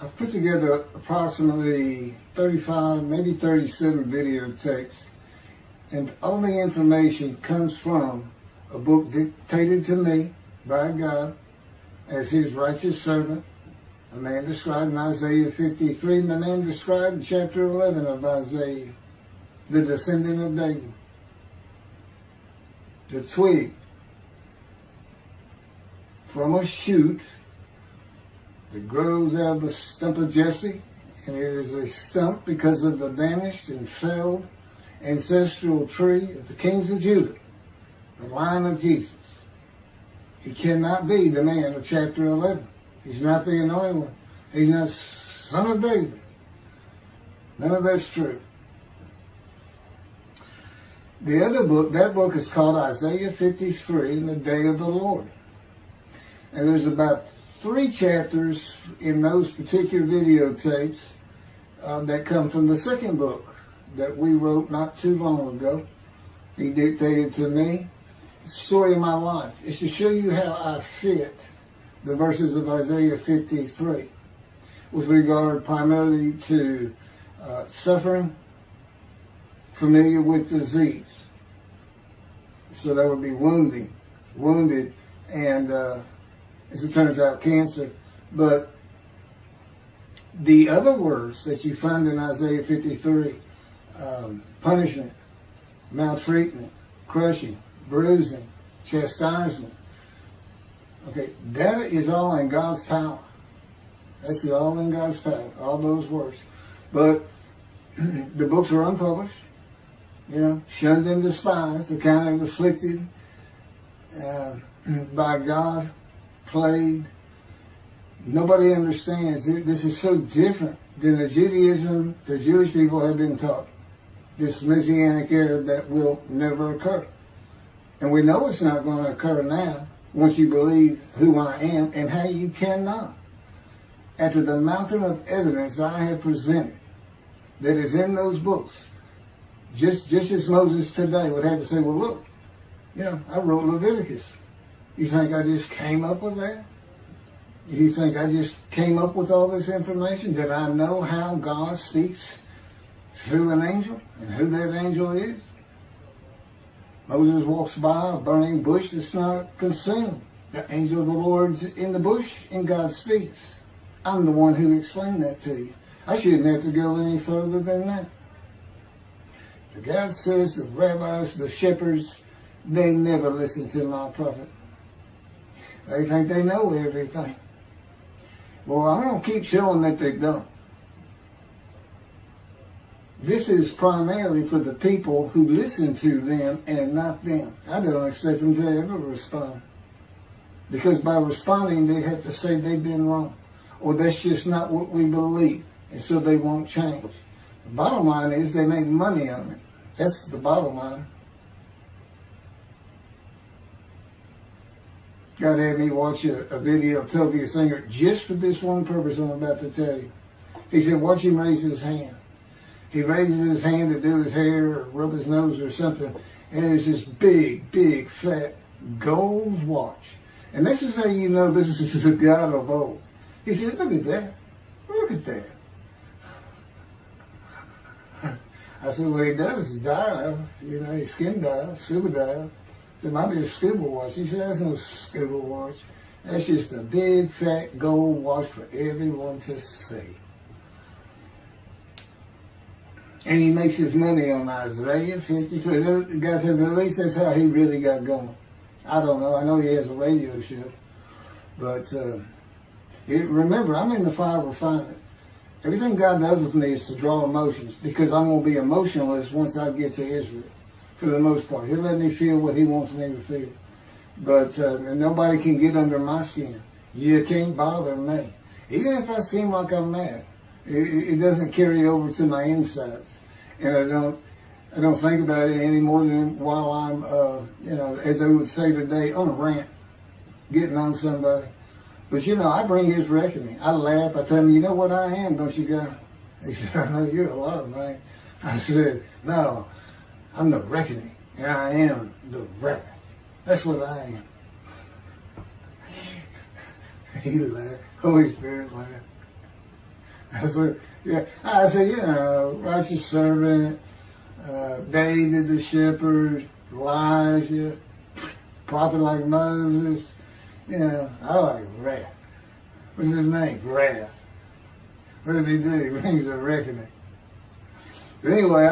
I've put together approximately 35, maybe 37 videotapes, and all the information comes from a book dictated to me by God as his righteous servant, a man described in Isaiah 53, and the man described in chapter 11 of Isaiah, the descendant of David, the twig from a shoot that grows out of the stump of Jesse, and it is a stump because of the vanished and failed ancestral tree of the kings of Judah, the line of Jesus. He cannot be the man of chapter 11. He's not the anointed one. He's not son of David. None of that's true. The other book, that book is called Isaiah 53, in the Day of the Lord. And there's about 3 chapters in those particular videotapes that come from the second book that we wrote not too long ago. He dictated to me. It's the story of my life. It's to show you how I fit the verses of Isaiah 53 with regard primarily to suffering, familiar with disease. So that would be wounded, and as it turns out, cancer. But the other words that you find in Isaiah 53, punishment, maltreatment, crushing, bruising, chastisement, okay, that is all in God's power. That's all in God's power, all those words. But the books are unpublished, shunned and despised, the kind of afflicted by God, plagued. Nobody understands it. This is so different than the Judaism the Jewish people have been taught. This Messianic era that will never occur. And we know it's not going to occur now once you believe who I am, and how you cannot. After the mountain of evidence I have presented that is in those books, just as Moses today would have to say, well, look, I wrote Leviticus. You think I just came up with that? You think I just came up with all this information? Did I know how God speaks through an angel and who that angel is? Moses walks by a burning bush that's not consumed. The angel of the Lord's in the bush and God speaks. I'm the one who explained that to you. I shouldn't have to go any further than that. The God says the rabbis, the shepherds, they never listen to my prophet. They think they know everything. Well, I'm going to keep showing that they don't. This is primarily for the people who listen to them and not them. I don't expect them to ever respond. Because by responding, they have to say they've been wrong. Or that's just not what we believe. And so they won't change. The bottom line is they make money on it. That's the bottom line. God had me watch a video of Toby Singer just for this one purpose I'm about to tell you. He said, watch him raise his hand. He raises his hand to do his hair or rub his nose or something, and it's this big, fat gold watch. And this is how you know this is a God of old. He said, look at that. Look at that. I said, well, he does dive. He skin dives, scuba dives. So it might be a scuba watch. He said, that's no scuba watch. That's just a big, fat gold watch for everyone to see. And he makes his money on Isaiah 53. God said, at least that's how he really got going. I don't know. I know he has a radio show. But remember, I'm in the fire of refinement. Everything God does with me is to draw emotions, because I'm going to be emotionless once I get to Israel, for the most part. He'll let me feel what he wants me to feel. But and nobody can get under my skin. You can't bother me. Even if I seem like I'm mad, it doesn't carry over to my insides. And I don't think about it any more than while I'm, as they would say today, on a rant, getting on somebody. But I bring his reckoning. I laugh. I tell him, you know what I am, don't you, God? He said, I know you're a lot, man. I said, no, I'm the reckoning, and I am the wrath. That's what I am. He laughed. Holy Spirit laughed. That's what, yeah. I said, you know, righteous servant, David the shepherd, Elijah, prophet like Moses. You know, I like wrath. What's his name? Wrath. What does he do? He brings a reckoning. But anyway,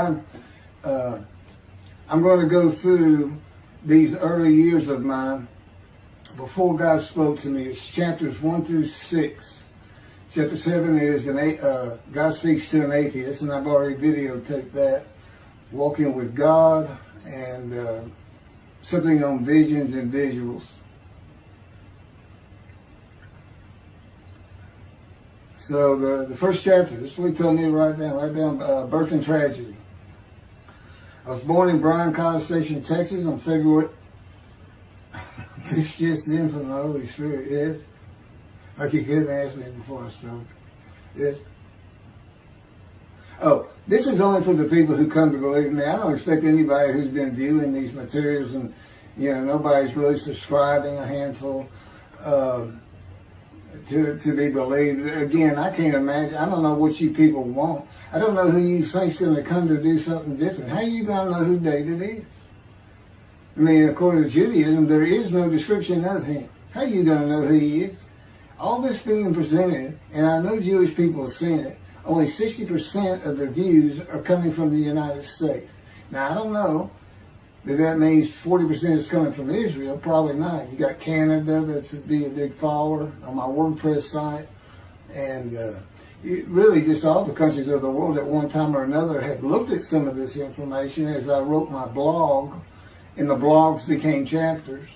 I'm going to go through these early years of mine before God spoke to me. It's chapters 1 through 6. Chapter 7 is God speaks to an atheist, and I've already videotaped that. Walking with God, and something on visions and visuals. So the first chapter, this is what he told me to write down birth and tragedy. I was born in Bryan, College Station, Texas on February. It's just in from the Holy Spirit, yes. Like you couldn't ask me before I started. Yes. Oh, this is only for the people who come to believe in me. I don't expect anybody who's been viewing these materials, and you know, nobody's really subscribing, a handful, to be believed. Again, I can't imagine. I don't know what you people want. I don't know who you think's going to come to do something different. How are you going to know who David is? I mean, according to Judaism, there is no description of him. How are you going to know who he is? All this being presented, and I know Jewish people have seen it, only 60% of the views are coming from the United States. Now, I don't know that means 40% is coming from Israel. Probably not. You got Canada that's be a big follower on my WordPress site. And really just all the countries of the world at one time or another have looked at some of this information as I wrote my blog, and the blogs became chapters.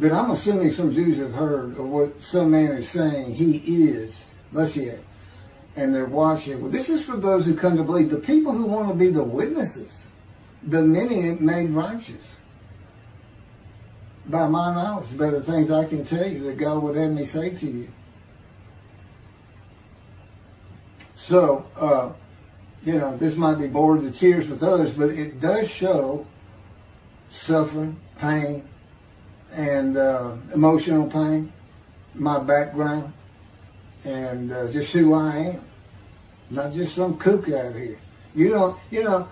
But I'm assuming some Jews have heard of what some man is saying he is Moshiach, and they're watching. Well, this is for those who come to believe, the people who want to be the witnesses, the many made righteous. By my knowledge, by the things I can tell you that God would have me say to you. So, you know, this might be bored to tears with others, but it does show suffering, pain, and emotional pain, my background, and just who I am. Not just some kook out here. You know,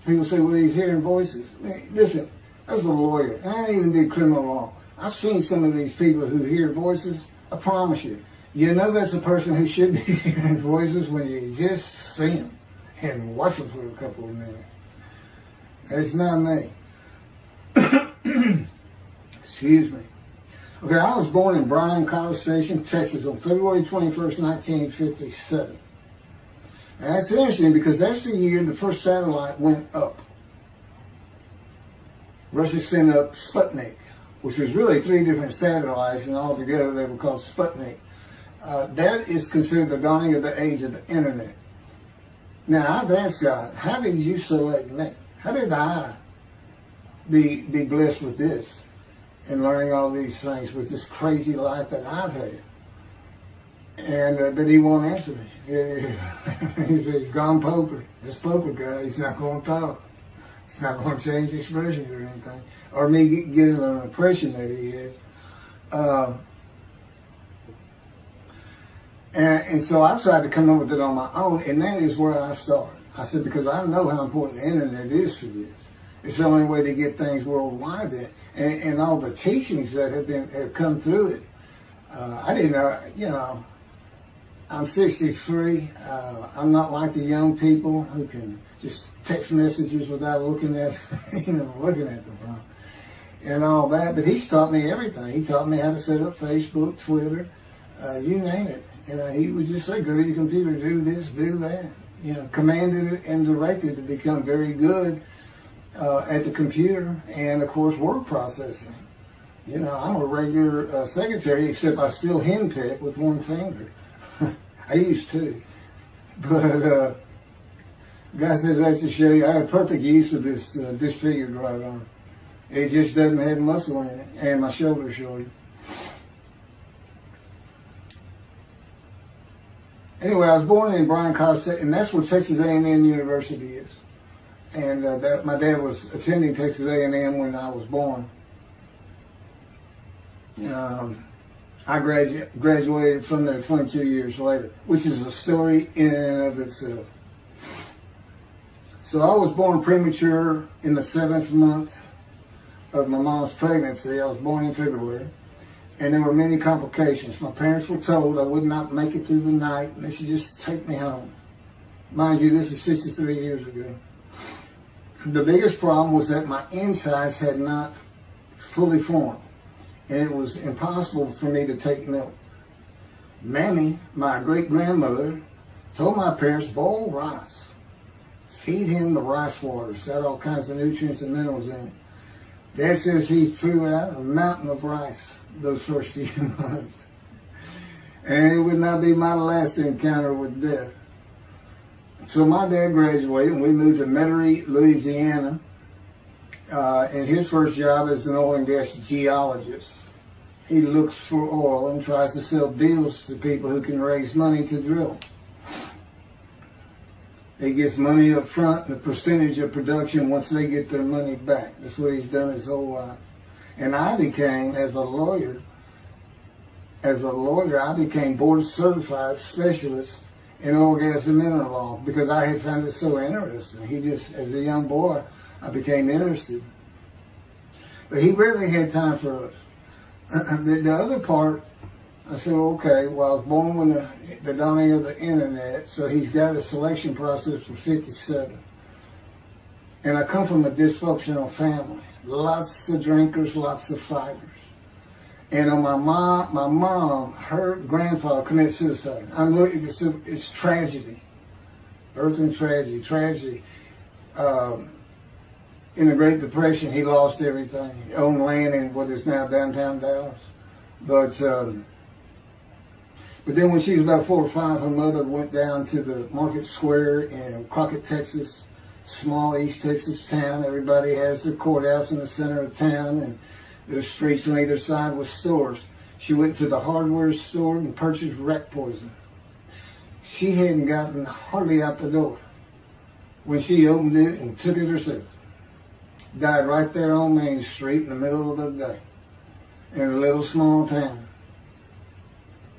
people say, well, he's hearing voices. Listen, as a lawyer, and I even did criminal law, I've seen some of these people who hear voices. I promise you, you know that's a person who should be hearing voices when you just see them and watch them for a couple of minutes. It's not me. Excuse me. Okay, I was born in Bryan, College Station, Texas on February 21st, 1957. And that's interesting because that's the year the first satellite went up. Russia sent up Sputnik, which was really 3 different satellites, and altogether they were called Sputnik. That is considered the dawning of the age of the internet. Now, I've asked God, how did you select me? How did I be blessed with this and learning all these things with this crazy life that I've had? And but he won't answer me. He's gone poker. This poker guy, he's not going to talk. He's not going to change expressions or anything, or me getting an impression that he is. And so I tried to come up with it on my own, and that is where I started. I said, because I know how important the internet is for this. It's the only way to get things worldwide in, and all the teachings that have come through it. I didn't know, you know, I'm 63. I'm not like the young people who can just text messages without looking at, looking at the phone and all that. But he's taught me everything. He taught me how to set up Facebook, Twitter, you name it. He would just say, go to your computer, do this, do that. Commanded and directed to become very good at the computer and, of course, word processing. I'm a regular secretary, except I still henpeck with one finger. I used to. But God says that to show you I have perfect use of this disfigured right arm. It just doesn't have muscle in it, and my shoulder's shorter. Anyway, I was born in Bryan College, and that's where Texas A&M University is. And my dad was attending Texas A&M when I was born. I graduated from there 22 years later, which is a story in and of itself. So I was born premature in the 7th month of my mom's pregnancy. I was born in February, and there were many complications. My parents were told I would not make it through the night, and they should just take me home. Mind you, this is 63 years ago. The biggest problem was that my insides had not fully formed, and it was impossible for me to take milk. Mammy, my great-grandmother, told my parents, boil rice. Feed him the rice water. It's got all kinds of nutrients and minerals in it. Dad says he threw out a mountain of rice those first few months. And it would not be my last encounter with death. So my dad graduated and we moved to Metairie, Louisiana. And his first job is an oil and gas geologist. He looks for oil and tries to sell deals to people who can raise money to drill. He gets money up front and a percentage of production once they get their money back. That's what he's done his whole life. And I became, as a lawyer, I became board certified specialist in oil, gas, and mineral law because I had found it so interesting. As a young boy, I became interested. But he rarely had time for us. The other part, I said, okay, well, I was born when the dawning of the internet, so he's got a selection process for 57. And I come from a dysfunctional family. Lots of drinkers, lots of fighters. And on my mom, her grandfather committed suicide. It's tragedy. Earth and tragedy. In the Great Depression, he lost everything. He owned land in what is now downtown Dallas. But then when she was about 4 or 5, her mother went down to the market square in Crockett, Texas, small East Texas town. Everybody has their courthouse in the center of town, and there's streets on either side with stores. She went to the hardware store and purchased rat poison. She hadn't gotten hardly out the door when she opened it and took it herself. Died right there on Main Street in the middle of the day in a little small town.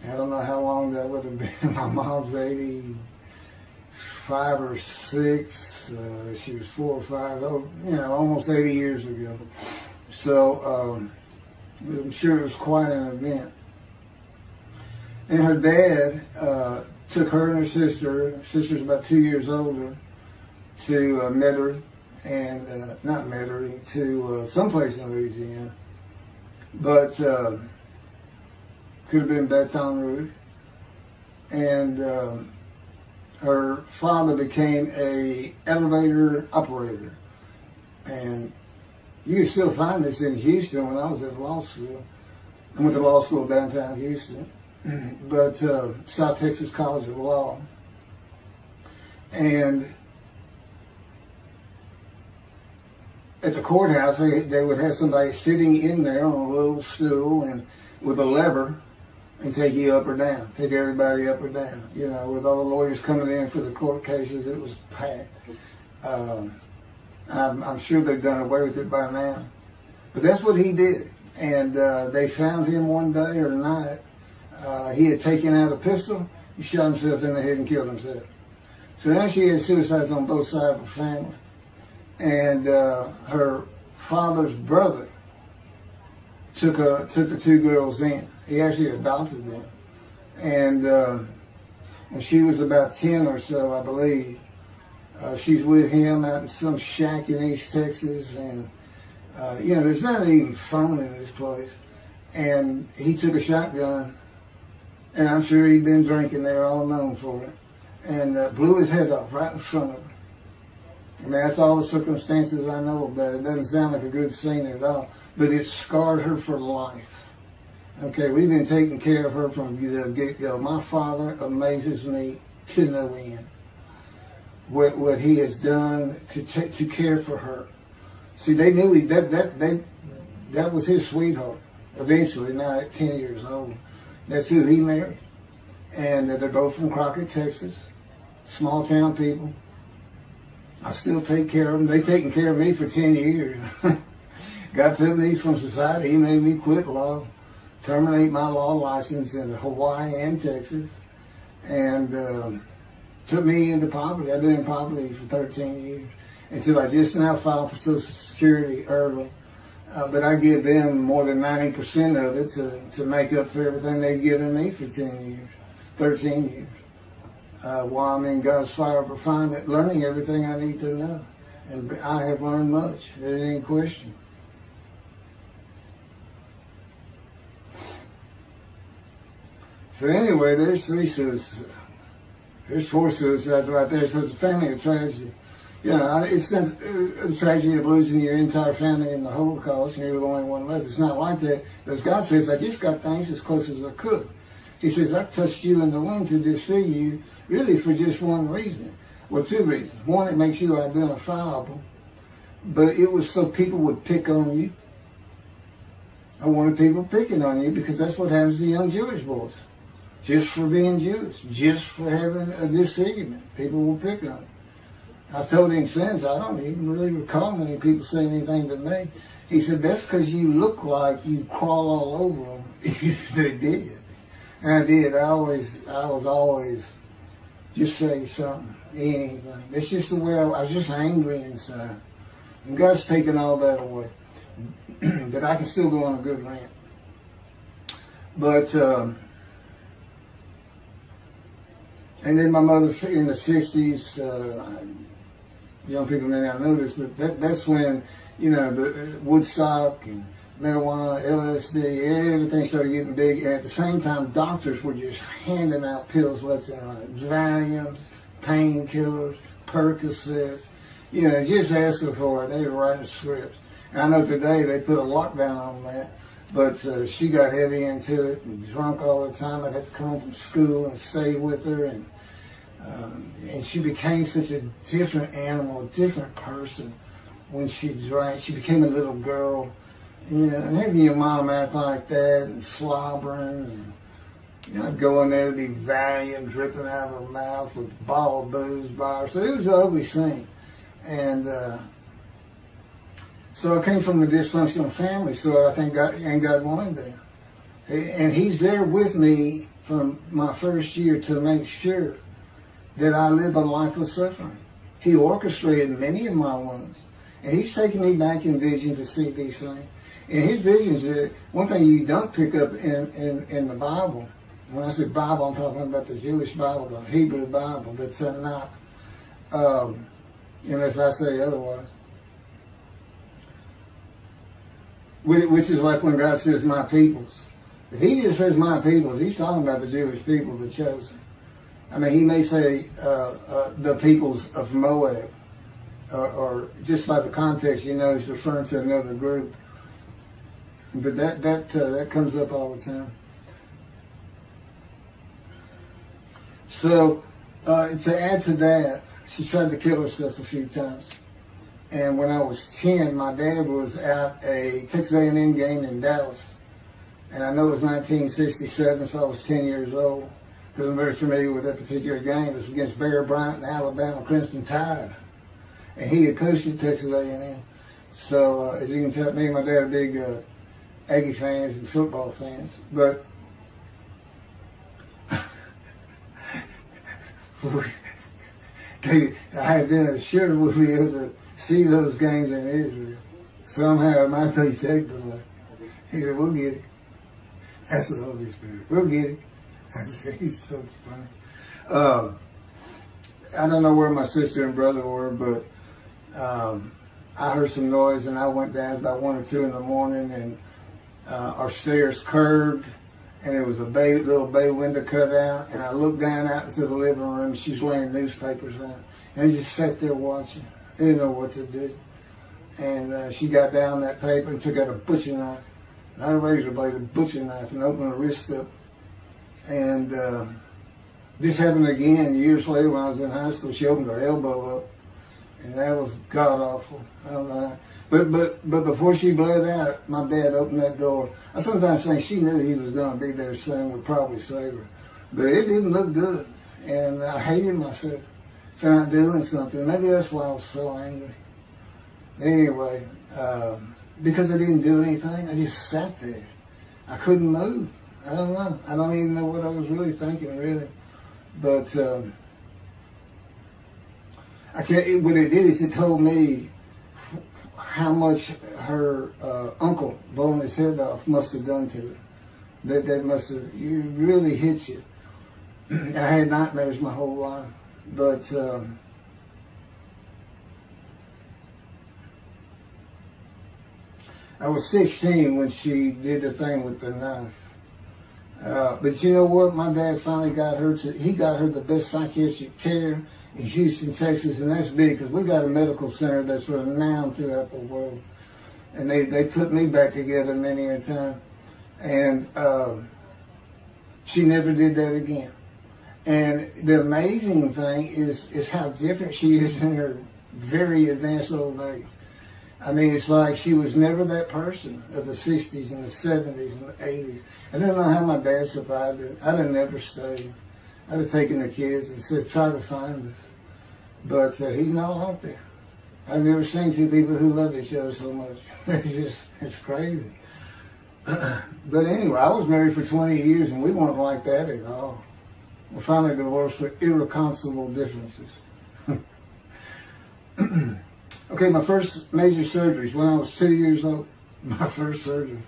I don't know how long that would have been. My mom's 85 or 6. She was 4 or 5, almost 80 years ago. So I'm sure it was quite an event. And her dad took her and her sister's about 2 years older, to Metairie, and not Metairie, to someplace in Louisiana. But could have been Baton Rouge. And her father became a elevator operator. And you can still find this in Houston when I was at law school. I went to law school downtown Houston, but South Texas College of Law. And at the courthouse, they would have somebody sitting in there on a little stool and with a lever and take you up or down, take everybody up or down. With all the lawyers coming in for the court cases, it was packed. I'm sure they've done away with it by now. But that's what he did. And they found him one day or night. He had taken out a pistol, he shot himself in the head and killed himself. So now she had suicides on both sides of the family. And her father's brother took the 2 girls in. He actually adopted them. And when she was about 10 or so, I believe, she's with him out in some shack in East Texas. And, there's not even phone in this place. And he took a shotgun, and I'm sure he'd been drinking there, all known for it, and blew his head off right in front of her. I mean, that's all the circumstances I know about it. It doesn't sound like a good scene at all, but it scarred her for life. Okay, we've been taking care of her from the get-go. My father amazes me to no end. What he has done to care for her. See, they knew that was his sweetheart. Eventually, now at 10 years old, that's who he married. And they're both from Crockett, Texas. Small town people. I still take care of them. They've taken care of me for 10 years. Got took me from society. He made me quit law. terminate my law license in Hawaii and Texas, and took me into poverty. I've been in poverty for 13 years until I just now filed for Social Security early. But I give them more than 90% of it to make up for everything they've given me for 13 years. While I'm in God's fire of refinement, learning everything I need to know. And I have learned much. There ain't any question. So anyway, there's 3 suicides. There's 4 suicides right there. So it's a family of tragedy. You know, it's not a tragedy of losing your entire family in the Holocaust and you're the only one left. It's not like that. Because God says, I just got things as close as I could. He says, I touched you in the womb to disfigure you, really for just one reason. Well, 2 reasons. One, it makes you identifiable. But it was so people would pick on you. I wanted people picking on you because that's what happens to young Jewish boys. Just for being Jewish, just for having a disfigurement. People will pick on you. I told him since, I don't even really recall many people saying anything to me. He said, that's because you look like you crawl all over them. They did. And I did. I was always just say something, anything. It's just the way I was just angry inside. And God's taken all that away. But I can still go on a good rant. But, and then my mother in the 60s, young people may not know this, but that's when, you know, the Woodstock and marijuana, LSD, everything started getting big. And at the same time, doctors were just handing out pills left and right. Valiums, painkillers, Percocets, you know, just asking for it. They were writing scripts. And I know today they put a lockdown on that, but she got heavy into it and drunk all the time. I'd have to come home from school and stay with her, and she became such a different animal, a different person when she drank. She became a little girl, you know, and having your mom act like that and slobbering, and, you know, going there to be Valium dripping out of her mouth with a bottle of booze by her. So it was an ugly scene. And so I came from a dysfunctional family, so I think God wanted that. And He's there with me from my first year to make sure that I live a life of suffering. He orchestrated many of my wounds. And He's taken me back in vision to see these things. And His visions, one thing you don't pick up in the Bible, when I say Bible, I'm talking about the Jewish Bible, the Hebrew Bible, that's not, unless I say otherwise. Which is like when God says, my peoples. If He just says my peoples, He's talking about the Jewish people, the chosen. I mean, He may say the peoples of Moab, or just by the context, you know, He's referring to another group. But that comes up all the time. So to add to that, she tried to kill herself a few times. And when I was 10, my dad was at a Texas A&M game in Dallas. And I know it was 1967, so I was 10 years old. Because I'm very familiar with that particular game. It was against Bear Bryant and Alabama Crimson Tide. And he had coached at Texas A&M. So as you can tell, me and my dad are big Aggie fans and football fans. But I had been assured we'd be able to see those games in Israel. Somehow it might be taken. He said, we'll get it. That's the Holy Spirit. We'll get it. I said, he's so funny. I don't know where my sister and brother were, but I heard some noise and I went down. It was about 1 or 2 in the morning, and our stairs curved, and there was a little bay window cut out, and I looked down out into the living room. She's laying newspapers out, and I just sat there watching. I didn't know what to do. And she got down that paper and took out a butcher knife, not a razor blade, a butcher knife, and opened her wrist up. And this happened again years later when I was in high school. She opened her elbow up, and that was god awful. I don't know how. But before she bled out, my dad opened that door. I sometimes think she knew he was going to be there soon, would probably save her. But it didn't look good, and I hated myself for not doing something. Maybe that's why I was so angry. Anyway, because I didn't do anything, I just sat there. I couldn't move. I don't know. I don't even know what I was really thinking, really. But I can't. What it did is it told me how much her uncle blowing his head off must have done to her. That must have really hit you. I had nightmares my whole life, but I was 16 when she did the thing with the knife. But you know what? My dad finally got her he got her the best psychiatric care in Houston, Texas, and that's big because we got a medical center that's renowned throughout the world. And they put me back together many a time. And she never did that again. And the amazing thing is how different she is in her very advanced old age. I mean, it's like she was never that person of the 60s and the 70s and the 80s. I don't know how my dad survived it. I'd have never stayed. I'd have taken the kids and said, try to find us. But he's not like that. I've never seen two people who love each other so much. It's crazy. But anyway, I was married for 20 years and we weren't like that at all. We finally divorced for irreconcilable differences. Okay, my first major surgeries when I was 2 years old. My first surgery.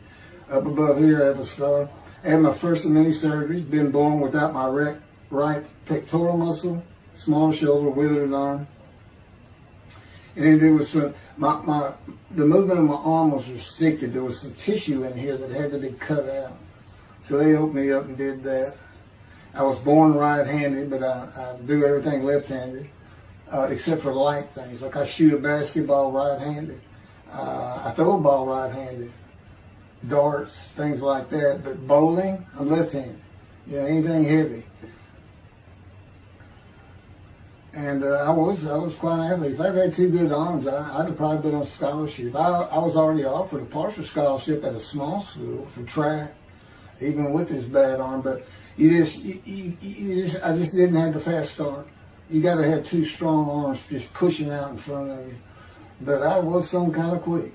Up above here, I have a scar. I had my first of many surgeries. Been born without my right pectoral muscle, small shoulder, withered arm. And there was some, the movement of my arm was restricted. There was some tissue in here that had to be cut out. So they opened me up and did that. I was born right-handed, but I do everything left-handed. Except for light things. Like I shoot a basketball right-handed. I throw a ball right-handed. Darts, things like that. But bowling, I'm left-handed. You know, anything heavy. And I was quite an athlete. If I'd had two good arms, I'd have probably been on scholarship. I was already offered a partial scholarship at a small school for track, even with this bad arm. But I just didn't have the fast start. You got to have two strong arms just pushing out in front of you. But I was some kind of quick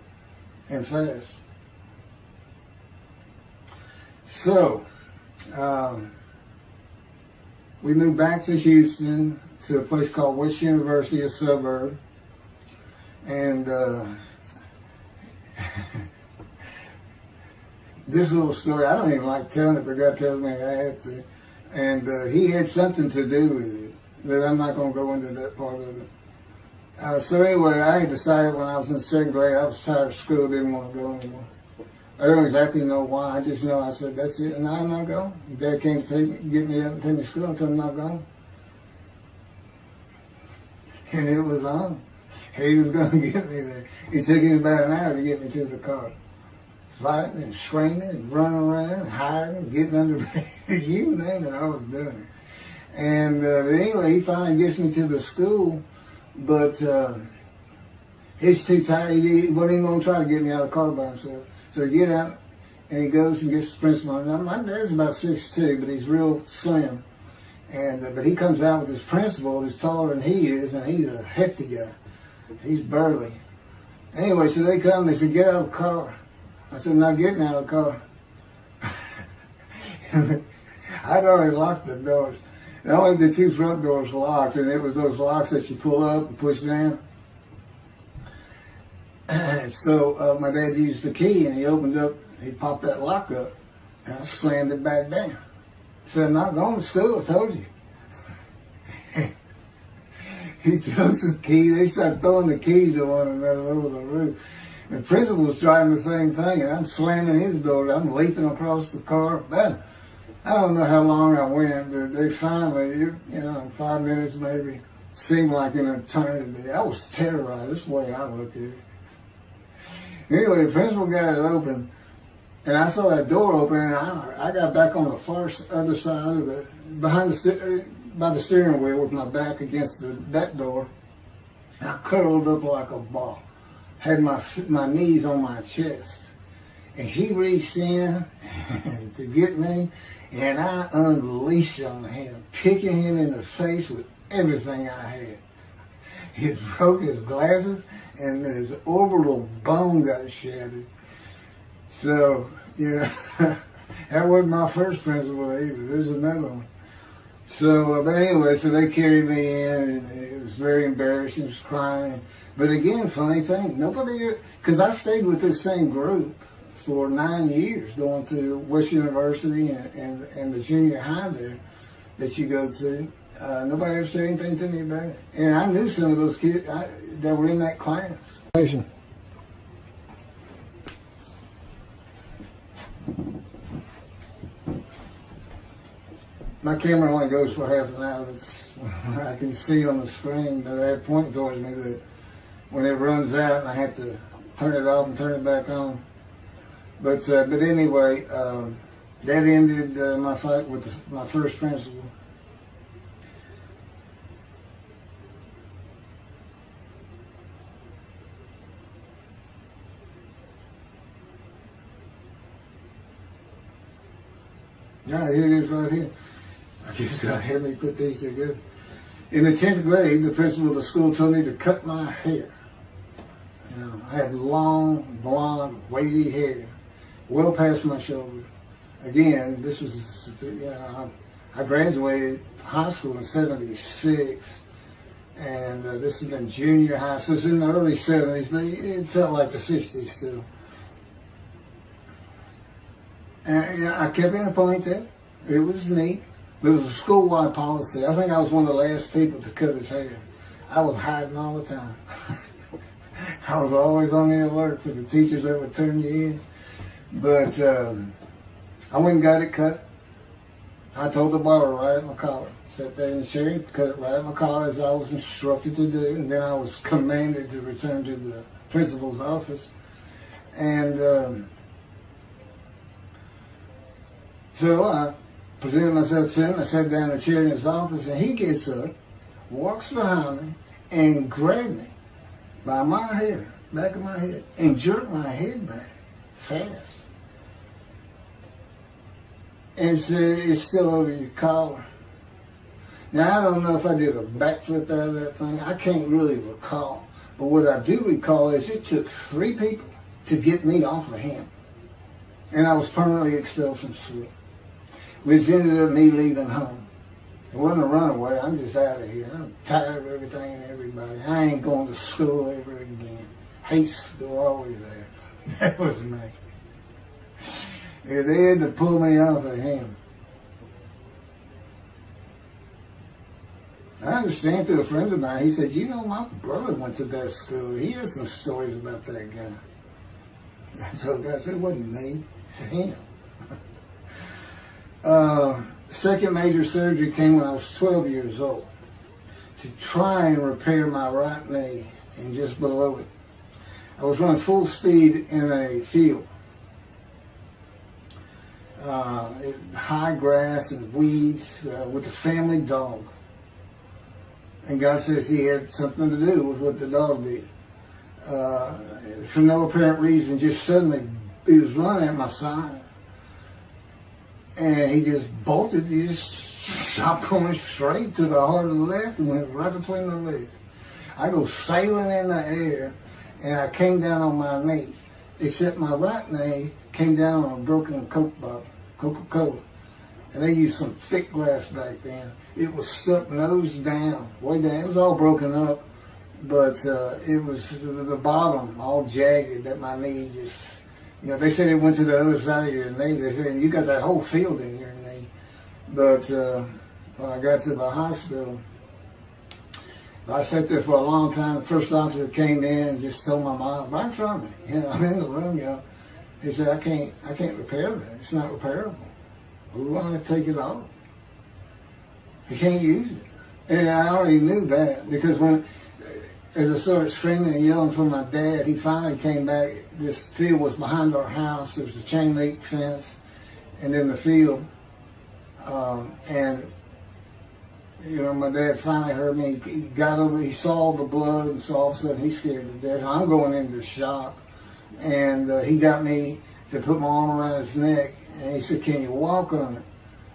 and fast. So, we moved back to Houston to a place called West University, a suburb. And this little story, I don't even like telling it, but God tells me I have to. And he had something to do with it. But I'm not going to go into that part of it. So anyway, I had decided when I was in second grade, I was tired of school, didn't want to go anymore. I don't exactly know why. I just know I said, that's it, and I'm not going. Dad came to get me up and take me to school until I'm not going. And it was on. He was going to get me there. It took him about an hour to get me to the car. Fighting and screaming and running around and hiding, getting under bed. You name it, I was doing it. And anyway, he finally gets me to the school, but he's too tired. He wasn't even going to try to get me out of the car by himself. So he get out, and he goes and gets the principal. Now, my dad's about 6'2", but he's real slim. And but he comes out with his principal, who's taller than he is, and he's a hefty guy. He's burly. Anyway, so they come, they said, get out of the car. I said, I'm not getting out of the car. I'd already locked the doors. Only the two front doors locked, and it was those locks that you pull up and push down. So my dad used the key, and he opened up, he popped that lock up, and I slammed it back down. Said, I'm not going to school, I told you. He throws the key, they started throwing the keys at one another over the roof. The principal was trying the same thing, and I'm slamming his door, I'm leaping across the car. Man, I don't know how long I went, but they finally, 5 minutes maybe, seemed like an eternity. I was terrorized, that's the way I look at it. Anyway, the principal got it open, and I saw that door open, and I got back on the far other side of the, by the steering wheel with my back against that door. And I curled up like a ball, had my knees on my chest, and he reached in to get me, and I unleashed on him, kicking him in the face with everything I had. He broke his glasses, and his orbital bone got shattered. So, That wasn't my first principal either. There's another one. So, but anyway, so they carried me in, and it was very embarrassing. I was crying. But again, funny thing, nobody, because I stayed with this same group for 9 years, going to Western University and the junior high there that you go to. Nobody ever said anything to me about it. And I knew some of those kids that were in that class. My camera only goes for half an hour. I can see on the screen that I have pointing towards me that when it runs out and I have to turn it off and turn it back on. But anyway, that ended my fight with my first principal. Yeah, here it is right here. I just got to have me put these together. In the 10th grade, the principal of the school told me to cut my hair. You know, I had long, blonde, wavy hair, well past my shoulders. Again, this was, I graduated high school in '76, and this has been junior high, so it's in the early '70s, but it felt like the '60s still. And I kept in a ponytail. It was neat. It was a school-wide policy. I think I was one of the last people to cut his hair. I was hiding all the time. I was always on the alert for the teachers that would turn you in. But I went and got it cut. I told the barber right at my collar. Sat there in the chair, cut it right at my collar as I was instructed to do. And then I was commanded to return to the principal's office. And so I presented myself to him. I sat down in the chair in his office, and he gets up, walks behind me, and grabbed me by my hair, back of my head, and jerked my head back fast. And said, "It's still over your collar." Now, I don't know if I did a backflip out of that thing. I can't really recall. But what I do recall is it took 3 people to get me off of him. And I was permanently expelled from school, which ended up me leaving home. It wasn't a runaway. I'm just out of here. I'm tired of everything and everybody. I ain't going to school ever again. Hate school, always there. That was me. And they had to pull me off of him. I understand through a friend of mine, he said, "You know, my brother went to that school. He has some stories about that guy." So I said, "It wasn't me, it's him." Second major surgery came when I was 12 years old to try and repair my right knee and just below it. I was running full speed in a field. High grass and weeds with a family dog. And God says he had something to do with what the dog did. For no apparent reason, just suddenly he was running at my side. And he just bolted, he just stopped going straight to the heart of the left and went right between the legs. I go sailing in the air, and I came down on my knees, except my right knee came down on a broken Coke bottle, Coca-Cola. And they used some thick glass back then. It was stuck nose down, way down. It was all broken up, but it was the bottom all jagged that my knee just, they said it went to the other side of your knee. They said, "You got that whole field in your knee." But when I got to the hospital, I sat there for a long time. The first doctor that came in and just told my mom, right in front of me, I'm in the room, he said, I can't repair that. It's not repairable. We want to take it off. You can't use it. And I already knew that because as I started screaming and yelling for my dad, he finally came back. This field was behind our house. There was a chain link fence, and then the field. My dad finally heard me. He got over. He saw the blood, and so all of a sudden he's scared to death. I'm going into shock, and he got me to put my arm around his neck, and he said, "Can you walk on it?"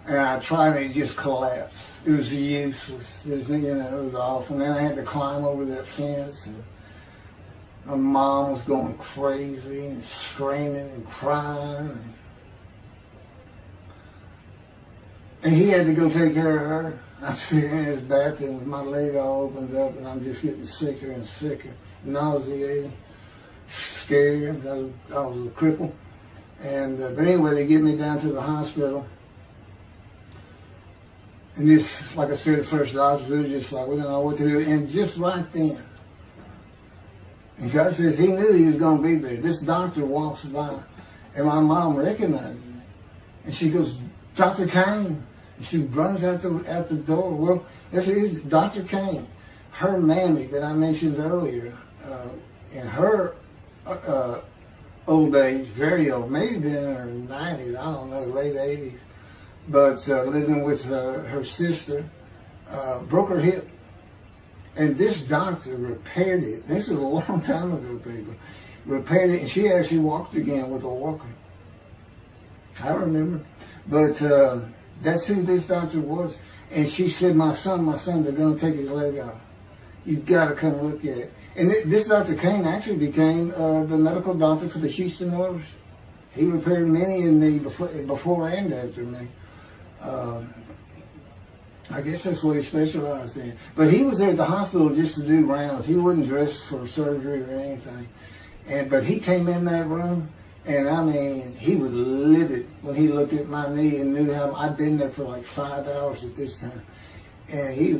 And I tried, and it just collapsed. It was useless. It was awful. And then I had to climb over that fence, and my mom was going crazy and screaming and crying. And he had to go take care of her. I'm sitting in his bathroom with my leg all opened up, and I'm just getting sicker and sicker, nauseated, scared. I was a cripple. And but anyway, they get me down to the hospital. And this, like I said, the first doctors were just like, we don't know what to do. And just right then, and God says he knew he was going to be there. This doctor walks by, and my mom recognizes me. And she goes, Dr. Kane. And she runs out the door. Well, this is Dr. Kane. Her mammy that I mentioned earlier, in her old age, very old, maybe been in her 90s, I don't know, late 80s, but living with her sister, broke her hip. And this doctor repaired it. This is a long time ago, people. Repaired it, and she actually walked again with a walker. I remember. But that's who this doctor was. And she said, my son, they're going to take his leg off. You've got to come look at it. And this Dr. Kane actually became the medical doctor for the Houston Oilers. He repaired many in me before and after me. I guess that's what he specialized in. But he was there at the hospital just to do rounds. He wasn't dressed for surgery or anything. But he came in that room, and I mean, he was livid when he looked at my knee and knew how I'd been there for like 5 hours at this time. And he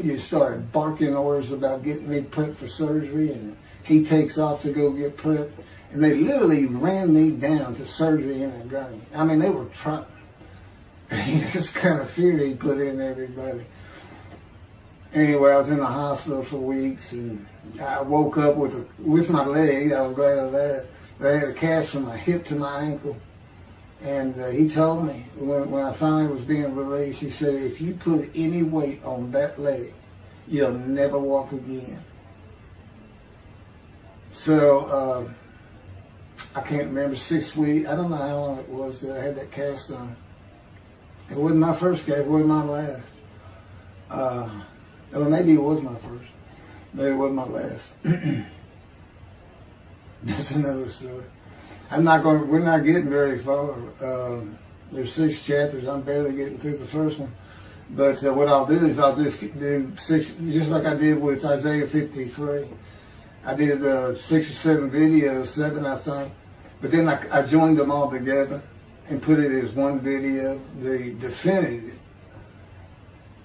just started barking orders about getting me prepped for surgery, and he takes off to go get prepped. And they literally ran me down to surgery in a gurney. I mean, they were trying. This kind of fear he put in everybody. Anyway, I was in the hospital for weeks, and I woke up with my leg. I was glad of that. But I had a cast from my hip to my ankle. And he told me, when I finally was being released, he said, if you put any weight on that leg, you'll never walk again. So, I can't remember, 6 weeks. I don't know how long it was that I had that cast on. It wasn't my first cast, it wasn't my last. Or maybe it was my first, but it wasn't my last. That's another story. We're not getting very far. There's 6 chapters. I'm barely getting through the first one. But what I'll do is I'll just do 6, just like I did with Isaiah 53. I did 6 or 7 videos, 7 I think. But then I joined them all together and put it as one video, the definitive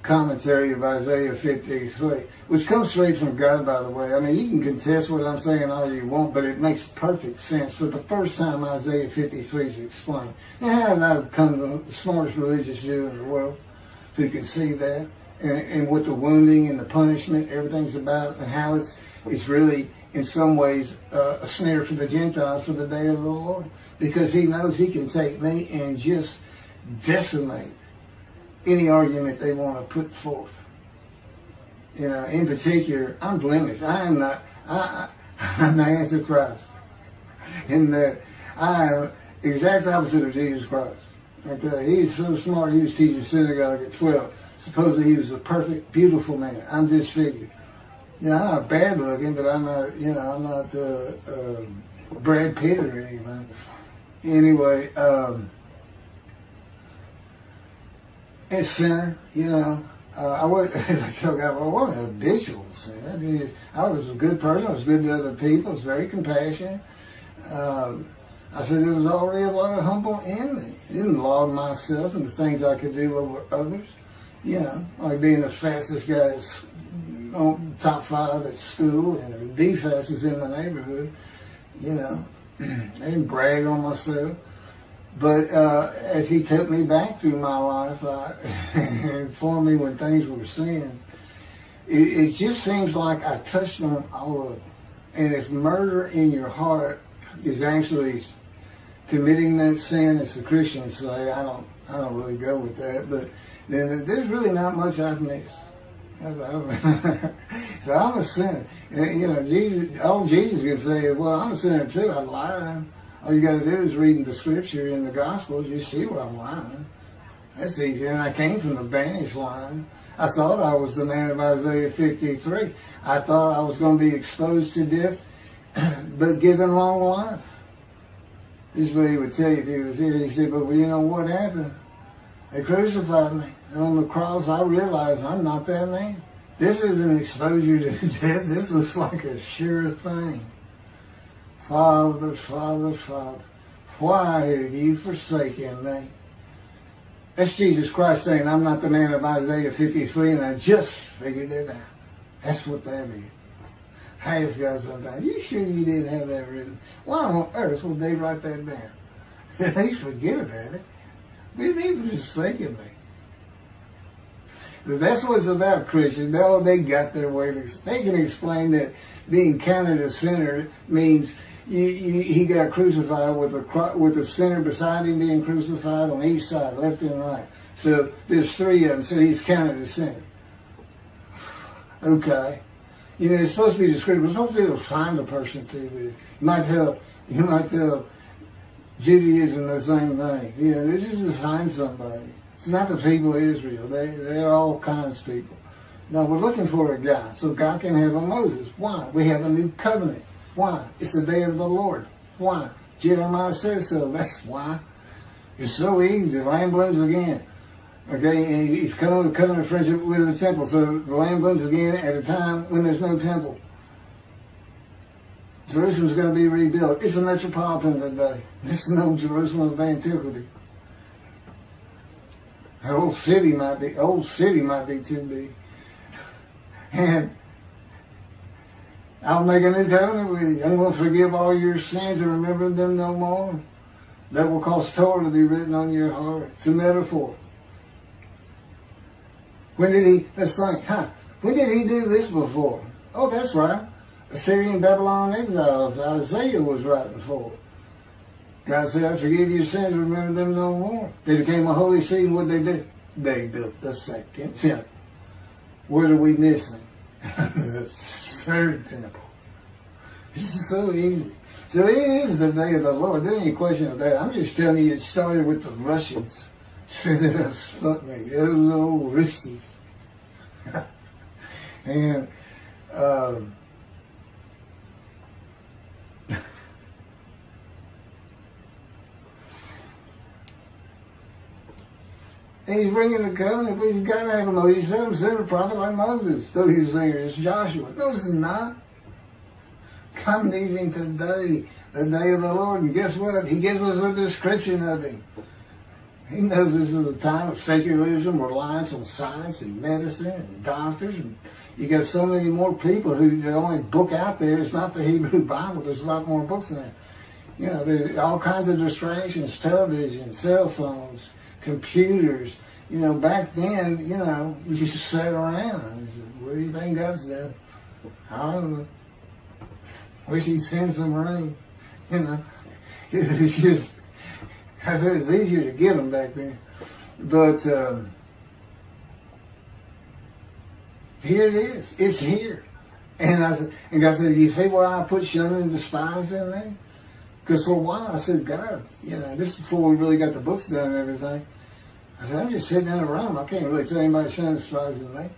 commentary of Isaiah 53, which comes straight from God, by the way. I mean, you can contest what I'm saying all you want, but it makes perfect sense. For the first time, Isaiah 53 is explained. Now, how did I become the smartest religious Jew in the world who can see that? And what the wounding and the punishment, everything's about, and how it's really, in some ways, a snare for the Gentiles for the day of the Lord. Because he knows he can take me and just decimate any argument they want to put forth. You know, in particular, I'm blemished. I'm the Antichrist. In that I am exact opposite of Jesus Christ. Okay? He's so smart, he was teaching synagogue at 12. Supposedly he was a perfect, beautiful man. I'm disfigured. You know, I'm not bad looking, but I'm not, I'm not Brad Pitt or anything. Anyway, and sinner, I wasn't a habitual sinner. I was a good person. I was good to other people. I was very compassionate. I said there was already a lot of humble in me. I didn't laud myself and the things I could do over others. Like being the fastest guy on top 5 at school and the fastest in the neighborhood. I didn't brag on myself. But as he took me back through my life, and informed me when things were sin, it just seems like I touched on all of it. And if murder in your heart is actually committing that sin, as the Christians say, I don't really go with that, but then there's really not much I've missed. So I'm a sinner. And, all Jesus can say is, well, I'm a sinner too. I'm lying. All you got to do is read the scripture in the Gospels. You see where I'm lying. That's easy. And I came from the banished line. I thought I was the man of Isaiah 53. I thought I was going to be exposed to death, but given long life. This is what he would tell you if he was here. He said, but you know what happened? They crucified me. And on the cross, I realized I'm not that man. This isn't exposure to death. This looks like a sure thing. Father, Father, Father, why have you forsaken me? That's Jesus Christ saying, I'm not the man of Isaiah 53, and I just figured it out. That's what that is. I ask God sometimes, you sure you didn't have that written? Why on earth would they write that down? They forget about it. We need to forsaken me. That's what it's about, Christians. They got their way. They can explain that being counted a sinner means he got crucified with the sinner beside him being crucified on each side, left and right. So there's three of them, so he's counted a sinner. Okay. You know, it's supposed to be descriptive. It's supposed to be able to find a person to this. You might tell Judaism the same thing. You know, this is to find somebody. It's not the people of Israel. They're all kinds of people. Now, we're looking for a guy, so God can have a Moses. Why? We have a new covenant. Why? It's the day of the Lord. Why? Jeremiah says so. That's why. It's so easy. The lamb blooms again. Okay, and he's coming with covenant friendship with the temple. So the lamb blooms again at a time when there's no temple. Jerusalem's going to be rebuilt. It's a metropolitan today. This is no Jerusalem of antiquity. The old city might be too big. And I'll make a new covenant with you. I'm going to forgive all your sins and remember them no more. That will cause Torah to be written on your heart. It's a metaphor. Let's think, when did he do this before? Oh, that's right. Assyrian Babylon exiles. Isaiah was right before. God said, I forgive your sins, remember them no more. They became a holy seed. What they did? They built the second temple. What are we missing? The third temple. This is so easy. So it is the day of the Lord. There ain't any question of that. I'm just telling you, it started with the Russians. Sending us Sputnik. Those old Ruskies. And and he's bringing the covenant, but he's got to have a Moses. He said him send a prophet like Moses. So he's saying it's Joshua. No, it's not. God needs him today, the day of the Lord. And guess what? He gives us a description of him. He knows this is a time of secularism, reliance on science and medicine and doctors. And you got so many more people who the only book out there is not the Hebrew Bible. There's a lot more books than that. You know, there's all kinds of distractions, television, cell phones, computers. You know, back then, you know, you just sat around and said, what do you think God's done? I don't know. Wish he'd send some rain. You know, it's just, I said it's easier to get them back then. But here it is. It's here. And God said, you see why I put shun and despise in there? Because for a while I said, God, you know, this is before we really got the books done and everything. I said, I'm just sitting in a room. I can't really tell anybody shun and despise me.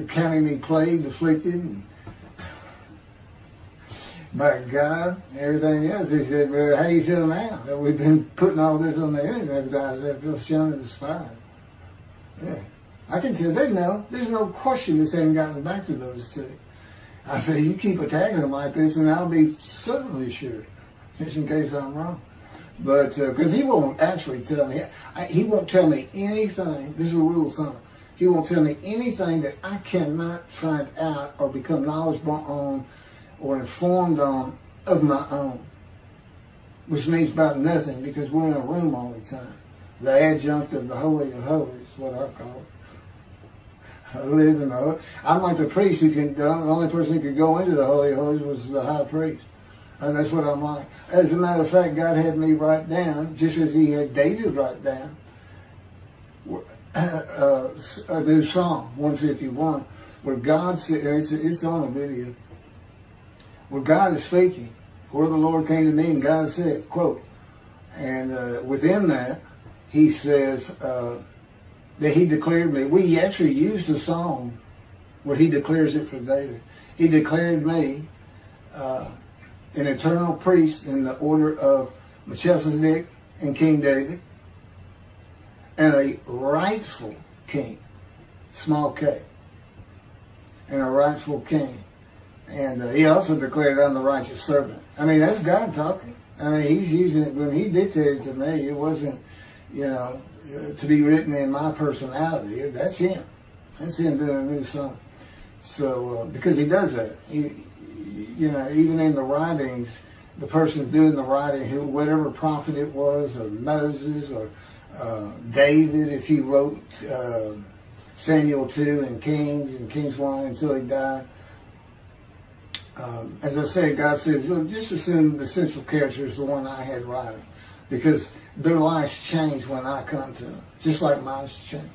Counting me plagued, afflicted, and by God, everything else. He said, well, how you feel now that we've been putting all this on the internet? I said, I feel shunned and despised. Yeah. I can tell they know. There's no question this hasn't gotten back to those two. I said, you keep attacking them like this and I'll be certainly sure, just in case I'm wrong. But, because he won't actually tell me, he won't tell me anything, this is a rule of thumb, he won't tell me anything that I cannot find out or become knowledgeable on or informed on of my own, which means about nothing because we're in a room all the time. The adjunct of the Holy of Holies is what I call it. I live in the Holy. I'm like the priest who can, the only person who could go into the Holy of Holies was the high priest. And that's what I'm like. As a matter of fact, God had me write down, just as he had David write down, a new Psalm, 151, where God said, it's on a video, where God is speaking, where the Lord came to me and God said, quote, and within that, he says that he declared me. We actually used the song where he declares it for David. He declared me an eternal priest in the order of Melchizedek and King David. and a rightful king, small k, and a rightful king. And he also declared, I'm the righteous servant. I mean, that's God talking. I mean, he's using it. When he dictated to me, it wasn't, to be written in my personality. That's him. That's him doing a new song. So, because he does that. Even in the writings, the person doing the writing, whatever prophet it was, or Moses, or David, if he wrote Samuel 2 and Kings 1 until he died. As I said, God says, look, just assume the central character is the one I had writing, because their lives change when I come to them, just like mine's changed.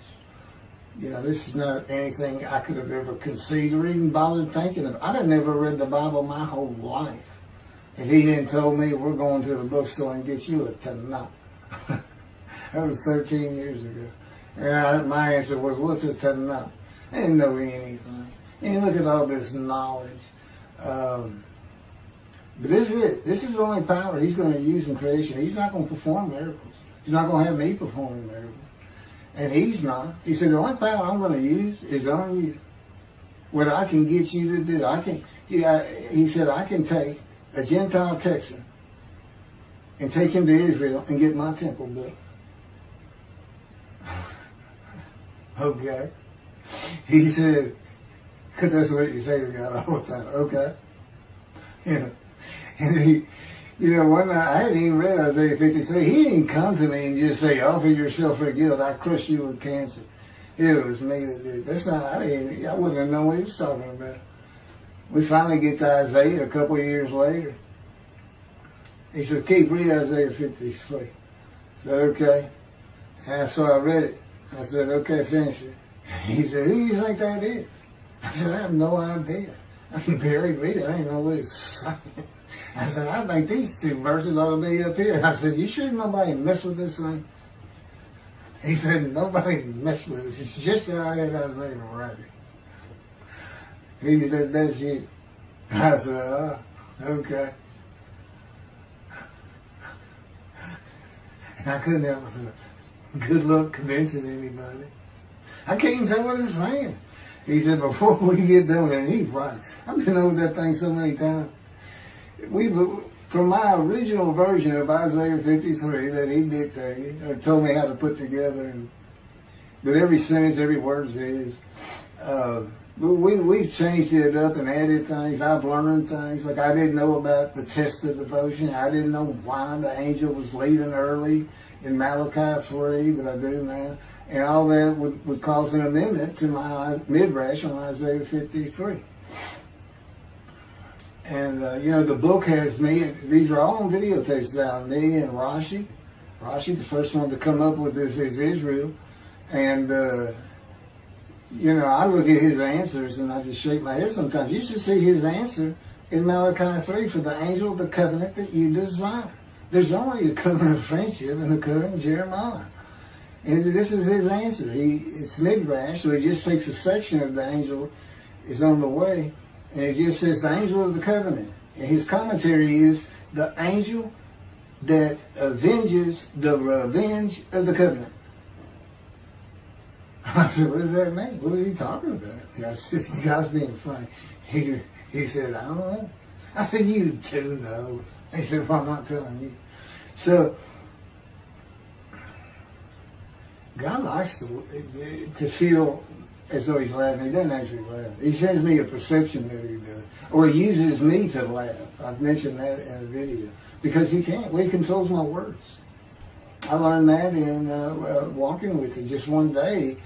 This is not anything I could have ever conceived or even bothered thinking of. I'd have never read the Bible my whole life if he hadn't told me, we're going to the bookstore and get you a Tanakh. That was 13 years ago. And my answer was, what's a Tanakh? I didn't know anything. And you look at all this knowledge. But this is it. This is the only power he's going to use in creation. He's not going to perform miracles. He's not going to have me perform miracles. And he's not. He said, the only power I'm going to use is on you. What I can get you to do. He said, I can take a Gentile Texan and take him to Israel and get my temple built. Okay. He said, because that's what you say to God all the time. Okay. And one night, I hadn't even read Isaiah 53. He didn't come to me and just say, offer yourself for guilt. I crushed you with cancer. It was me that did. That's not, I wouldn't have known what he was talking about. We finally get to Isaiah a couple of years later. He said, Keith, read Isaiah 53. I said, okay. And so I read it. I said, okay, finish it. He said, who do you think that is? I said, I have no idea. I can barely read it. I didn't know what it's saying. I said, I think these two verses ought to be up here. I said, you sure nobody messed with this thing? He said, nobody messed with it. It's just how I had Isaiah writing. He said, that's you. I said, oh, okay. And I couldn't help myself. Good luck convincing anybody. I can't even tell what it's saying. He said, before we get done, and he's right. I've been over that thing so many times. From my original version of Isaiah 53 that he dictated, or told me how to put together, but every sentence, every word is his. We've changed it up and added things. I've learned things. Like I didn't know about the test of devotion. I didn't know why the angel was leaving early in Malachi 3, but I do now. And all that would cause an amendment to my midrash on Isaiah 53. And, the book has me, these are all on videotapes now, me and Rashi. Rashi, the first one to come up with this is Israel. And, I look at his answers and I just shake my head sometimes. You should see his answer in Malachi 3 for the angel of the covenant that you desire. There's only a covenant of friendship and the covenant of Jeremiah. And this is his answer. It's midrash, so he just takes a section of the angel is on the way, and it just says the angel of the covenant. And his commentary is the angel that avenges the revenge of the covenant. I said, what does that mean? What is he talking about? I said, you guys being funny. He said, I don't know. I said, you do know. He said, well, I'm not telling you. So, God likes to feel as though he's laughing. He doesn't actually laugh. He sends me a perception that he does. Or he uses me to laugh. I've mentioned that in a video. Because he can't. Well, he controls my words. I learned that in walking with him. Just one day,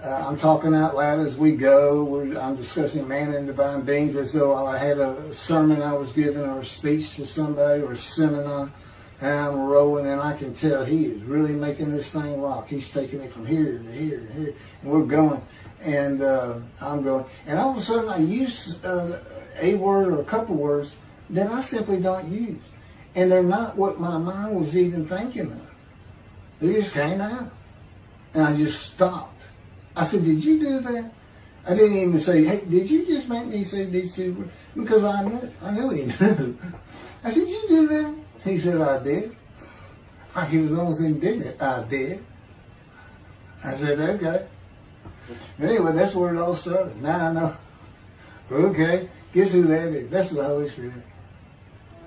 I'm talking out loud as we go. I'm discussing man and divine beings as though I had a sermon I was giving or a speech to somebody or a seminar. And I'm rolling, and I can tell he is really making this thing rock. He's taking it from here to here to here, and we're going. And I'm going. And all of a sudden, I use a word or a couple words that I simply don't use. And they're not what my mind was even thinking of. They just came out. And I just stopped. I said, did you do that? I didn't even say, hey, did you just make me say these two words? Because I knew he knew. I said, did you do that? He said, I did. He was almost indignant. I did. I said, okay. Anyway, that's where it all started. Now I know. Okay, guess who that is? That's the Holy Spirit.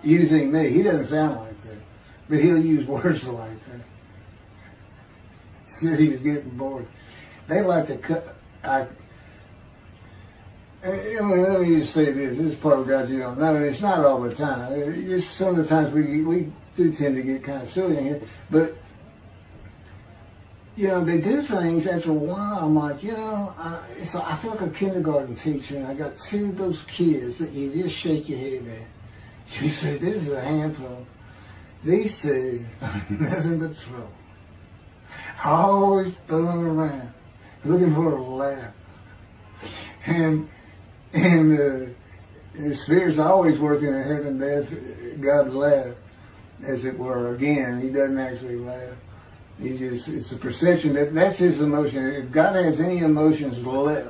Using me. He doesn't sound like that. But he'll use words like that. Said he's getting bored. They like to cut. Let me just say this. This is part of guys you don't know. And it's not all the time. Just some of the times we do tend to get kind of silly in here. But, you know, they do things after a while. I'm like, you know, I feel like a kindergarten teacher. And I got two of those kids that you just shake your head at. She said, this is a handful. These two are nothing but trouble. Always fooling around, looking for a laugh. And the Spirit's always working in heaven, death, God laugh, as it were. Again, he doesn't actually laugh. It's a perception that's his emotion. If God has any emotions left,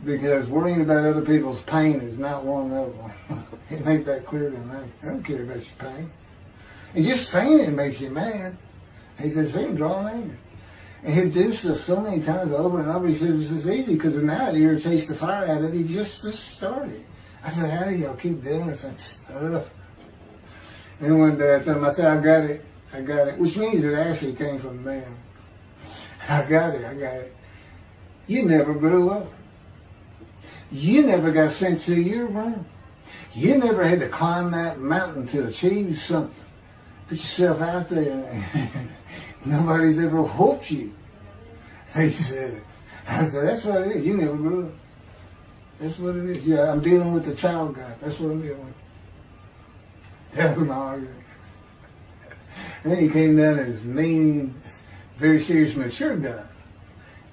because worrying about other people's pain is not one of them. He made that clear to me. I don't care about your pain. And just saying it makes you mad. He says, see him drawing anger. And he'll do stuff so many times over and over. He says, it's easy because now it irritates the fire out of it. He just started. I said, how do y'all keep doing this stuff? And one day I told him, I said, I got it. Which means it actually came from them. I got it. You never grew up. You never got sent to your room. You never had to climb that mountain to achieve something. Put yourself out there. Nobody's ever whooped you. He said, I said, that's what it is. You never grew up. That's what it is. Yeah, I'm dealing with the child God. That's what I'm dealing with. That was my argument. And then he came down as mean, very serious, mature guy.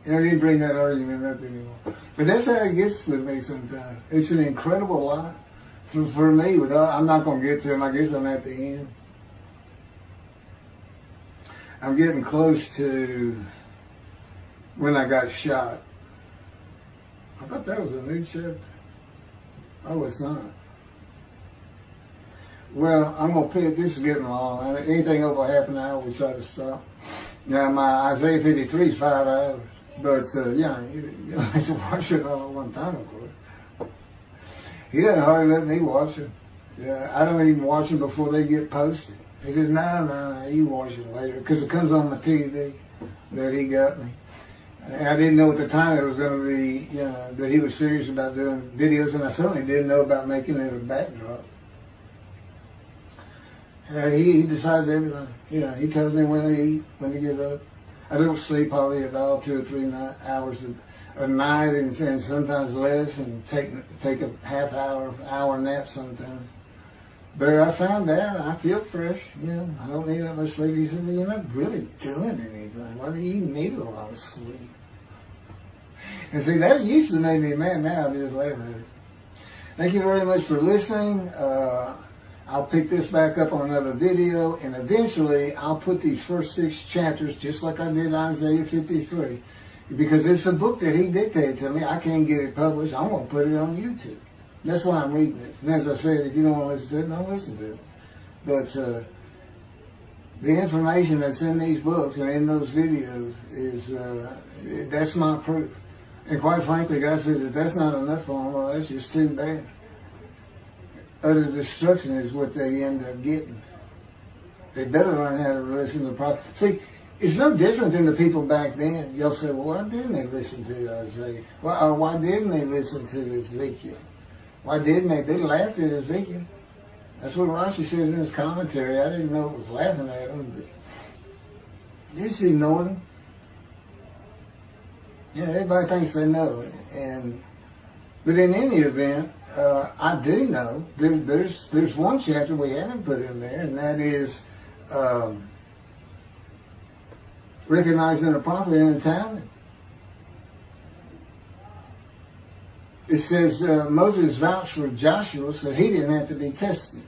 And I didn't bring that argument up anymore. But that's how it gets with me sometimes. It's an incredible lot. For me, I'm not going to get to him. I guess I'm at the end. I'm getting close to when I got shot. I thought that was a new chapter. Oh, it's not. Well, I'm going to put it, this is getting long. Anything over half an hour, we try to stop. Now, my Isaiah 53 is 5 hours. But, yeah, you don't have to watch it all at one time, of course. He doesn't hardly let me watch it. Yeah, I don't even watch them before they get posted. He said, no, you watch it later. Because it comes on my TV that he got me. And I didn't know at the time it was going to be, you know, that he was serious about doing videos. And I certainly didn't know about making it a backdrop. He decides everything. You know, he tells me when to eat, when to get up. I don't sleep hardly at all, 2 or 3 hours a night, and sometimes less, and take a half hour nap sometimes. But I found out I feel fresh. You know, I don't need that much sleep. He said, well, you're not really doing anything. Why do you need a lot of sleep? And see, that used to make me mad. Now I just laugh at it. Thank you very much for listening. I'll pick this back up on another video, and eventually I'll put these first 6 chapters, just like I did Isaiah 53, because it's a book that he dictated to me. I can't get it published. I'm going to put it on YouTube. That's why I'm reading it. And as I said, if you don't want to listen to it, don't listen to it. But the information that's in these books and in those videos is, that's my proof. And quite frankly, God says, if that's not enough for them, well, that's just too bad. Utter destruction is what they end up getting. They better learn how to listen to the prophet. See, it's no different than the people back then. You'll say, well, why didn't they listen to Isaiah? Or why didn't they listen to Ezekiel? Why didn't they? They laughed at Ezekiel. That's what Rashi says in his commentary. I didn't know it was laughing at him, but they just ignored him. Yeah, everybody thinks they know it. But in any event, I do know there's one chapter we haven't put in there, and that is recognizing a prophet in the Talmud. It says Moses vouched for Joshua, so he didn't have to be tested.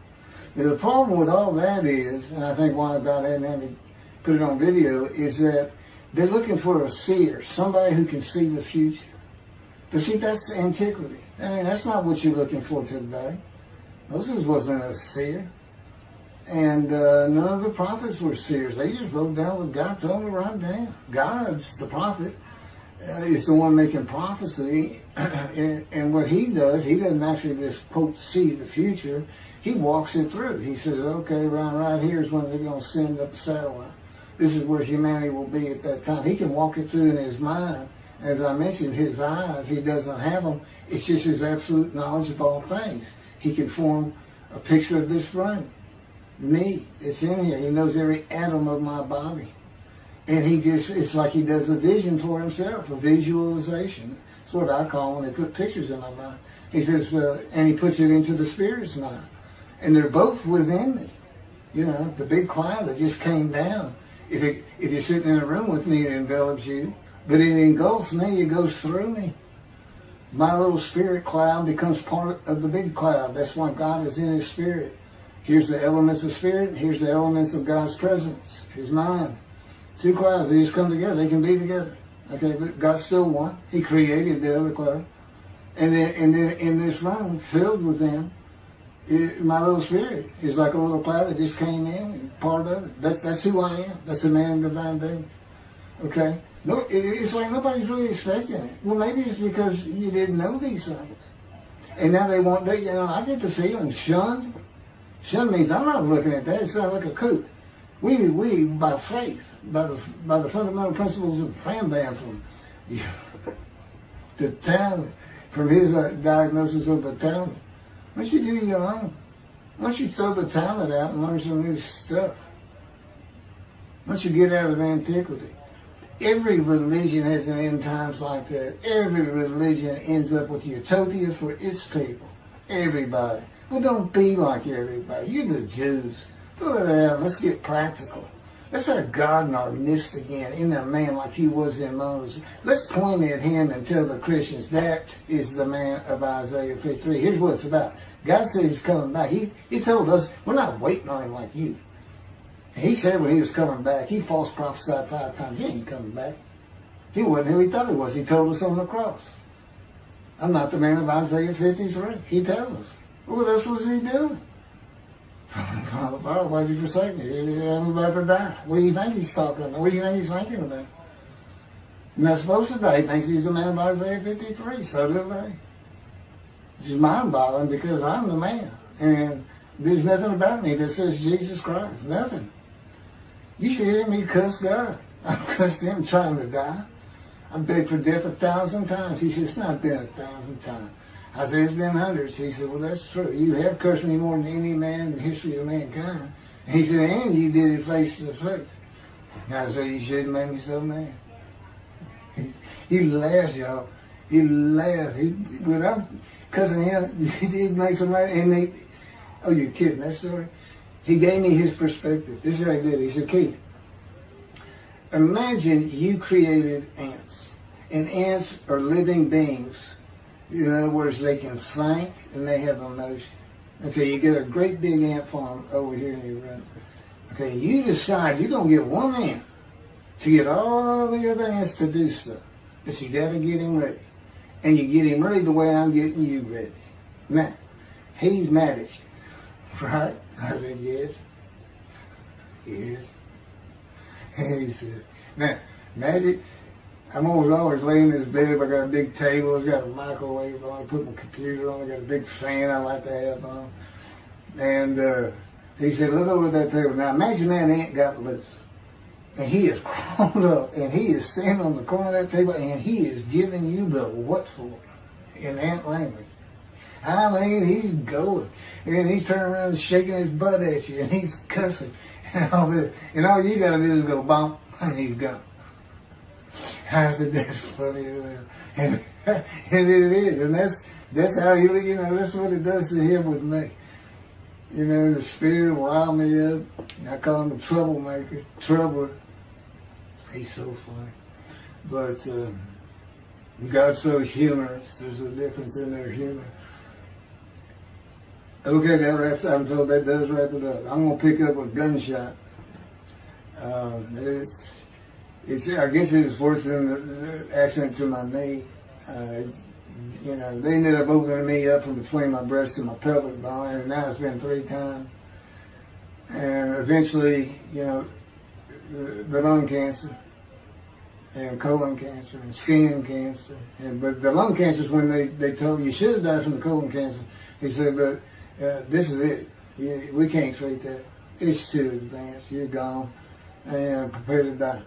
Now, the problem with all that is, and I think why God hadn't had to put it on video, is that they're looking for a seer, somebody who can see the future. But see, that's antiquity. I mean, that's not what you're looking for today. Moses wasn't a seer. And none of the prophets were seers. They just wrote down what God told them to write down. God's the prophet. Is the one making prophecy. And what he does, he doesn't actually just, quote, see the future. He walks it through. He says, okay, right here is when they're going to send up a satellite. This is where humanity will be at that time. He can walk it through in his mind. As I mentioned, his eyes, he doesn't have them. It's just his absolute knowledge of all things. He can form a picture of this room. Me, it's in here. He knows every atom of my body. And it's like he does a vision for himself, a visualization. That's what I call when they put pictures in my mind. He says, and he puts it into the spirit's mind. And they're both within me. You know, the big cloud that just came down. If you're sitting in a room with me, it envelops you. But it engulfs me, it goes through me. My little spirit cloud becomes part of the big cloud. That's why God is in his spirit. Here's the elements of spirit, here's the elements of God's presence, his mind. Two clouds, they just come together, they can be together. Okay, but God's still one. He created the other cloud. And then in this room, filled with them, my little spirit is like a little cloud that just came in and part of it. That's who I am. That's a man in divine beings. Okay? No, it's like nobody's really expecting it. Well, maybe it's because you didn't know these things. And now they want, I get the feeling, shunned. Shunned means I'm not looking at that. It's not like a kook. We by faith, by the fundamental principles of Rambam the Talmud, from his diagnosis of the Talmud. Why don't you do your own? Why don't you throw the Talmud out and learn some new stuff? Why don't you get out of antiquity? Every religion has an end times like that. Every religion ends up with utopia for its people. Everybody. Well, don't be like everybody. You're the Jews. Throw it out. Let's get practical. Let's have God in our midst again, in a man like he was in Moses. Let's point at him and tell the Christians that is the man of Isaiah 53. Here's what it's about. God says he's coming back. He told us we're not waiting on him like you. He said when he was coming back, he false prophesied 5 times. He ain't coming back. He wasn't who he thought he was. He told us on the cross. I'm not the man of Isaiah 53. He tells us. Well, that's what he doing. Father, why'd you forsake me? I'm about to die. What do you think he's talking about? What do you think he's thinking about? He's not supposed to die. He thinks he's the man of Isaiah 53. So do they. It's just mind-boggling because I'm the man. And there's nothing about me that says Jesus Christ. Nothing. You should hear me cuss God. I've cussed him trying to die. I begged for death 1,000 times. He said, it's not been 1,000 times. I said, it's been hundreds. He said, well, that's true. You have cursed me more than any man in the history of mankind. And he said, and you did it face to face. And I said, you shouldn't make me so mad. He laughed, y'all. He laughed. When I'm cussing him, he makes him laugh. And oh, you're kidding, that story? He gave me his perspective. This is what he did. He said, Keith, imagine you created ants. And ants are living beings. In other words, they can think and they have emotion. Okay, you get a great big ant farm over here in your room. Okay, you decide you're going to get one ant to get all the other ants to do stuff. But you got to get him ready. And you get him ready the way I'm getting you ready. Now, he's mad at you. Right? I said, yes. Yes. And he said, now, imagine, I'm always laying in this bed. I got a big table. It's got a microwave on. I put my computer on. I got a big fan I like to have on. And he said, look over at that table. Now, imagine that ant got loose. And he is crawled up. And he is standing on the corner of that table. And he is giving you the what for in ant language. I mean, he's going. And he's turning around and shaking his butt at you. And he's cussing. And all this. And all you got to do is go, bump. And he's gone. I said, that's funny. And it is. And that's how he, that's what it does to him with me. The spirit will rile me up. I call him a troublemaker, troubler. He's so funny. But God's so humorous. There's a difference in their humor. Okay, that wraps up. I'm told that does wrap it up. I'm going to pick up a gunshot. I guess it was worse than the accident to my knee. They ended up opening me up from between my breast and my pelvic bone, and now it's been 3 times. And eventually, the lung cancer and colon cancer and skin cancer. But the lung cancer is when they told you should have died from the colon cancer. He said, but this is it. We can't treat that. It's too advanced. You're gone and prepare to die.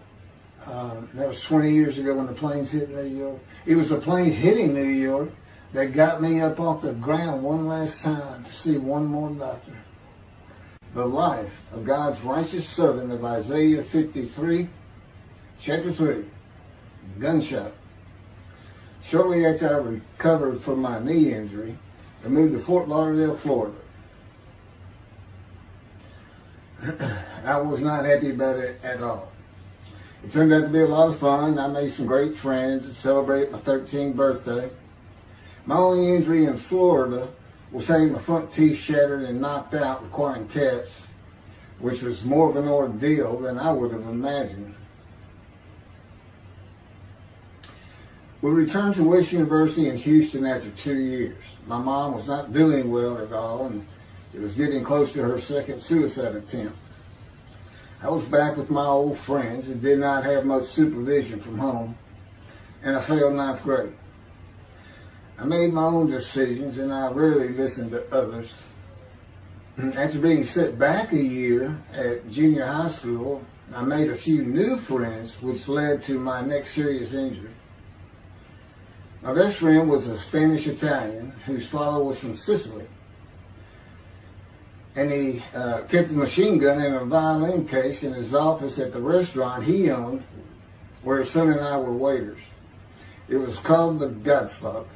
That was 20 years ago when the planes hit New York. It was the planes hitting New York that got me up off the ground one last time to see one more doctor. The life of God's righteous servant of Isaiah 53, chapter 3, gunshot. Shortly after I recovered from my knee injury, I moved to Fort Lauderdale, Florida. I was not happy about it at all. It turned out to be a lot of fun. I made some great friends to celebrate my 13th birthday. My only injury in Florida was having my front teeth shattered and knocked out, requiring caps, which was more of an ordeal than I would have imagined. We returned to West University in Houston after 2 years. My mom was not doing well at all, and it was getting close to her second suicide attempt. I was back with my old friends and did not have much supervision from home, and I failed ninth grade. I made my own decisions, and I rarely listened to others. After being set back a year at junior high school, I made a few new friends, which led to my next serious injury. My best friend was a Spanish Italian whose father was from Sicily. And he kept a machine gun and a violin case in his office at the restaurant he owned, where his son and I were waiters. It was called the Godfather.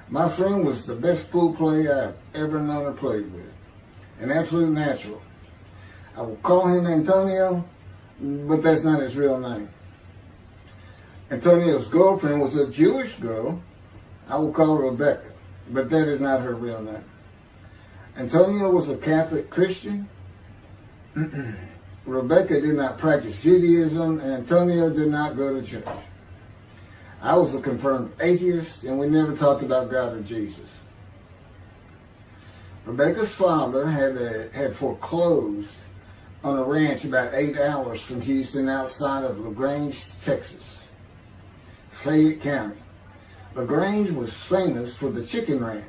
My friend was the best pool player I've ever known or played with. An absolute natural. I will call him Antonio, but that's not his real name. Antonio's girlfriend was a Jewish girl. I will call her Rebecca, but that is not her real name. Antonio was a Catholic Christian. Rebecca did not practice Judaism, and Antonio did not go to church. I was a confirmed atheist, and we never talked about God or Jesus. Rebecca's father had foreclosed on a ranch about 8 hours from Houston outside of LaGrange, Texas, Fayette County. LaGrange was famous for the Chicken Ranch,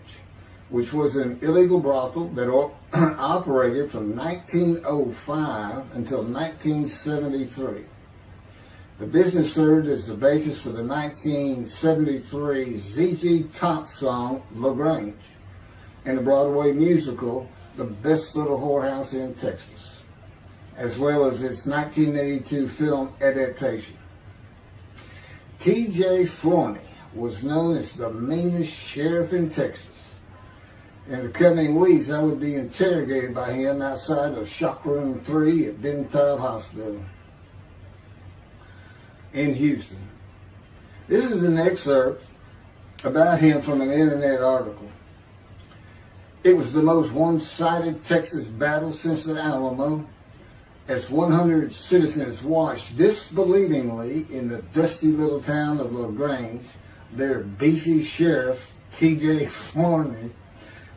which was an illegal brothel that operated from 1905 until 1973. The business served as the basis for the 1973 ZZ Top song, LaGrange, and the Broadway musical, The Best Little Whorehouse in Texas, as well as its 1982 film adaptation. T.J. Forney was known as the meanest sheriff in Texas. In the coming weeks, I would be interrogated by him outside of Shock Room 3 at Benton Hospital in Houston. This is an excerpt about him from an internet article. It was the most one-sided Texas battle since the Alamo, as 100 citizens watched disbelievingly in the dusty little town of LaGrange, their beefy sheriff, T.J. Forney,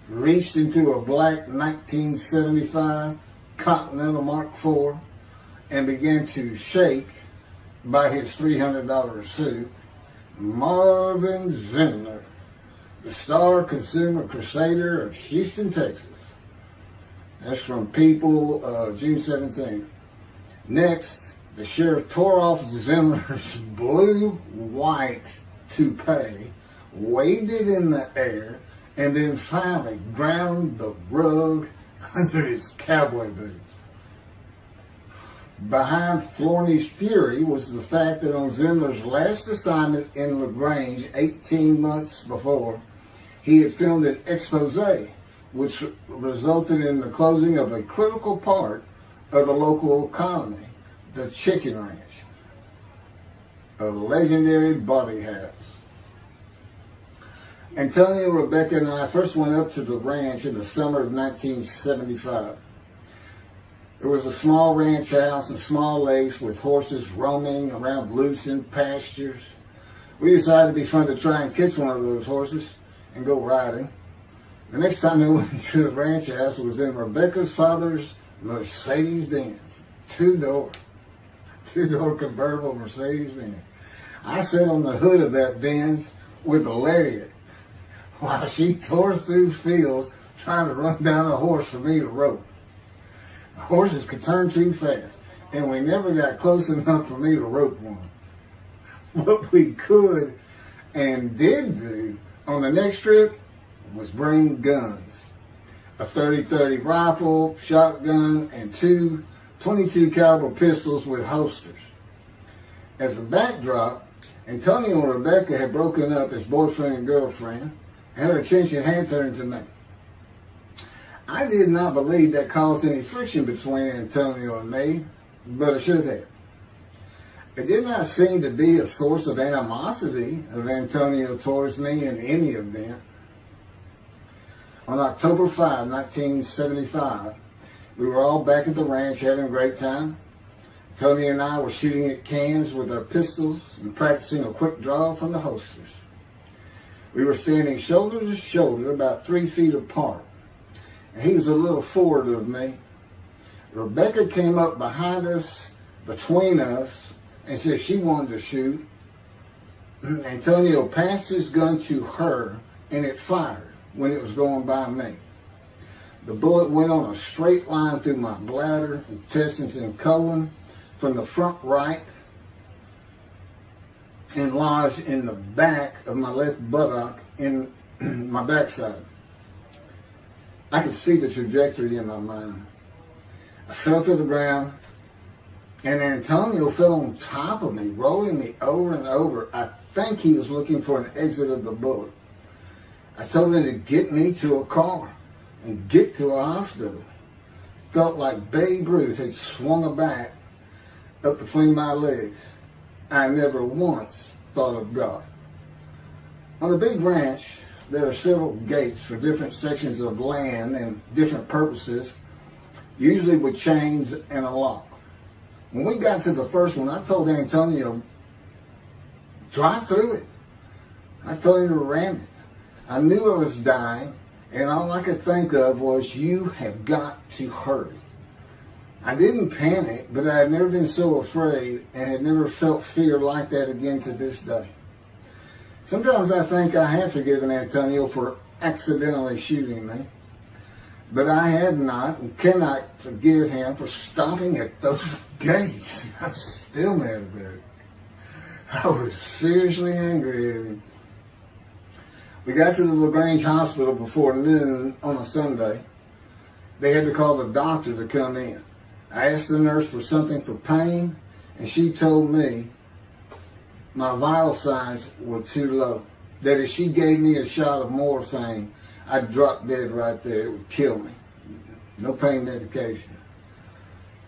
reached into a black 1975 Continental Mark IV and began to shake by his $300 suit Marvin Zindler, the star consumer crusader of Houston, Texas. That's from People, June 17th. Next, the sheriff tore off Zindler's blue-white toupee, waved it in the air, and then finally ground the rug under his cowboy boots. Behind Forney's fury was the fact that on Zindler's last assignment in LaGrange 18 months before, he had filmed an expose, which resulted in the closing of a critical part of the local economy, the Chicken Ranch, a legendary body house. Antonio, Rebecca, and I first went up to the ranch in the summer of 1975. It was a small ranch house and small lakes with horses roaming around loose in pastures. We decided it'd be fun to try and catch one of those horses and go riding. The next time they went to the ranch house was in Rebecca's father's Mercedes-Benz. Two-door convertible Mercedes-Benz. I sat on the hood of that Benz with a lariat while she tore through fields trying to run down a horse for me to rope. The horses could turn too fast, and we never got close enough for me to rope one. What we could and did do on the next trip was bring guns. A 30-30 rifle, shotgun, and two 22 caliber pistols with holsters. As a backdrop, Antonio and Rebecca had broken up as boyfriend and girlfriend, and her attention had turned to me. I did not believe that caused any friction between Antonio and me, but it should have. It did not seem to be a source of animosity of Antonio towards me in any event. On October 5, 1975, we were all back at the ranch having a great time. Tony and I were shooting at cans with our pistols and practicing a quick draw from the holsters. We were standing shoulder to shoulder, about 3 feet apart, and he was a little forward of me. Rebecca came up behind us, between us, and said she wanted to shoot. Antonio passed his gun to her, and it fired when it was going by me. The bullet went on a straight line through my bladder, intestines, and colon from the front right and lodged in the back of my left buttock in my backside. I could see the trajectory in my mind. I fell to the ground, and Antonio fell on top of me, rolling me over and over. I think he was looking for an exit of the bullet. I told him to get me to a car and get to a hospital. Felt like Babe Ruth had swung a bat up between my legs. I never once thought of God. On a big ranch, there are several gates for different sections of land and different purposes, usually with chains and a lock. When we got to the first one, I told Antonio, drive through it. I told him to ram it. I knew I was dying, and all I could think of was, you have got to hurry. I didn't panic, but I had never been so afraid and had never felt fear like that again to this day. Sometimes I think I have forgiven Antonio for accidentally shooting me, but I had not and cannot forgive him for stopping at those gates. I'm still mad about it. I was seriously angry at him. We got to the LaGrange Hospital before noon on a Sunday. They had to call the doctor to come in. I asked the nurse for something for pain, and she told me my vital signs were too low. That if she gave me a shot of morphine, I'd drop dead right there. It would kill me. No pain medication.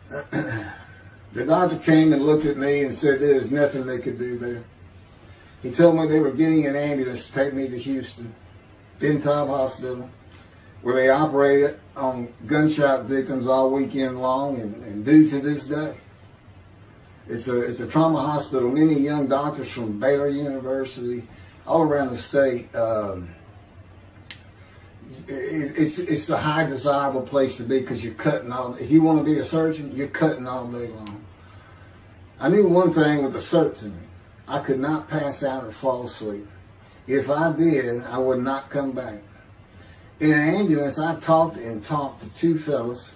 The doctor came and looked at me and said there's nothing they could do there. He told me they were getting an ambulance to take me to Houston, Bentob Hospital, where they operated on gunshot victims all weekend long and do to this day. It's a trauma hospital. Many young doctors from Baylor University, all around the state. It's the high desirable place to be because you're cutting all. If you want to be a surgeon, you're cutting all day long. I knew one thing with a certainty. I could not pass out or fall asleep. If I did, I would not come back. In an ambulance, I talked to two fellas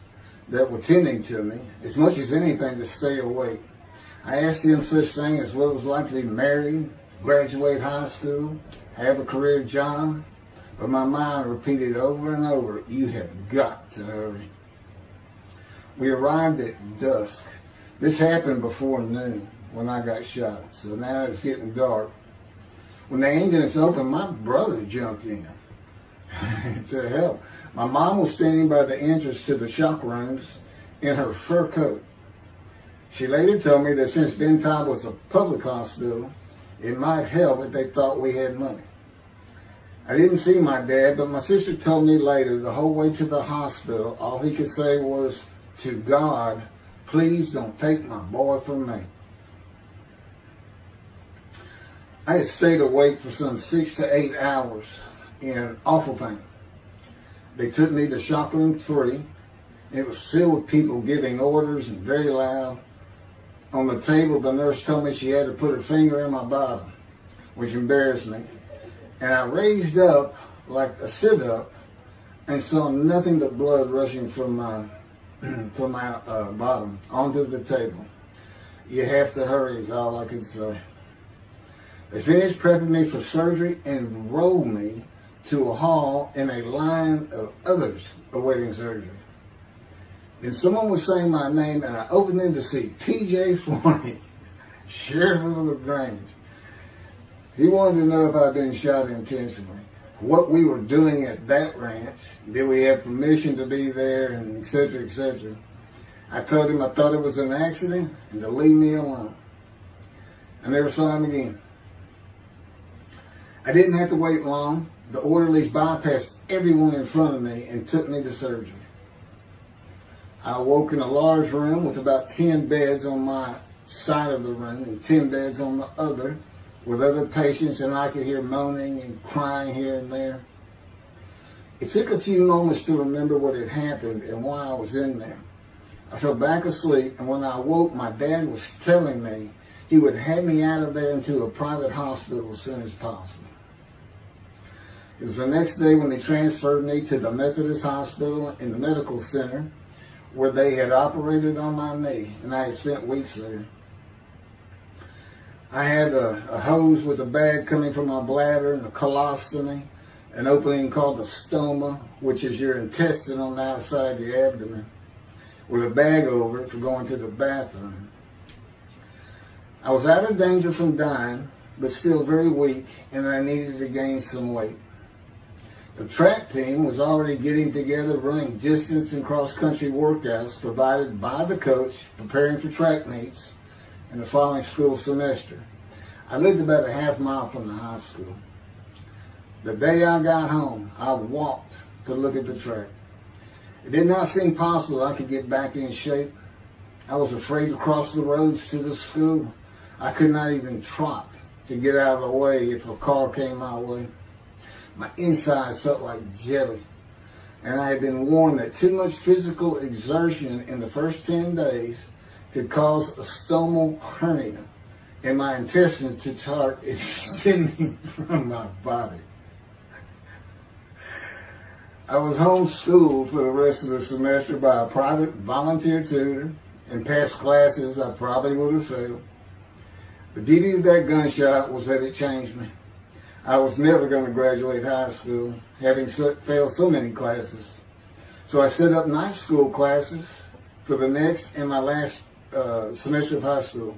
that were tending to me, as much as anything to stay awake. I asked them such things as what it was like to be married, graduate high school, have a career job, but my mind repeated over and over, you have got to hurry. We arrived at dusk. This happened before noon when I got shot, so now it's getting dark. When the ambulance opened, my brother jumped in to help. My mom was standing by the entrance to the shock rooms in her fur coat. She later told me that since Bentob was a public hospital, it might help if they thought we had money. I didn't see my dad, but my sister told me later, the whole way to the hospital, all he could say was, to God, please don't take my boy from me. I had stayed awake for some 6 to 8 hours in awful pain. They took me to shop room 3. It was filled with people giving orders and very loud. On the table, the nurse told me she had to put her finger in my bottom, which embarrassed me. And I raised up like a sit-up and saw nothing but blood rushing from my bottom onto the table. You have to hurry is all I could say. They finished prepping me for surgery and rolled me to a hall in a line of others awaiting surgery. Then someone was saying my name, and I opened in to see P.J. Forney, Sheriff of LaGrange. He wanted to know if I'd been shot intentionally, what we were doing at that ranch, did we have permission to be there, and et cetera, et cetera. I told him I thought it was an accident and to leave me alone. I never saw him again. I didn't have to wait long. The orderlies bypassed everyone in front of me and took me to surgery. I awoke in a large room with about 10 beds on my side of the room and 10 beds on the other with other patients, and I could hear moaning and crying here and there. It took a few moments to remember what had happened and why I was in there. I fell back asleep, and when I awoke, my dad was telling me he would have me out of there into a private hospital as soon as possible. It was the next day when they transferred me to the Methodist Hospital in the medical center where they had operated on my knee, and I had spent weeks there. I had a hose with a bag coming from my bladder and a colostomy, an opening called the stoma, which is your intestine on the outside of your abdomen, with a bag over it for going to the bathroom. I was out of danger from dying, but still very weak, and I needed to gain some weight. The track team was already getting together, running distance and cross-country workouts provided by the coach, preparing for track meets in the following school semester. I lived about a half mile from the high school. The day I got home, I walked to look at the track. It did not seem possible I could get back in shape. I was afraid to cross the roads to the school. I could not even trot to get out of the way if a car came my way. My insides felt like jelly, and I had been warned that too much physical exertion in the first 10 days could cause a stomal hernia and my intestines to start extending from my body. I was homeschooled for the rest of the semester by a private volunteer tutor and passed classes I probably would have failed. The beauty of that gunshot was that it changed me. I was never going to graduate high school, having failed so many classes. So I set up night school classes for the next and my last semester of high school.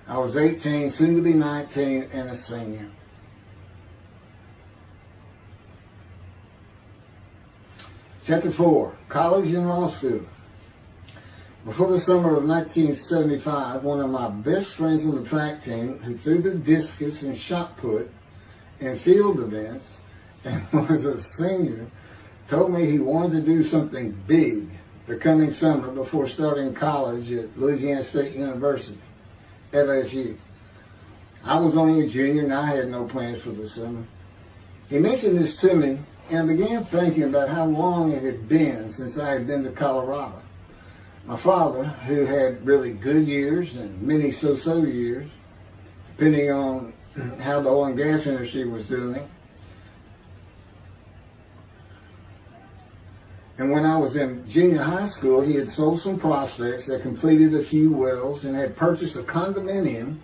I was 18, soon to be 19, and a senior. Chapter 4, College and Law School. Before the summer of 1975, one of my best friends on the track team, who threw the discus and shot put in field events and was a senior, told me he wanted to do something big the coming summer before starting college at Louisiana State University, LSU. I was only a junior and I had no plans for the summer. He mentioned this to me, and I began thinking about how long it had been since I had been to Colorado. My father, who had really good years and many so-so years, depending on how the oil and gas industry was doing. And when I was in junior high school, he had sold some prospects that completed a few wells and had purchased a condominium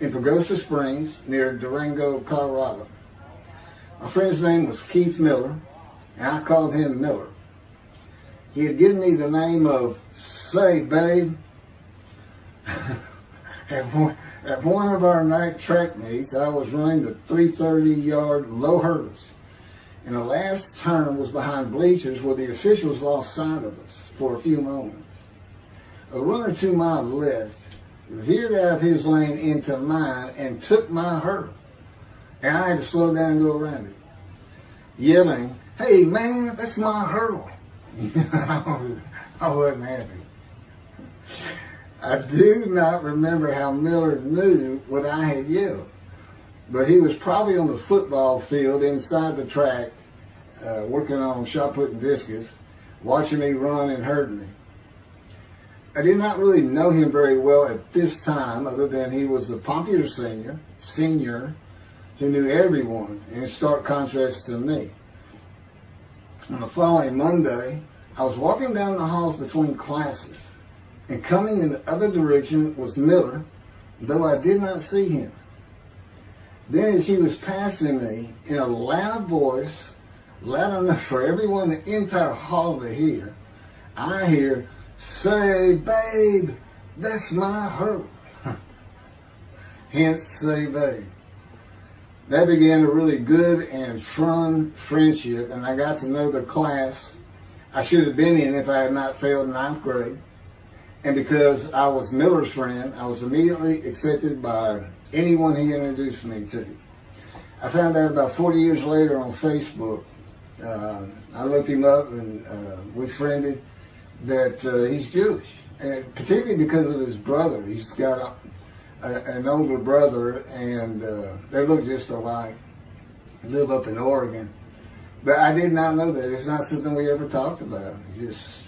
in Pagosa Springs near Durango, Colorado. My friend's name was Keith Miller, and I called him Miller. He had given me the name of Say Babe. At one of our night track meets, I was running the 330-yard low hurdles, and the last turn was behind bleachers where the officials lost sight of us for a few moments. A runner to my left veered out of his lane into mine and took my hurdle, and I had to slow down and go around it, yelling, "Hey man, that's my hurdle." I wasn't happy. I do not remember how Miller knew what I had yelled, but he was probably on the football field inside the track working on shot putting discus, watching me run and hurting me. I did not really know him very well at this time, other than he was a popular senior who knew everyone, in stark contrast to me. On the following Monday, I was walking down the halls between classes, and coming in the other direction was Miller, though I did not see him. Then as he was passing me, in a loud voice, loud enough for everyone in the entire hall to hear, I hear, "Say, babe, that's my hurt." Hence, say, babe. That began a really good and fun friendship, and I got to know the class I should have been in if I had not failed ninth grade. And because I was Miller's friend, I was immediately accepted by anyone he introduced me to. I found out about 40 years later on Facebook. I looked him up and we friended that he's Jewish, and particularly because of his brother. He's got an older brother, and they look just alike. Live up in Oregon. But I did not know that. It's not something we ever talked about. Just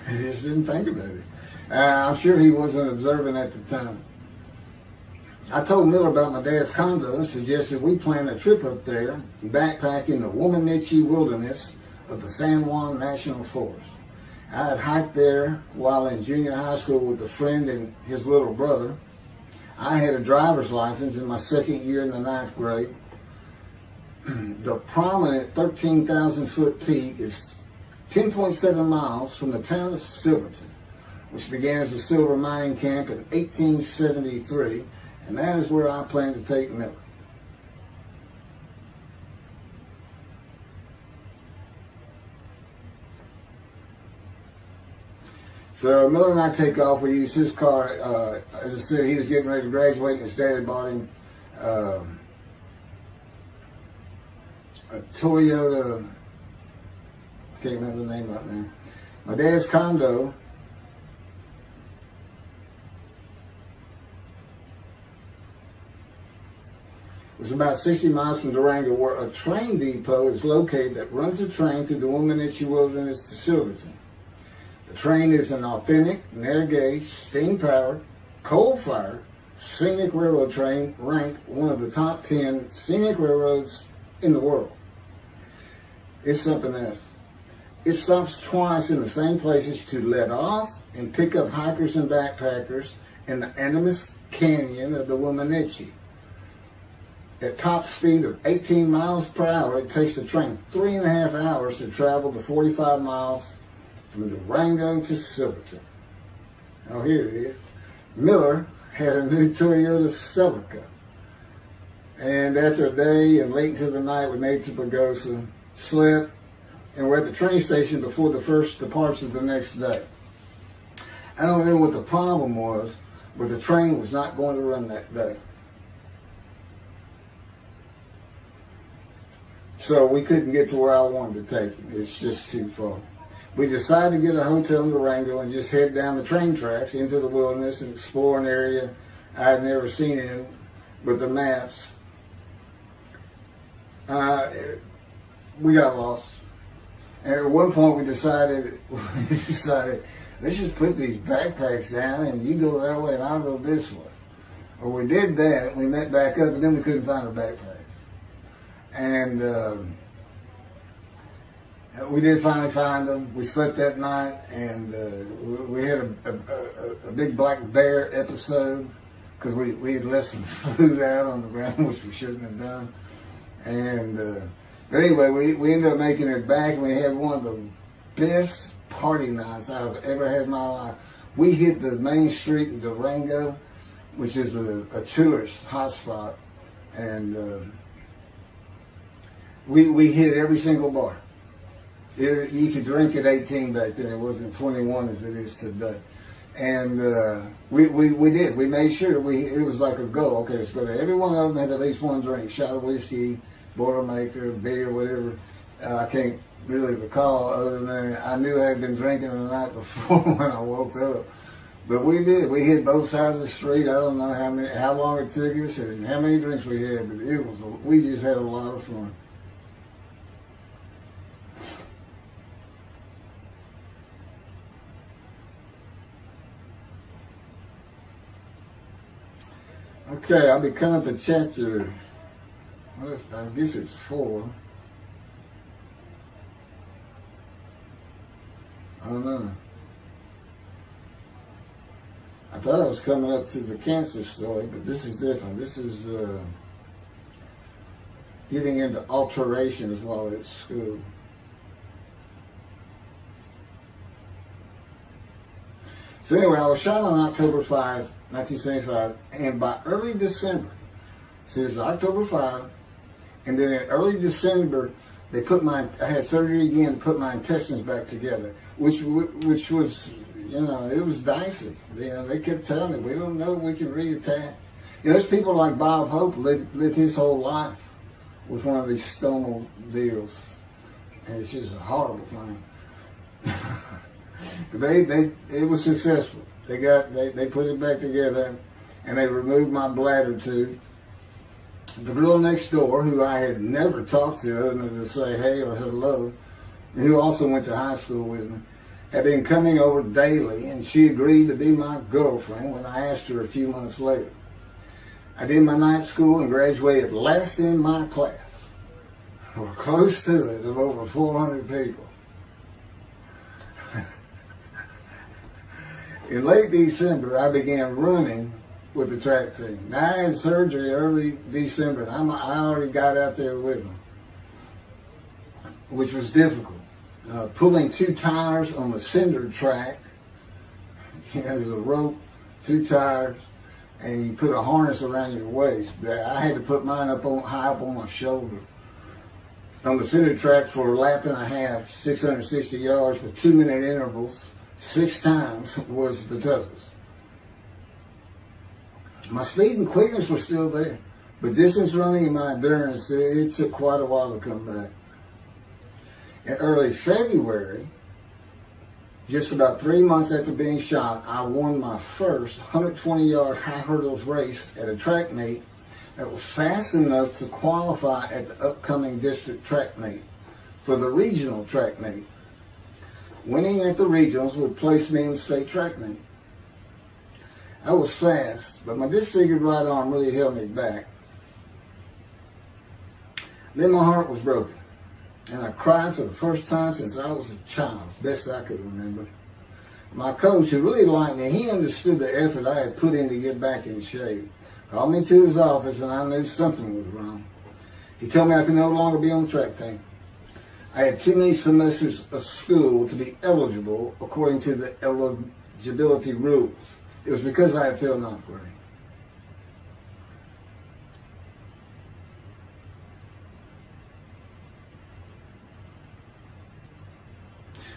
didn't think about it. I'm sure he wasn't observant at the time. I told Miller about my dad's condo and suggested we plan a trip up there, backpack in the Womanichi wilderness of the San Juan National Forest. I had hiked there while in junior high school with a friend and his little brother. I had a driver's license in my second year in the ninth grade. The prominent 13,000-foot peak is 10.7 miles from the town of Silverton, which began as a silver mining camp in 1873, and that is where I plan to take Miller. So Miller and I take off. We use his car. As I said, he was getting ready to graduate, and his dad had bought him a Toyota. I can't remember the name right now. My dad's condo was about 60 miles from Durango, where a train depot is located that runs a train through the Womanichi Wilderness to Silverton. The train is an authentic, narrow-gauge, steam-powered, coal-fired, scenic railroad train ranked one of the top 10 scenic railroads in the world. It's something else. It stops twice in the same places to let off and pick up hikers and backpackers in the Animas Canyon of the Womanichi. At top speed of 18 miles per hour, it takes the train 3.5 hours to travel the 45 miles from Durango to Silverton. Oh, here it is. Miller had a new Toyota Celica. And after a day and late into the night, we made it to Pagosa, slept, and we're at the train station before the first departure the next day. I don't know what the problem was, but the train was not going to run that day. So we couldn't get to where I wanted to take him. It's just too far. We decided to get a hotel in Durango and just head down the train tracks into the wilderness and explore an area I had never seen in with the maps. We got lost. And at one point we decided, let's just put these backpacks down and you go that way and I'll go this way. Well, we did that. We met back up and then we couldn't find our backpacks. And we did finally find them. We slept that night, and we had a big black bear episode because we had left some food out on the ground, which we shouldn't have done. And but anyway, we ended up making it back, and we had one of the best party nights I've ever had in my life. We hit the main street in Durango, which is a tourist hotspot, and we hit every single bar. You could drink at 18 back then. It wasn't 21 as it is today. And we did. We made sure it was like a goal. Okay, let's go to every one of them had at least one drink. Shot of whiskey, Boilermaker, beer, whatever. I can't really recall other than I knew I had been drinking the night before when I woke up. But we did. We hit both sides of the street. I don't know how long it took us and how many drinks we had, but we just had a lot of fun. Okay, I'll be coming to chapter, I guess it's 4. I don't know. I thought I was coming up to the cancer story, but this is different. This is getting into alterations while at school. So anyway, I was shot on October 5, 1975, and by early December, so it's October 5, and then in early December, I had surgery again to put my intestines back together, which was, it was dicey. They kept telling me, we don't know if we can reattach. There's people like Bob Hope lived his whole life with one of these stonal deals, and it's just a horrible thing. It was successful. They put it back together, and they removed my bladder tube. The girl next door, who I had never talked to other than to say hey or hello, and who also went to high school with me, had been coming over daily, and she agreed to be my girlfriend when I asked her a few months later. I did my night school and graduated last in my class, or close to it, of over 400 people. In late December, I began running with the track team. Now, I had surgery early December, and I already got out there with them, which was difficult. Pulling 2 tires on the cinder track, there's a rope, 2 tires, and you put a harness around your waist. I had to put mine high up on my shoulder. On the cinder track for a lap and a half, 660 yards with 2-minute intervals, 6 times was the toughest. My speed and quickness were still there, but distance running and my endurance, it took quite a while to come back. In early February, just about 3 months after being shot, I won my first 120-yard high hurdles race at a track meet that was fast enough to qualify at the upcoming district track meet for the regional track meet. Winning at the regionals would place me in the state track meet. I was fast, but my disfigured right arm really held me back. Then my heart was broken, and I cried for the first time since I was a child, best I could remember. My coach, who really liked me, he understood the effort I had put in to get back in shape. Called me to his office, and I knew something was wrong. He told me I could no longer be on the track team. I had too many semesters of school to be eligible according to the eligibility rules. It was because I had failed 9th grade.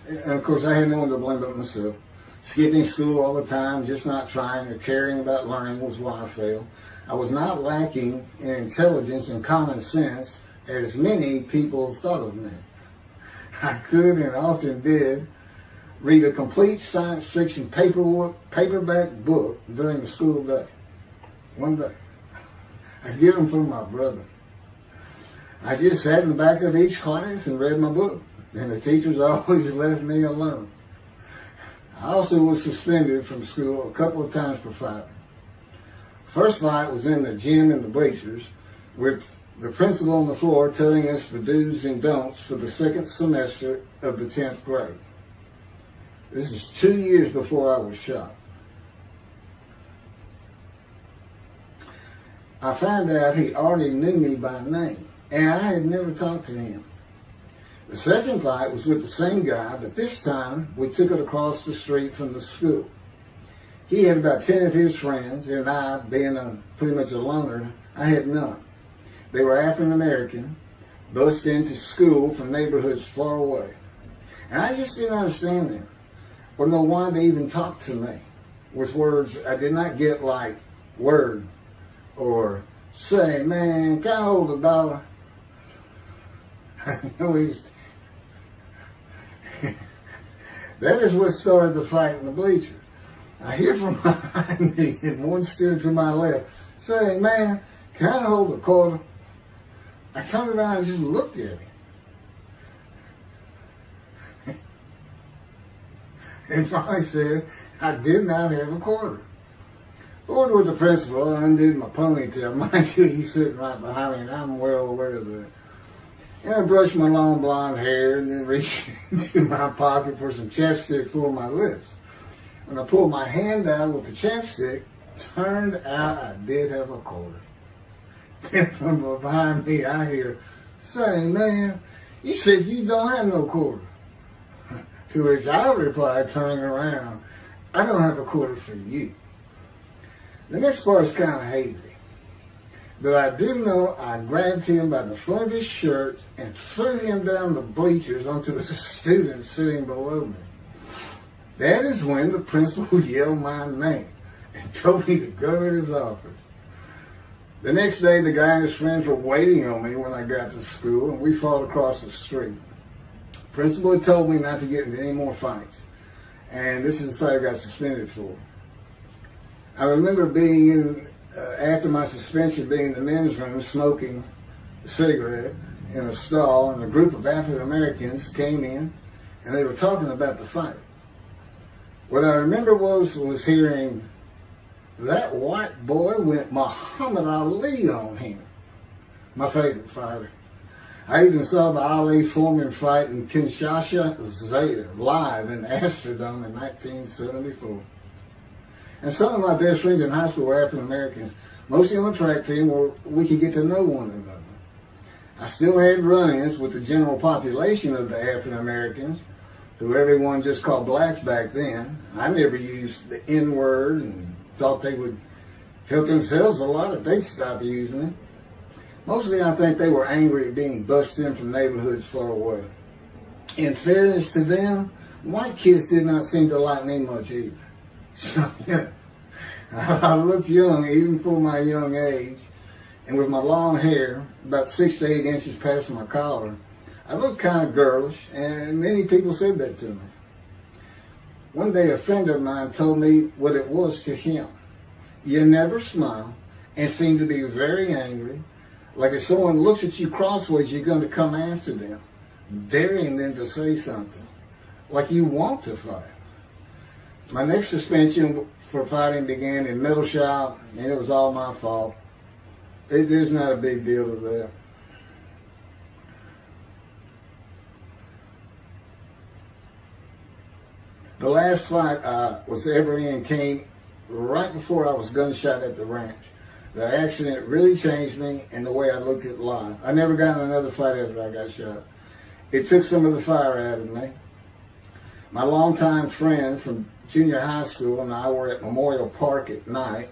And of course, I had no one to blame but myself. Skipping school all the time, just not trying or caring about learning was why I failed. I was not lacking in intelligence and common sense, as many people thought of me. I could and often did read a complete science fiction paperback book during the school day. One day. I'd get them from my brother. I just sat in the back of each class and read my book, and the teachers always left me alone. I also was suspended from school a couple of times for fighting. First fight was in the gym in the bleachers, with the principal on the floor telling us the do's and don'ts for the second semester of the 10th grade. This is 2 years before I was shot. I found out he already knew me by name, and I had never talked to him. The second fight was with the same guy, but this time we took it across the street from the school. He had about 10 of his friends, and I, being pretty much a loner, I had none. They were African American, bused into school from neighborhoods far away. And I just didn't understand them, or know why they even talked to me with words I did not get, like word, or say, man, can I hold $1? That is what started the fight in the bleachers. I hear from behind me and one stood to my left saying, "Man, can I hold a quarter?" I turned around and just looked at him. And finally said, "I did not have a quarter." Lord was the principal. I undid my ponytail. Mind you, he's sitting right behind me, and I'm well aware of that. And I brushed my long blonde hair and then reached into my pocket for some chapstick for my lips. When I pulled my hand out with the chapstick, turned out I did have a quarter. Then from behind me, I hear saying, "Man, you said you don't have no quarter." To which I replied, turning around, "I don't have a quarter for you." The next part is kind of hazy. But I do know I grabbed him by the front of his shirt and threw him down the bleachers onto the students sitting below me. That is when the principal yelled my name and told me to go to his office. The next day, the guy and his friends were waiting on me when I got to school, and we fought across the street. The principal had told me not to get into any more fights, and this is the fight I got suspended for. I remember being in, after my suspension, being in the men's room smoking a cigarette in a stall, and a group of African Americans came in, and they were talking about the fight. What I remember was hearing, "That white boy went Muhammad Ali on him." My favorite fighter. I even saw the Ali Foreman fight in Kinshasa live in Amsterdam in 1974. And some of my best friends in high school were African Americans, mostly on the track team where we could get to know one another. I still had run-ins with the general population of the African Americans, who everyone just called blacks back then. I never used the N-word and thought they would help themselves a lot if they'd stop using it. Mostly I think they were angry at being bussed in from neighborhoods far away. In fairness to them, white kids did not seem to like me much either. So, yeah, I looked young even for my young age, and with my long hair, about 6 to 8 inches past my collar, I looked kind of girlish, and many people said that to me. One day a friend of mine told me what it was to him. You never smile and seem to be very angry. Like if someone looks at you crossways, you're going to come after them, daring them to say something. Like you want to fight. My next suspension for fighting began in middle shop, and it was all my fault. There's not a big deal to that. The last fight I was ever in came right before I was gunshot at the ranch. The accident really changed me and the way I looked at life. I never got in another fight after I got shot. It took some of the fire out of me. My longtime friend from junior high school and I were at Memorial Park at night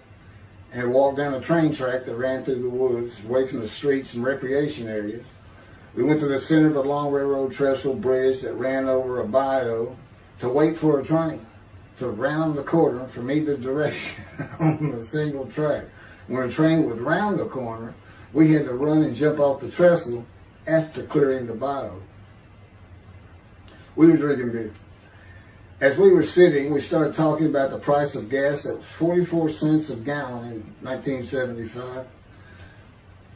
and walked down a train track that ran through the woods, away from the streets and recreation areas. We went to the center of a long railroad trestle bridge that ran over a bayou to wait for a train to round the corner from either direction on a single track. When a train would round the corner, we had to run and jump off the trestle after clearing the bayou. We were drinking beer. As we were sitting, we started talking about the price of gas that was 44 cents a gallon in 1975.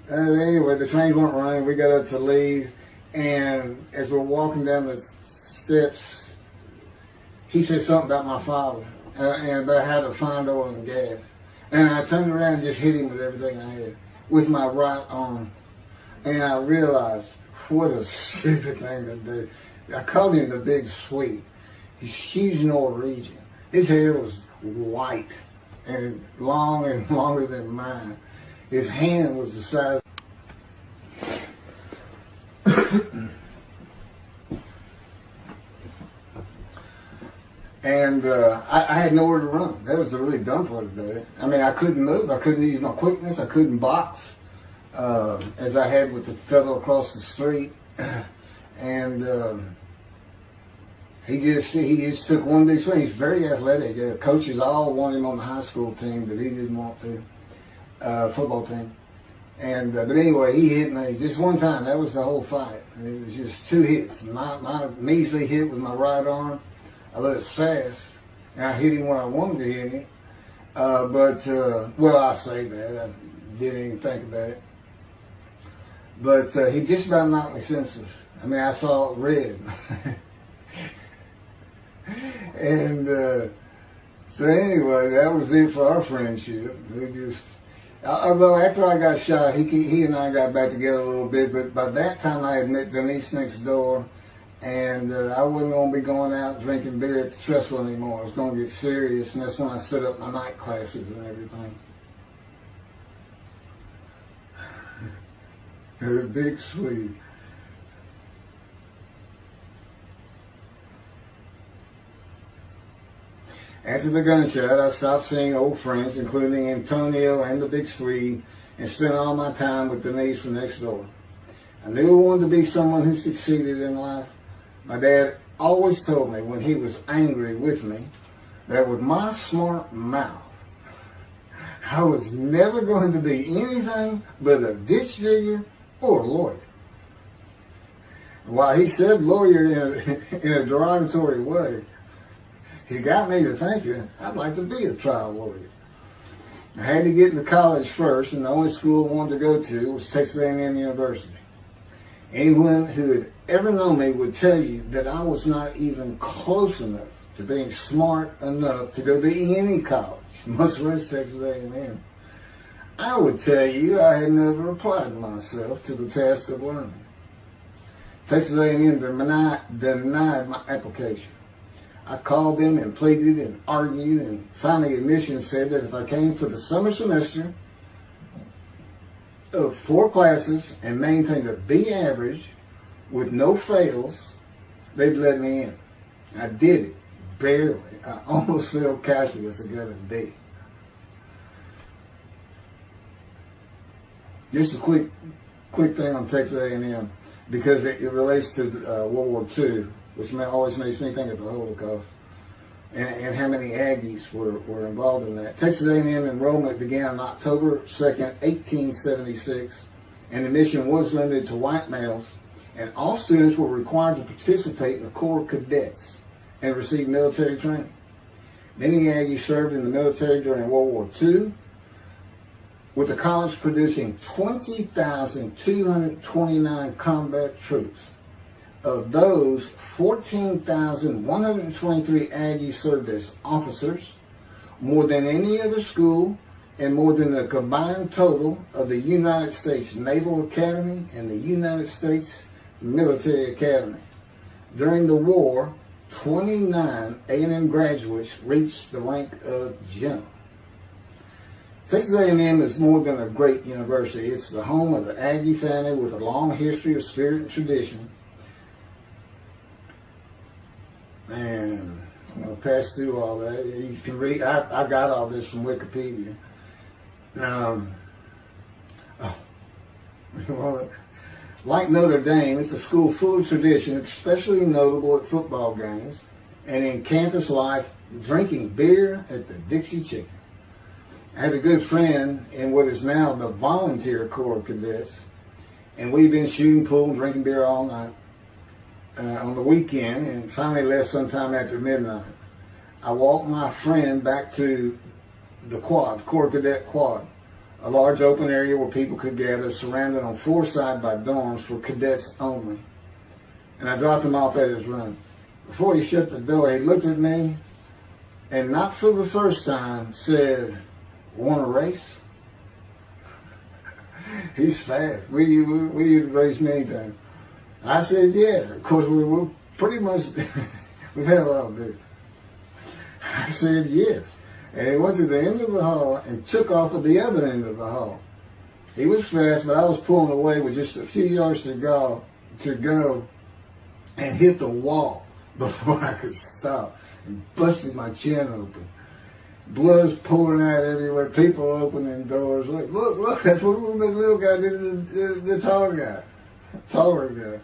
Anyway, the trains weren't running. We got up to leave, and as we're walking down the steps, he said something about my father and about how to find oil and gas. And I turned around and just hit him with everything I had, with my right arm. And I realized what a stupid thing to do. I called him the Big Sweet. He's huge Norwegian. His hair was white and long and longer than mine. His hand was the size. And I had nowhere to run. That was the really dumb part of it. I mean, I couldn't move. I couldn't use my quickness. I couldn't box as I had with the fellow across the street. And he just took one big swing. He's very athletic. Coaches all wanted him on the high school team, but he didn't want to. Football team. And but anyway, he hit me just one time. That was the whole fight. It was just two hits. My measly hit with my right arm. I was fast, And I hit him when I wanted to hit him. Well, I say that. I didn't even think about it. But he just about knocked me senseless. I mean, I saw it red. And so anyway, that was it for our friendship. We just, although after I got shot, he and I got back together a little bit. But by that time, I had met Denise next door. And I wasn't going to be going out drinking beer at the trestle anymore. I was going to get serious, and that's when I set up my night classes and everything. The big Swede. After the gunshot, I stopped seeing old friends, including Antonio and the big Swede, and spent all my time with Denise from next door. I knew I wanted to be someone who succeeded in life. My dad always told me when he was angry with me that with my smart mouth, I was never going to be anything but a ditch digger or a lawyer. While he said lawyer in a derogatory way, he got me to thinking I'd like to be a trial lawyer. I had to get into college first, and the only school I wanted to go to was Texas A&M University. Anyone who had ever known me would tell you that I was not even close enough to being smart enough to go to any college, much less Texas A&M. I would tell you I had never applied myself to the task of learning. Texas A&M denied my application. I called them and pleaded and argued, and finally admissions said that if I came for the summer semester of 4 classes and maintained a B average with no fails, they'd let me in. I did it, barely. I almost failed calculus to get a B. Just a quick thing on Texas A&M, because it relates to World War II, which always makes me think of the Holocaust, and how many Aggies were involved in that. Texas A&M enrollment began on October 2nd, 1876, and admission was limited to white males, and all students were required to participate in the Corps of Cadets and receive military training. Many Aggies served in the military during World War II, with the college producing 20,229 combat troops. Of those, 14,123 Aggies served as officers, more than any other school, and more than the combined total of the United States Naval Academy and the United States Military Academy. During the war, 29 A&M graduates reached the rank of general. Texas A&M is more than a great university. It's the home of the Aggie family with a long history of spirit and tradition. And I'm going to pass through all that. You can read, I got all this from Wikipedia. Like Notre Dame, it's a school full of tradition, especially notable at football games and in campus life, drinking beer at the Dixie Chicken. I had a good friend in what is now the Volunteer Corps of Cadets, and we've been shooting pool and drinking beer all night on the weekend, and finally left sometime after midnight. I walked my friend back to the quad, Corps Cadet Quad, a large open area where people could gather, surrounded on 4 sides by dorms for cadets only. And I dropped him off at his room. Before he shut the door, he looked at me, and not for the first time, said, "Want to race?" He's fast. We used to race many times. I said, yeah. Of course, we were pretty much, we've had a lot of beer. I said, yes. And he went to the end of the hall and took off at the other end of the hall. He was fast, but I was pulling away with just a few yards to go and hit the wall before I could stop and busted my chin open. Blood's pouring out everywhere. People opening doors. Look, that's what the little guy did to the taller guy.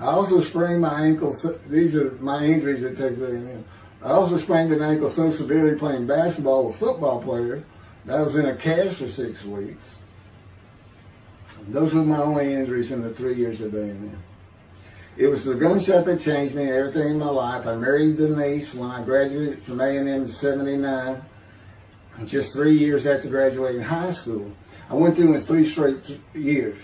I also sprained my ankle. These are my injuries at Texas A&M. I also sprained an ankle so severely playing basketball with football players that I was in a cast for 6 weeks. Those were my only injuries in the 3 years at A&M. It was the gunshot that changed me and everything in my life. I married Denise when I graduated from A&M in '79, just 3 years after graduating high school. I went through in 3 straight years.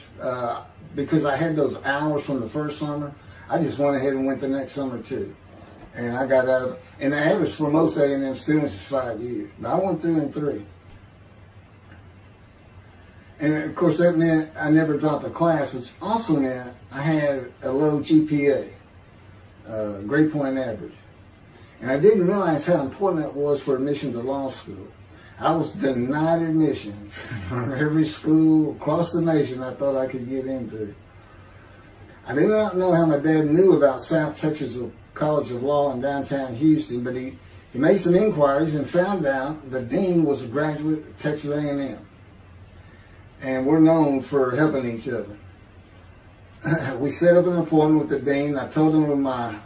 Because I had those hours from the first summer, I just went ahead and went the next summer too. And I got out, and the average for most A&M students is 5 years. But I went through in 3. And of course that meant I never dropped a class, which also meant I had a low GPA, grade point average. And I didn't realize how important that was for admission to law school. I was denied admission from every school across the nation I thought I could get into. I do not know how my dad knew about South Texas College of Law in downtown Houston, but he made some inquiries and found out the dean was a graduate of Texas A&M. And we're known for helping each other. We set up an appointment with the dean. I told him of my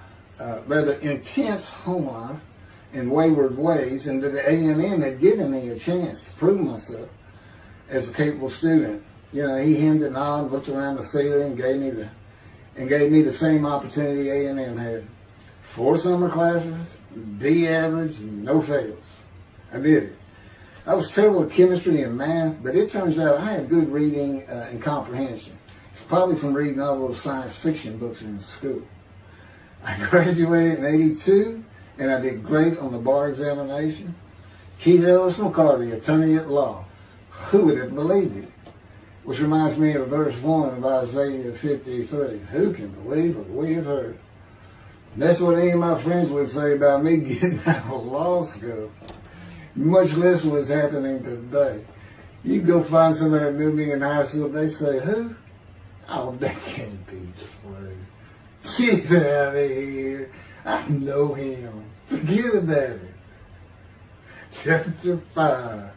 rather intense home life and wayward ways, and that the A&M had given me a chance to prove myself as a capable student. You know, he hemmed and hawed, looked around the ceiling, and gave me the same opportunity A&M had. 4 summer classes, D average, no fails. I did it. I was terrible at chemistry and math, but it turns out I had good reading and comprehension. It's probably from reading all those science fiction books in school. I graduated in '82, and I did great on the bar examination. Keith Ellis McCarty, attorney at law. Who would have believed it? Which reminds me of verse 1 of Isaiah 53. Who can believe what we have heard? That's what any of my friends would say about me getting out of law school. Much less what's happening today. You go find somebody that knew me in high school, they say, who? Oh, that can't be true. Get out of here. I know him. Forget about it. Chapter 5.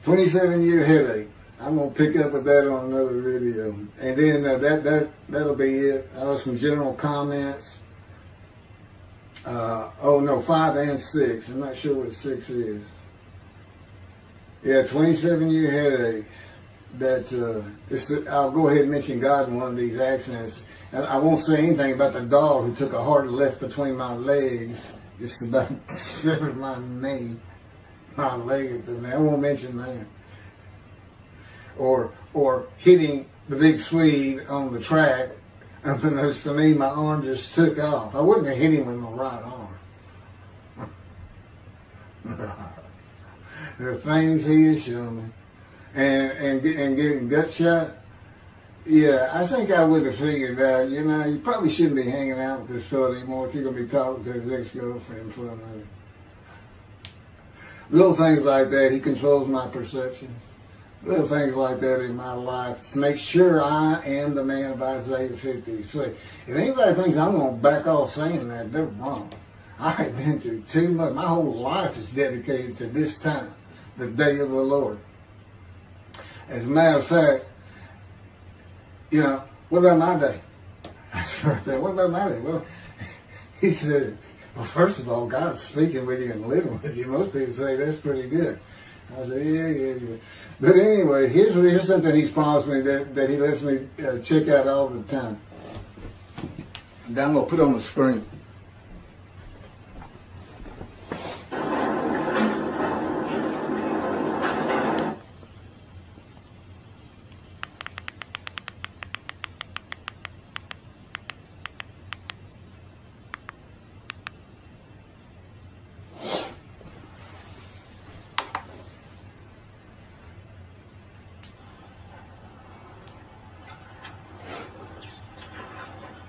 27-year headache. I'm going to pick up with that on another video. And then that'll be it. Some general comments. 5 and 6. I'm not sure what 6 is. Yeah, 27-year headache. I'll go ahead and mention God in one of these accidents. And I won't say anything about the dog who took a hard left between my legs. Just about severed my knee, my leg at the knee. I won't mention that. Or hitting the big Swede on the track. Unbeknownst to me, my arm just took off. I wouldn't have hit him with my right arm. The things he has shown me. And getting gut shot. Yeah, I think I would have figured out, you probably shouldn't be hanging out with this fellow anymore if you're going to be talking to his ex-girlfriend for another. Little things like that, he controls my perception. Little things like that in my life to make sure I am the man of Isaiah 53. If anybody thinks I'm going to back off saying that, they're wrong. I have been through too much. My whole life is dedicated to this time, the day of the Lord. As a matter of fact, what about my day? I said, what about my day? Well, he said, well, first of all, God's speaking with you and living with you. Most people say that's pretty good. I said, yeah. But anyway, here's something he's promised me that he lets me check out all the time. And I'm going to put on the screen.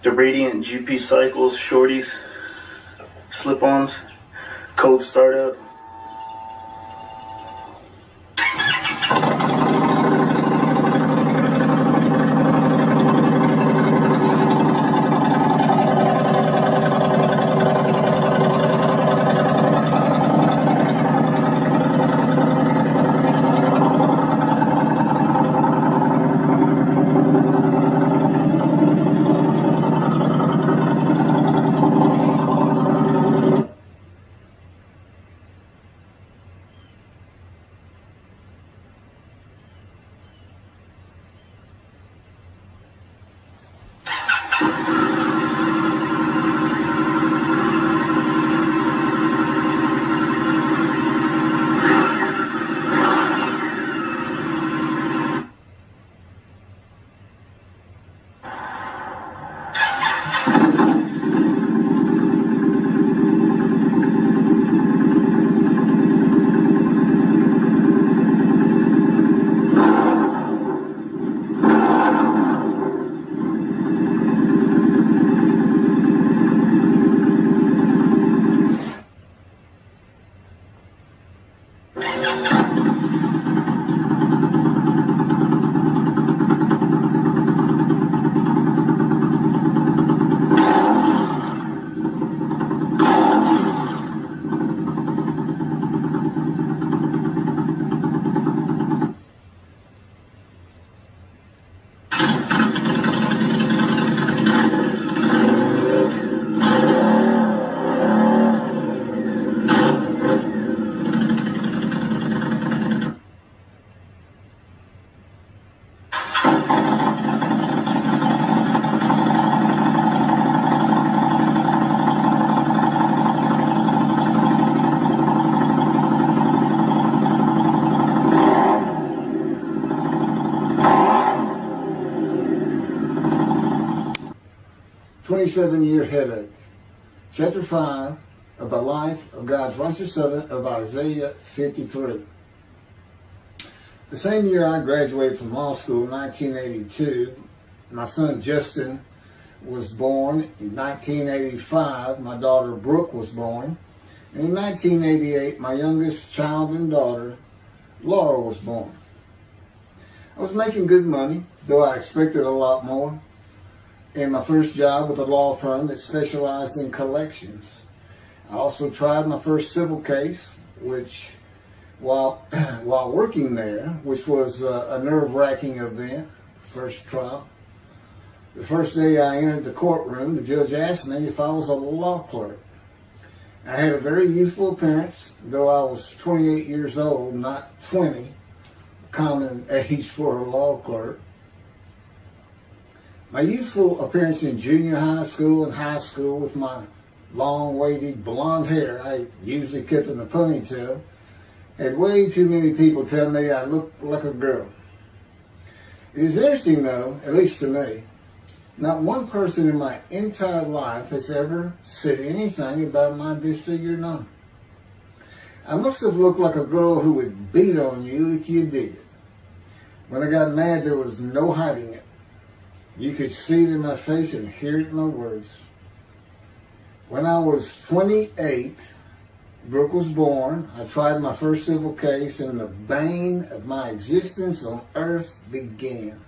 The Radiant GP Cycles, Shorties, Slip-Ons, Code Startup. 27-year headache. Chapter 5 of the life of God's righteous servant of Isaiah 53. The same year I graduated from law school in 1982, my son Justin was born. In 1985, my daughter Brooke was born. And in 1988, my youngest child and daughter, Laura, was born. I was making good money, though I expected a lot more, in my first job with a law firm that specialized in collections. I also tried my first civil case, which, while working there, which was a nerve-wracking event, first trial. The first day I entered the courtroom, the judge asked me if I was a law clerk. I had a very youthful appearance, though I was 28 years old, not 20, common age for a law clerk. My youthful appearance in junior high school and high school with my long, wavy blonde hair, I usually kept in a ponytail, had way too many people tell me I looked like a girl. It is interesting though, at least to me, not one person in my entire life has ever said anything about my disfigured arm. I must have looked like a girl who would beat on you if you did it. When I got mad, there was no hiding it. You could see it in my face and hear it in my words. When I was 28, Brooke was born. I tried my first civil case, and the bane of my existence on earth began.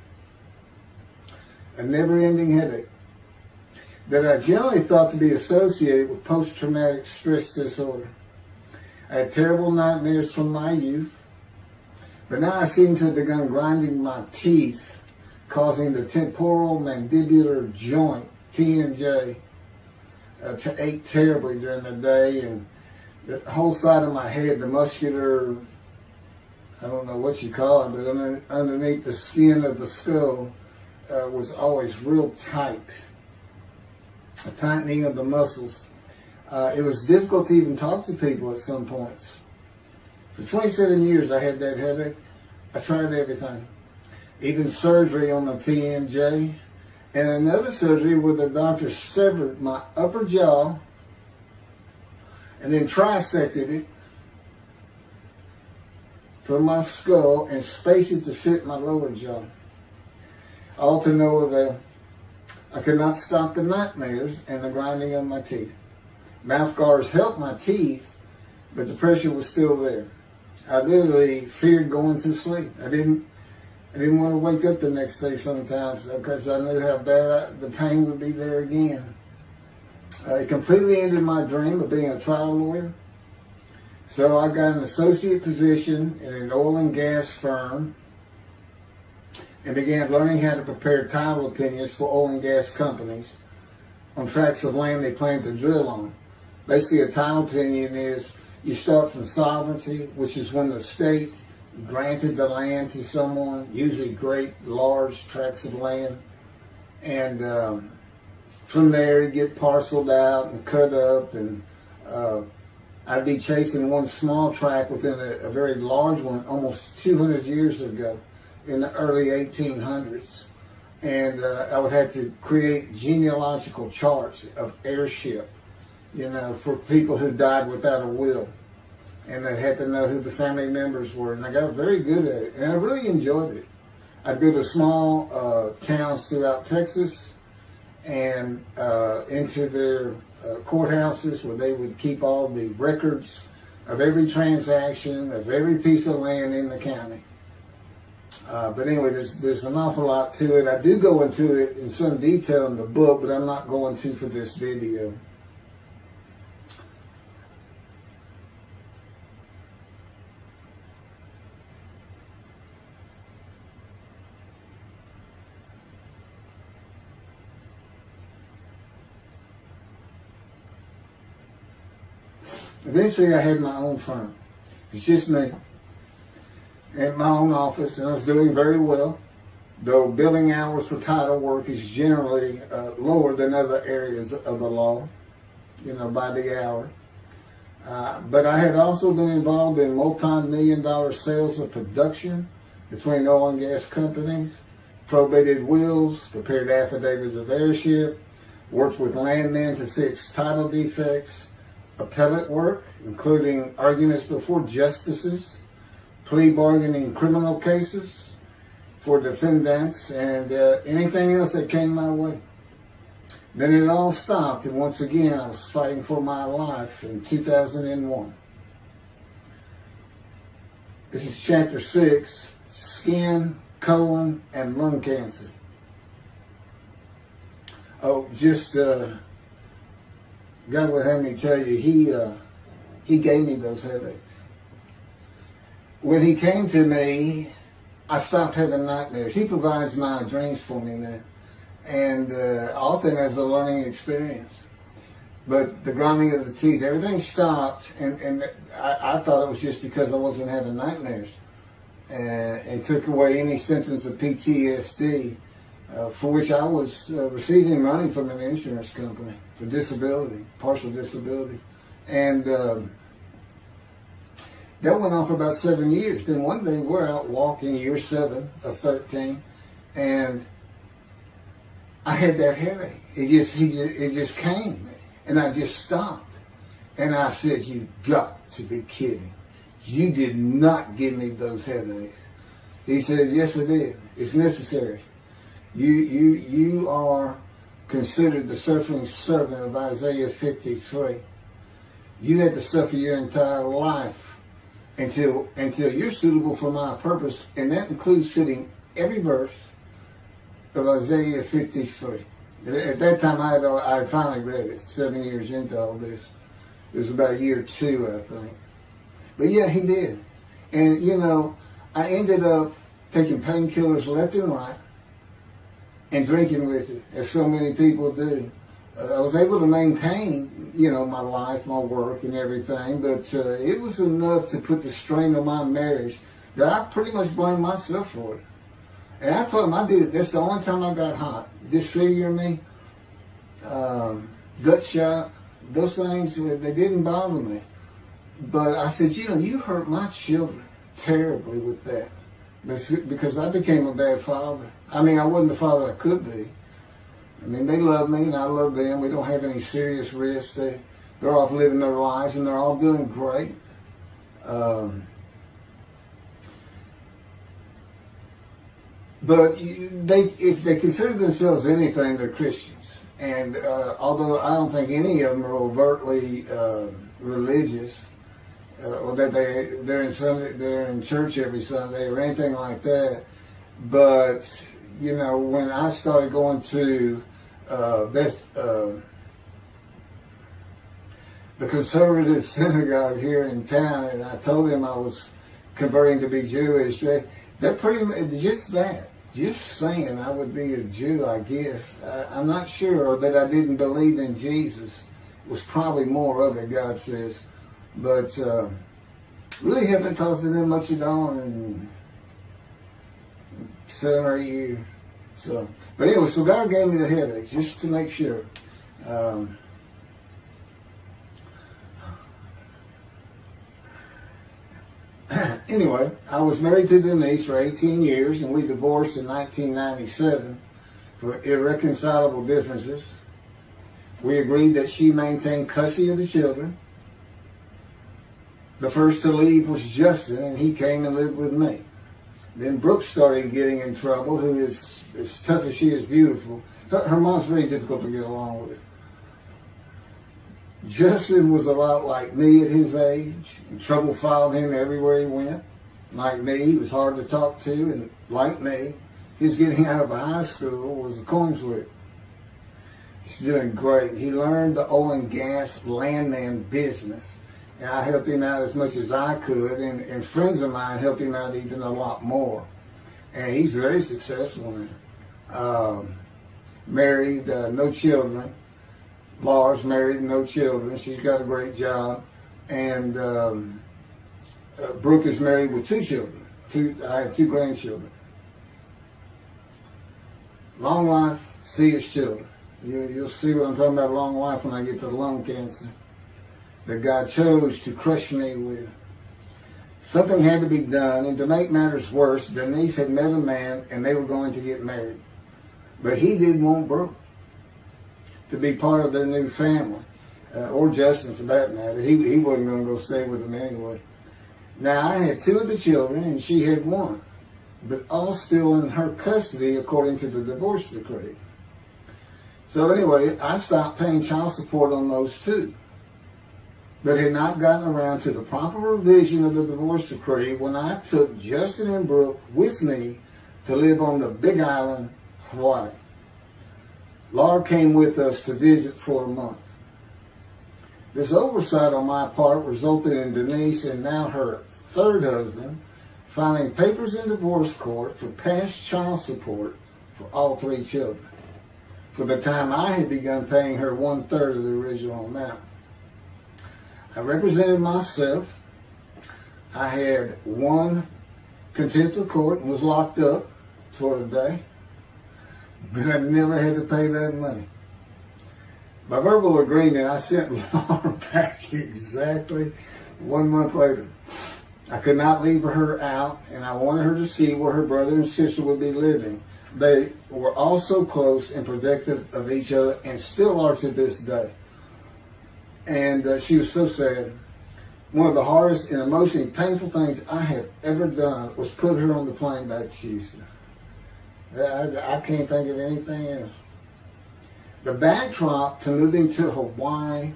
A never-ending headache that I generally thought to be associated with post-traumatic stress disorder. I had terrible nightmares from my youth, but now I seem to have begun grinding my teeth, causing the temporal mandibular joint, TMJ, to ache terribly during the day, and the whole side of my head, the muscular, I don't know what you call it, but underneath the skin of the skull, was always real tight, a tightening of the muscles. It was difficult to even talk to people at some points. For 27 years I had that headache. I tried everything, even surgery on the TMJ, and another surgery where the doctor severed my upper jaw and then trisected it from my skull and spaced it to fit my lower jaw. All to no avail. I could not stop the nightmares and the grinding of my teeth. Mouth guards helped my teeth, but the pressure was still there. I literally feared going to sleep. I didn't want to wake up the next day sometimes because I knew how bad the pain would be there again. It completely ended my dream of being a trial lawyer. So I got an associate position in an oil and gas firm and began learning how to prepare title opinions for oil and gas companies on tracts of land they plan to drill on. Basically, a title opinion is you start from sovereignty, which is when the state granted the land to someone, usually great, large tracts of land, and from there you get parceled out and cut up, and I'd be chasing one small tract within a very large one almost 200 years ago, in the early 1800s, and I would have to create genealogical charts of heirship, for people who died without a will, and I had to know who the family members were, and I got very good at it, and I really enjoyed it. I'd go to small towns throughout Texas and into their courthouses where they would keep all the records of every transaction, of every piece of land in the county. But anyway, there's an awful lot to it. I do go into it in some detail in the book, but I'm not going to for this video. Eventually, I had my own firm. It's just me. In my own office, and I was doing very well, though billing hours for title work is generally lower than other areas of the law, by the hour. But I had also been involved in multi-million-dollar sales of production between oil and gas companies, probated wills, prepared affidavits of heirship, worked with landmen to fix title defects, appellate work, including arguments before justices, plea bargaining criminal cases for defendants, and anything else that came my way. Then it all stopped, and once again I was fighting for my life in 2001. This is chapter 6, skin, colon, and lung cancer. Oh, just God would have me tell you, he gave me those headaches. When he came to me, I stopped having nightmares. He provides my dreams for me now, and often as a learning experience. But the grinding of the teeth, everything stopped, and I thought it was just because I wasn't having nightmares, and took away any symptoms of PTSD, for which I was receiving money from an insurance company for disability, partial disability, and that went on for about 7 years. Then one day we're out walking, year 7 of 13, and I had that headache. It just came, and I just stopped, and I said, "You got to be kidding! You did not give me those headaches." He said, "Yes, I did. It's necessary. You are considered the suffering servant of Isaiah 53. You had to suffer your entire life until you're suitable for my purpose," and that includes fitting every verse of Isaiah 53. At that time, I had finally read it, 7 years into all this. It was about year 2, I think. But yeah, he did. And, I ended up taking painkillers left and right and drinking with it, as so many people do. I was able to maintain, my life, my work, and everything, but it was enough to put the strain on my marriage that I pretty much blamed myself for it. And I told him I did it. That's the only time I got hot. Disfigure me, gut shot, those things, they didn't bother me. But I said, you hurt my children terribly with that. Because I became a bad father. I wasn't the father I could be. They love me and I love them. We don't have any serious risks. They're off living their lives and they're all doing great. But if they consider themselves anything, they're Christians. And although I don't think any of them are overtly religious, or that they're in church every Sunday or anything like that, but when I started going to the conservative synagogue here in town, and I told them I was converting to be Jewish, they're pretty much just that. Just saying I would be a Jew, I guess. I'm not sure that I didn't believe in Jesus. It was probably more of it, God says. But really haven't talked to them much at all in 7 or 8 years. But anyway, so God gave me the headaches just to make sure. Anyway, I was married to Denise for 18 years, and we divorced in 1997 for irreconcilable differences. We agreed that she maintain custody of the children. The first to leave was Justin, and he came and lived with me. Then Brooke started getting in trouble, who is, as tough as she is beautiful. Her mom's very difficult to get along with. Justin was a lot like me at his age, and trouble followed him everywhere he went. Like me, he was hard to talk to, and like me, his getting out of high school was a coin flip. He's doing great. He learned the oil and gas landman business, and I helped him out as much as I could, and friends of mine helped him out even a lot more. And he's very successful now. Married, no children. Laura's married, no children. She's got a great job. And Brooke is married with 2 children. I have 2 grandchildren. Long life, see his children. You'll see what I'm talking about, long life, when I get to the lung cancer that God chose to crush me with. Something had to be done, and to make matters worse, Denise had met a man and they were going to get married. But he didn't want Brooke. to be part of their new family, or Justin for that matter. He wasn't going to go stay with them anyway. Now, I had 2 of the children, and she had 1, but all still in her custody according to the divorce decree. So anyway, I stopped paying child support on those 2, but had not gotten around to the proper revision of the divorce decree when I took Justin and Brooke with me to live on the Big Island, Hawaii. Laura came with us to visit for a month. This oversight on my part resulted in Denise and now her 3rd husband filing papers in divorce court for past child support for all 3 children, for the time I had begun paying her 1/3 of the original amount. I represented myself. I had won contempt of court and was locked up for a day, but I never had to pay that money. By verbal agreement, I sent Laura back exactly 1 month later. I could not leave her out, and I wanted her to see where her brother and sister would be living. They were all so close and protective of each other, and still are to this day. And she was so sad. One of the hardest and emotionally painful things I have ever done was put her on the plane back to Houston. I can't think of anything else. The backdrop to moving to Hawaii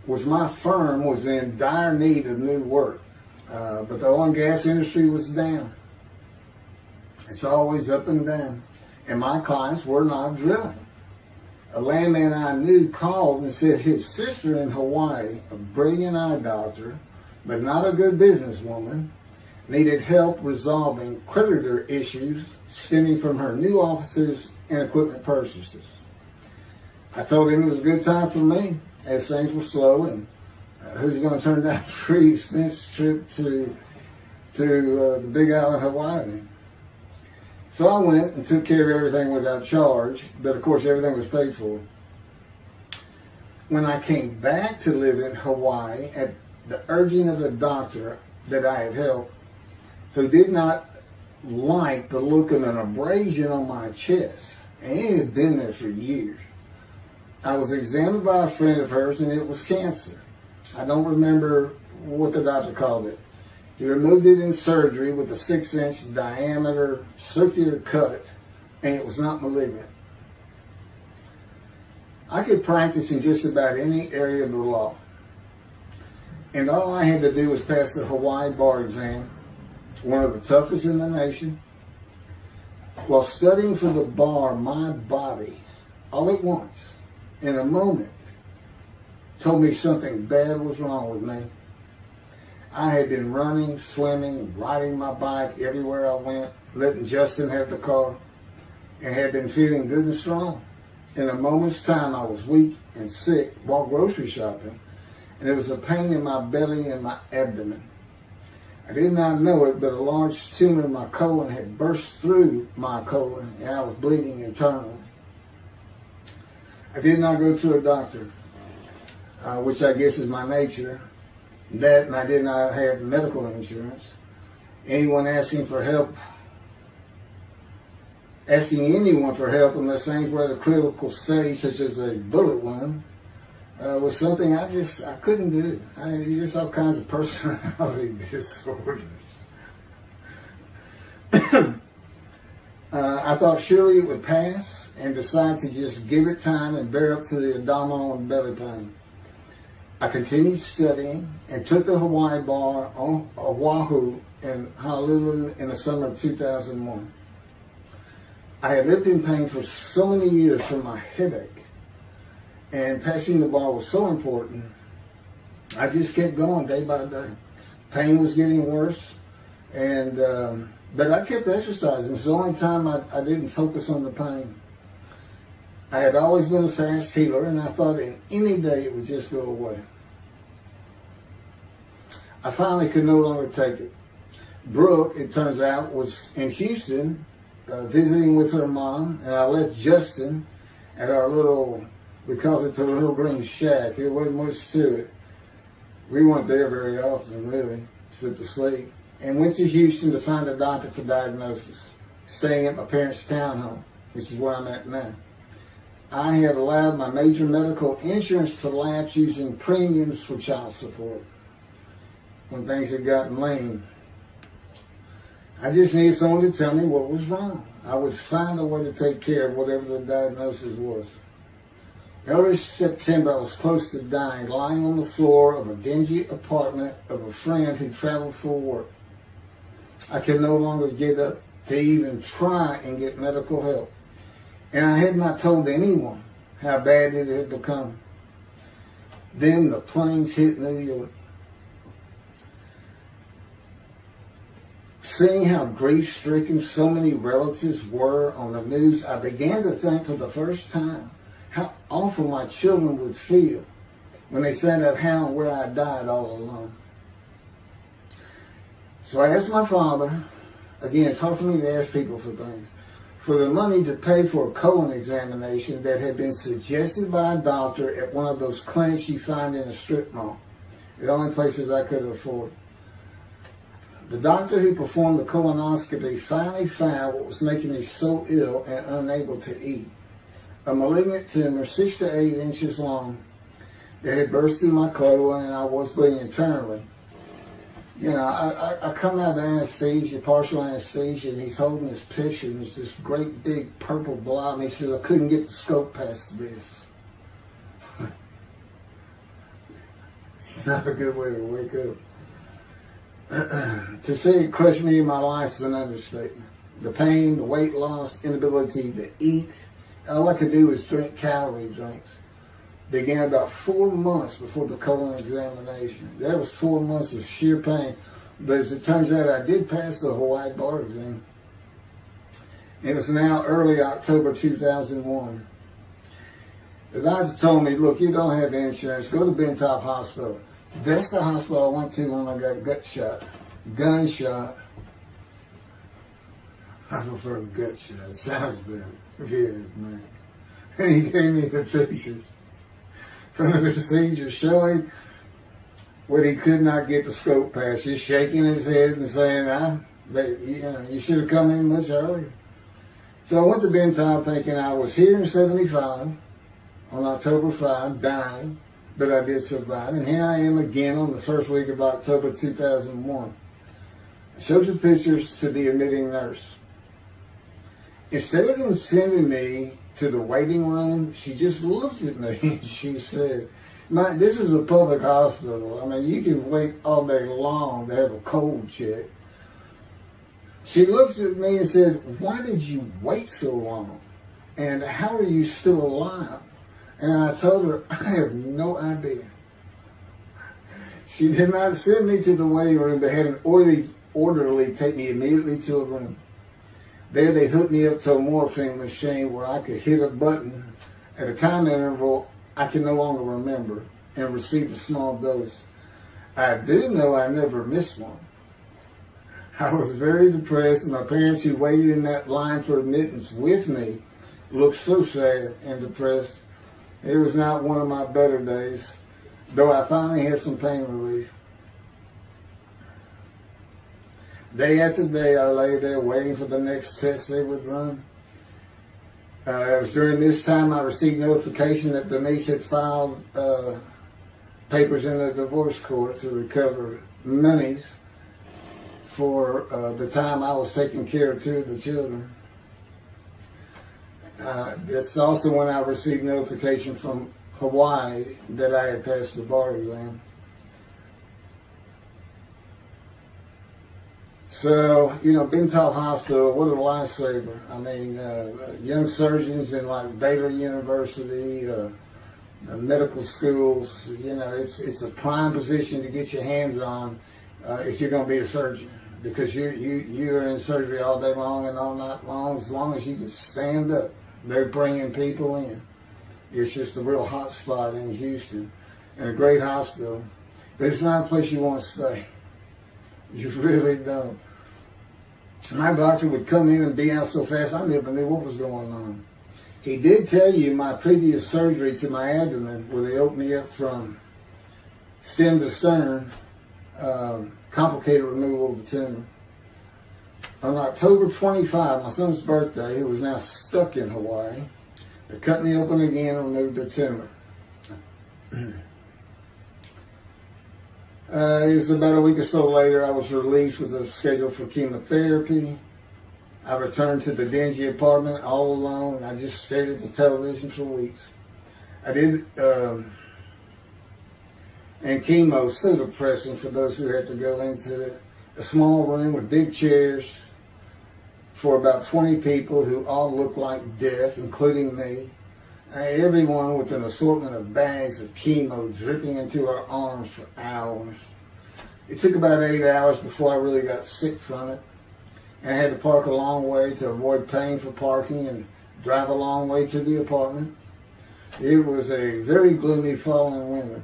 was my firm was in dire need of new work. But the oil and gas industry was down. It's always up and down. And my clients were not drilling. A landman I knew called and said his sister in Hawaii, a brilliant eye doctor, but not a good businesswoman, needed help resolving creditor issues stemming from her new offices and equipment purchases. I told him it was a good time for me, as things were slow, and who's going to turn down a free expense trip to the Big Island, Hawaii? So I went and took care of everything without charge, but of course everything was paid for. When I came back to live in Hawaii at the urging of the doctor that I had helped, who did not like the look of an abrasion on my chest, and it had been there for years, I was examined by a friend of hers, and it was cancer. I don't remember what the doctor called it. He removed it in surgery with a 6-inch diameter circular cut, and it was not malignant. I could practice in just about any area of the law, and all I had to do was pass the Hawaii bar exam, one of the toughest in the nation. While studying for the bar, my body, all at once, in a moment, told me something bad was wrong with me. I had been running, swimming, riding my bike everywhere I went, letting Justin have the car, and had been feeling good and strong. In a moment's time, I was weak and sick while grocery shopping, and there was a pain in my belly and my abdomen. I did not know it, but a large tumor in my colon had burst through my colon, and I was bleeding internally. I did not go to a doctor, which I guess is my nature. That, and I did not have medical insurance. Anyone asking anyone for help unless things were at a critical stage, such as a bullet wound, was something I couldn't do. There's all kinds of personality disorders. I thought surely it would pass, and decided to just give it time and bear up to the abdominal and belly pain. I continued studying and took the Hawaii bar on Oahu and Honolulu in the summer of 2001. I had lived in pain for so many years from my headache, and passing the bar was so important, I just kept going day by day. Pain was getting worse, and but I kept exercising. It's the only time I didn't focus on the pain. I had always been a fast healer, and I thought in any day it would just go away. I finally could no longer take it. Brooke, it turns out, was in Houston visiting with her mom, and I left Justin at our little, we called it the Little Green Shack. There wasn't much to it. We weren't there very often, really, except to sleep. And went to Houston to find a doctor for diagnosis, staying at my parents' townhome, which is where I'm at now. I had allowed my major medical insurance to lapse using premiums for child support when things had gotten lean. I just needed someone to tell me what was wrong. I would find a way to take care of whatever the diagnosis was. Early September, I was close to dying, lying on the floor of a dingy apartment of a friend who traveled for work. I could no longer get up to even try and get medical help. And I had not told anyone how bad it had become. Then the planes hit New York. Seeing how grief-stricken so many relatives were on the news, I began to think for the first time how awful my children would feel when they found out how and where I died all alone. So I asked my father, again, it's hard for me to ask people for things, for the money to pay for a colon examination that had been suggested by a doctor at one of those clinics you find in a strip mall, the only places I could afford. The doctor who performed the colonoscopy finally found what was making me so ill and unable to eat. A malignant tumor 6 to 8 inches long that had burst through my colon, and I was bleeding internally. You know, I come out of anesthesia, partial anesthesia, and he's holding this picture, and there's this great big purple blob, and he says, I couldn't get the scope past this. It's not a good way to wake up. To say it crushed me in my life is an understatement. The pain, the weight loss, inability to eat, all I could do was drink calorie drinks. Began about 4 months before the colon examination. That was 4 months of sheer pain. But as it turns out, I did pass the Hawaii bar exam. It was now early October 2001. The doctor told me, look, you don't have insurance. Go to Bentop Hospital. That's the hospital I went to when I got gunshot. I prefer gut shot. It sounds better. Yeah, man. And he gave me the pictures from the procedure showing what he could not get the scope past. Just shaking his head and saying, you should have come in much earlier. So I went to Bentop thinking I was here in 75 on October 5, dying, but I did survive. And here I am again on the first week of October 2001. I showed the pictures to the admitting nurse. Instead of them sending me to the waiting room, she just looked at me and she said, this is a public hospital. I mean, you can wait all day long to have a cold check. She looked at me and said, why did you wait so long? And how are you still alive? And I told her, I have no idea. She did not send me to the waiting room, but had an orderly take me immediately to a room. There they hooked me up to a morphine machine where I could hit a button at a time interval I can no longer remember and receive a small dose. I do know I never missed one. I was very depressed, and my parents who waited in that line for admittance with me looked so sad and depressed. It was not one of my better days, though I finally had some pain relief. Day after day, I lay there waiting for the next test they would run. It was during this time I received notification that Denise had filed papers in the divorce court to recover monies for the time I was taking care of 2 of the children. It's also when I received notification from Hawaii that I had passed the bar exam. So, Bentop Hospital, what a lifesaver. I mean, young surgeons in like Baylor University, medical schools, it's a prime position to get your hands on if you're going to be a surgeon, because you're in surgery all day long and all night long. As long as you can stand up, they're bringing people in. It's just a real hot spot in Houston and a great hospital, but it's not a place you want to stay. You really don't. My doctor would come in and be out so fast, I never knew what was going on. He did tell you my previous surgery to my abdomen, where they opened me up from stem to stern, complicated removal of the tumor. On October 25, my son's birthday, who was now stuck in Hawaii, They cut me open again and removed the tumor. It was about a week or so later, I was released with a schedule for chemotherapy. I returned to the dingy apartment all alone. I just stared at the television for weeks. I did, and chemo, so depressing for those who had to go into it. A small room with big chairs for about 20 people who all looked like death, including me. Everyone with an assortment of bags of chemo dripping into our arms for hours. It took about 8 hours before I really got sick from it. And I had to park a long way to avoid paying for parking and drive a long way to the apartment. It was a very gloomy fall and winter.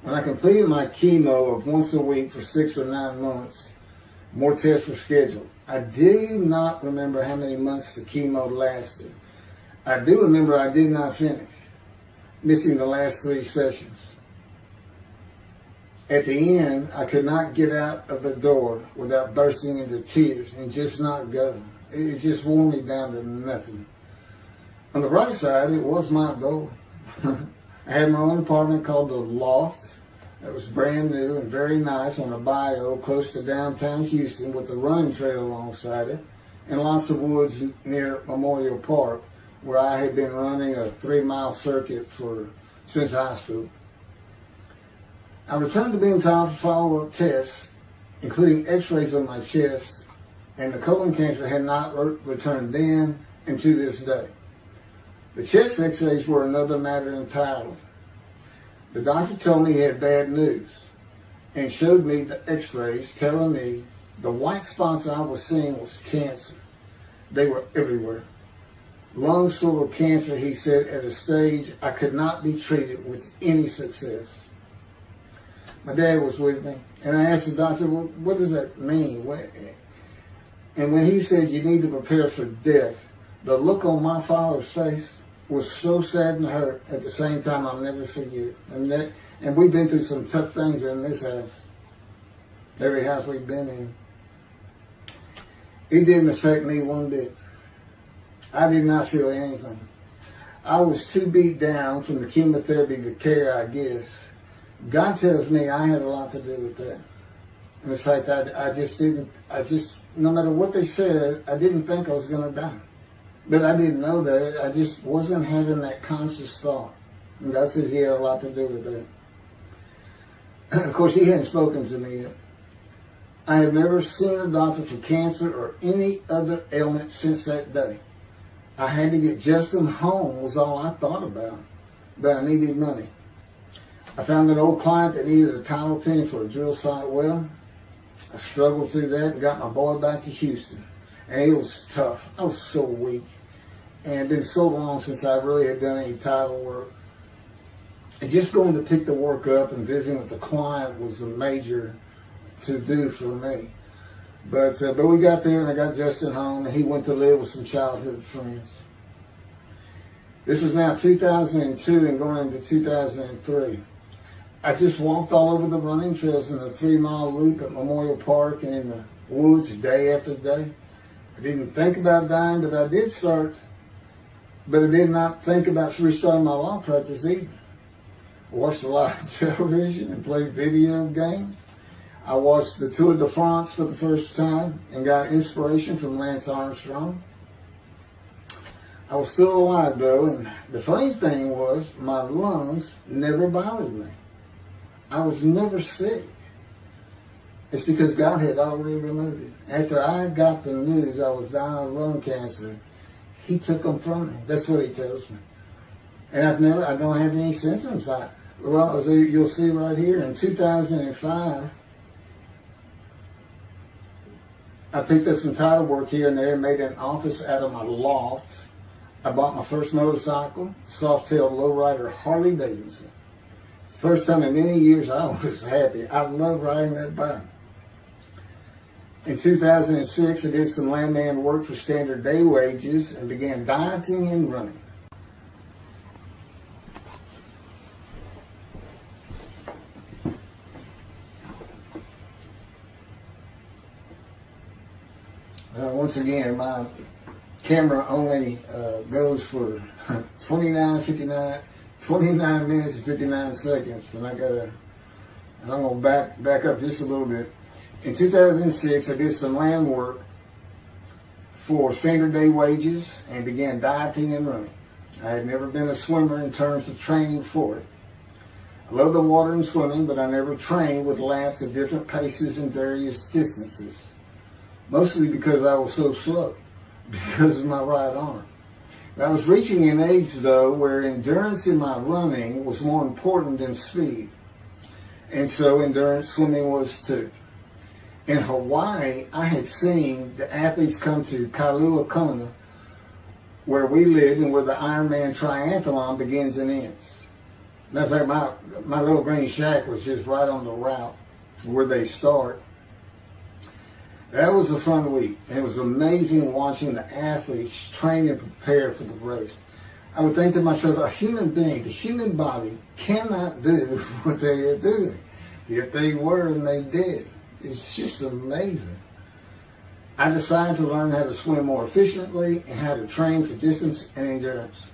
When I completed my chemo of once a week for 6 or 9 months, more tests were scheduled. I do not remember how many months the chemo lasted. I do remember I did not finish, missing the last 3 sessions. At the end, I could not get out of the door without bursting into tears and just not go. It just wore me down to nothing. On the right side, it was my door. I had my own apartment called the Loft. It was brand new and very nice on a bayou close to downtown Houston with a running trail alongside it and lots of woods near Memorial Park where I had been running a 3-mile circuit since high school. I returned to being told for follow-up tests, including x-rays on my chest, and the colon cancer had not returned then and to this day. The chest x-rays were another matter entirely. The doctor told me he had bad news and showed me the x-rays telling me the white spots I was seeing was cancer. They were everywhere. Lungs full of cancer, he said, at a stage I could not be treated with any success. My dad was with me, and I asked the doctor, well, what does that mean? And when he said you need to prepare for death, the look on my father's face was so sad and hurt at the same time I'll never forget. And we've been through some tough things in this house. Every house we've been in. It didn't affect me one bit. I did not feel anything. I was too beat down from the chemotherapy to care, I guess. God tells me I had a lot to do with that. And in fact, no matter what they said, I didn't think I was going to die. But I didn't know that. I just wasn't having that conscious thought. And God says he had a lot to do with that. Of course, he hadn't spoken to me yet. I have never seen a doctor for cancer or any other ailment since that day. I had to get Justin home was all I thought about. But I needed money. I found an old client that needed a title opinion for a drill site well. I struggled through that and got my boy back to Houston. And it was tough. I was so weak. And it had been so long since I really had done any title work. And just going to pick the work up and visiting with the client was a major to-do for me. But we got there and I got Justin home and he went to live with some childhood friends. This was now 2002 and going into 2003. I just walked all over the running trails in the 3-mile loop at Memorial Park and in the woods day after day. I didn't think about dying, but I did not think about restarting my law practice either. I watched a lot of television and played video games. I watched the Tour de France for the first time and got inspiration from Lance Armstrong. I was still alive though, and the funny thing was my lungs never bothered me. I was never sick. It's because God had already removed it. After I got the news I was dying of lung cancer, he took them from me. That's what he tells me. And I don't have any symptoms. As you'll see right here, in 2005, I picked up some title work here and there and made an office out of my loft. I bought my first motorcycle, soft-tailed lowrider Harley Davidson. First time in many years I was happy. I love riding that bike. In 2006, I did some landman work for standard day wages and began dieting and running. once again, my camera only goes for 29 minutes and 59 seconds, and I'm going to back up just a little bit. In 2006, I did some land work for standard day wages and began dieting and running. I had never been a swimmer in terms of training for it. I love the water and swimming, but I never trained with laps at different paces and various distances. Mostly because I was so slow, because of my right arm. I was reaching an age, though, where endurance in my running was more important than speed. And so endurance swimming was too. In Hawaii, I had seen the athletes come to Kailua Kona, where we lived and where the Ironman triathlon begins and ends. Matter of fact, my little green shack was just right on the route to where they start. That was a fun week. And it was amazing watching the athletes train and prepare for the race. I would think to myself, a human being, the human body cannot do what they are doing. Yet they were and they did. It's just amazing. I decided to learn how to swim more efficiently and how to train for distance and endurance.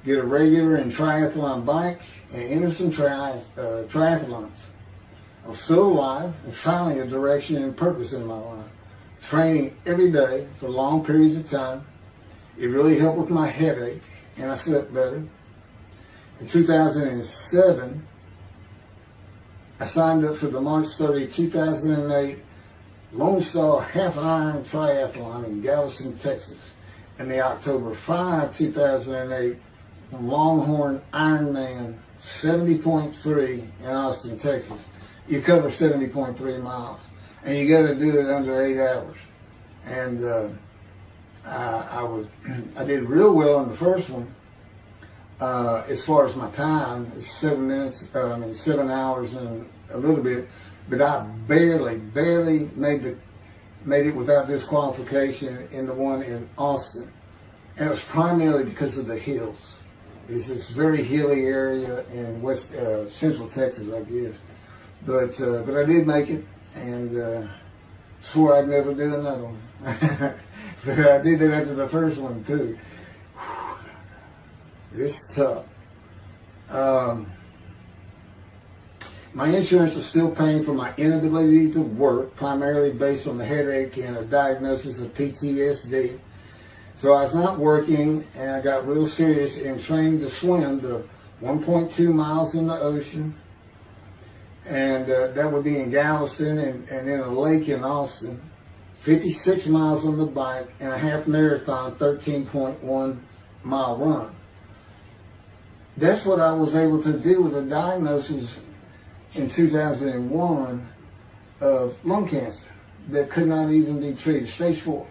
Get a regular and triathlon bike and enter some triathlons. I was still alive and finding a direction and purpose in my life. Training every day for long periods of time. It really helped with my headache and I slept better. In 2007, I signed up for the March 30, 2008 Lone Star Half Iron Triathlon in Galveston, Texas, and the October 5, 2008 Longhorn Ironman 70.3 in Austin, Texas. You cover 70.3 miles, and you got to do it under 8 hours. And I did real well in the first one. As far as my time, it's 7 hours and a little bit, but I barely made it without disqualification in the one in Austin. And it was primarily because of the hills. It's this very hilly area in central Texas, I guess. But I did make it, and swore I'd never do another one. But I did it after the first one too. It's tough. My insurance was still paying for my inability to work, primarily based on the headache and a diagnosis of PTSD. So I was not working, and I got real serious in training to swim the 1.2 miles in the ocean, and that would be in Galveston and in a lake in Austin, 56 miles on the bike, and a half marathon, 13.1 mile run. That's what I was able to do with a diagnosis in 2001 of lung cancer that could not even be treated, stage 4.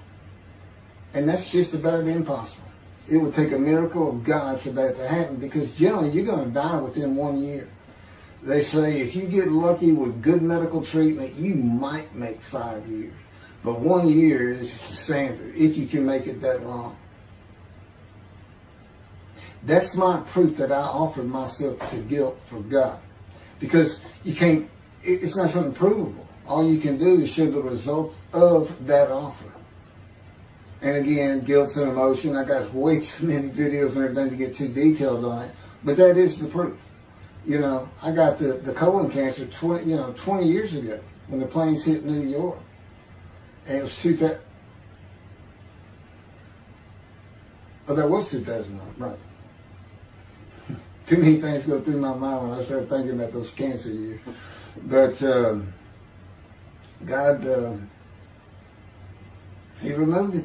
And that's just about impossible. It would take a miracle of God for that to happen, because generally you're going to die within 1 year. They say if you get lucky with good medical treatment, you might make 5 years. But 1 year is the standard, if you can make it that long. That's my proof that I offered myself to guilt for God. Because you can't, it's not something provable. All you can do is show the result of that offer. And again, guilt's an emotion. I got way too many videos and everything to get too detailed on it. But that is the proof. You know, I got the colon cancer 20 years ago when the planes hit New York. And it was 2000. Oh, that was 2009, right. Too many things go through my mind when I start thinking about those cancer years. But God, He removed it.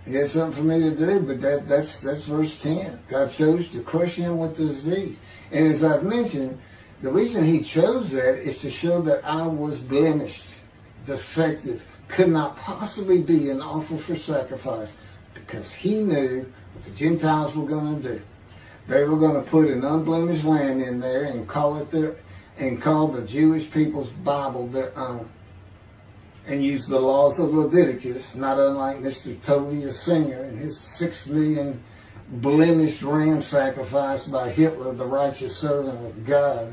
He had something for me to do, but that's verse 10. God chose to crush him with disease. And as I've mentioned, the reason He chose that is to show that I was blemished, defective, could not possibly be an offer for sacrifice, because He knew what the Gentiles were going to do. They were going to put an unblemished lamb in there and call the Jewish people's Bible their own, and use the laws of Leviticus, not unlike Mr. Toby, a singer, and his 6 million blemished ram sacrificed by Hitler, the righteous servant of God.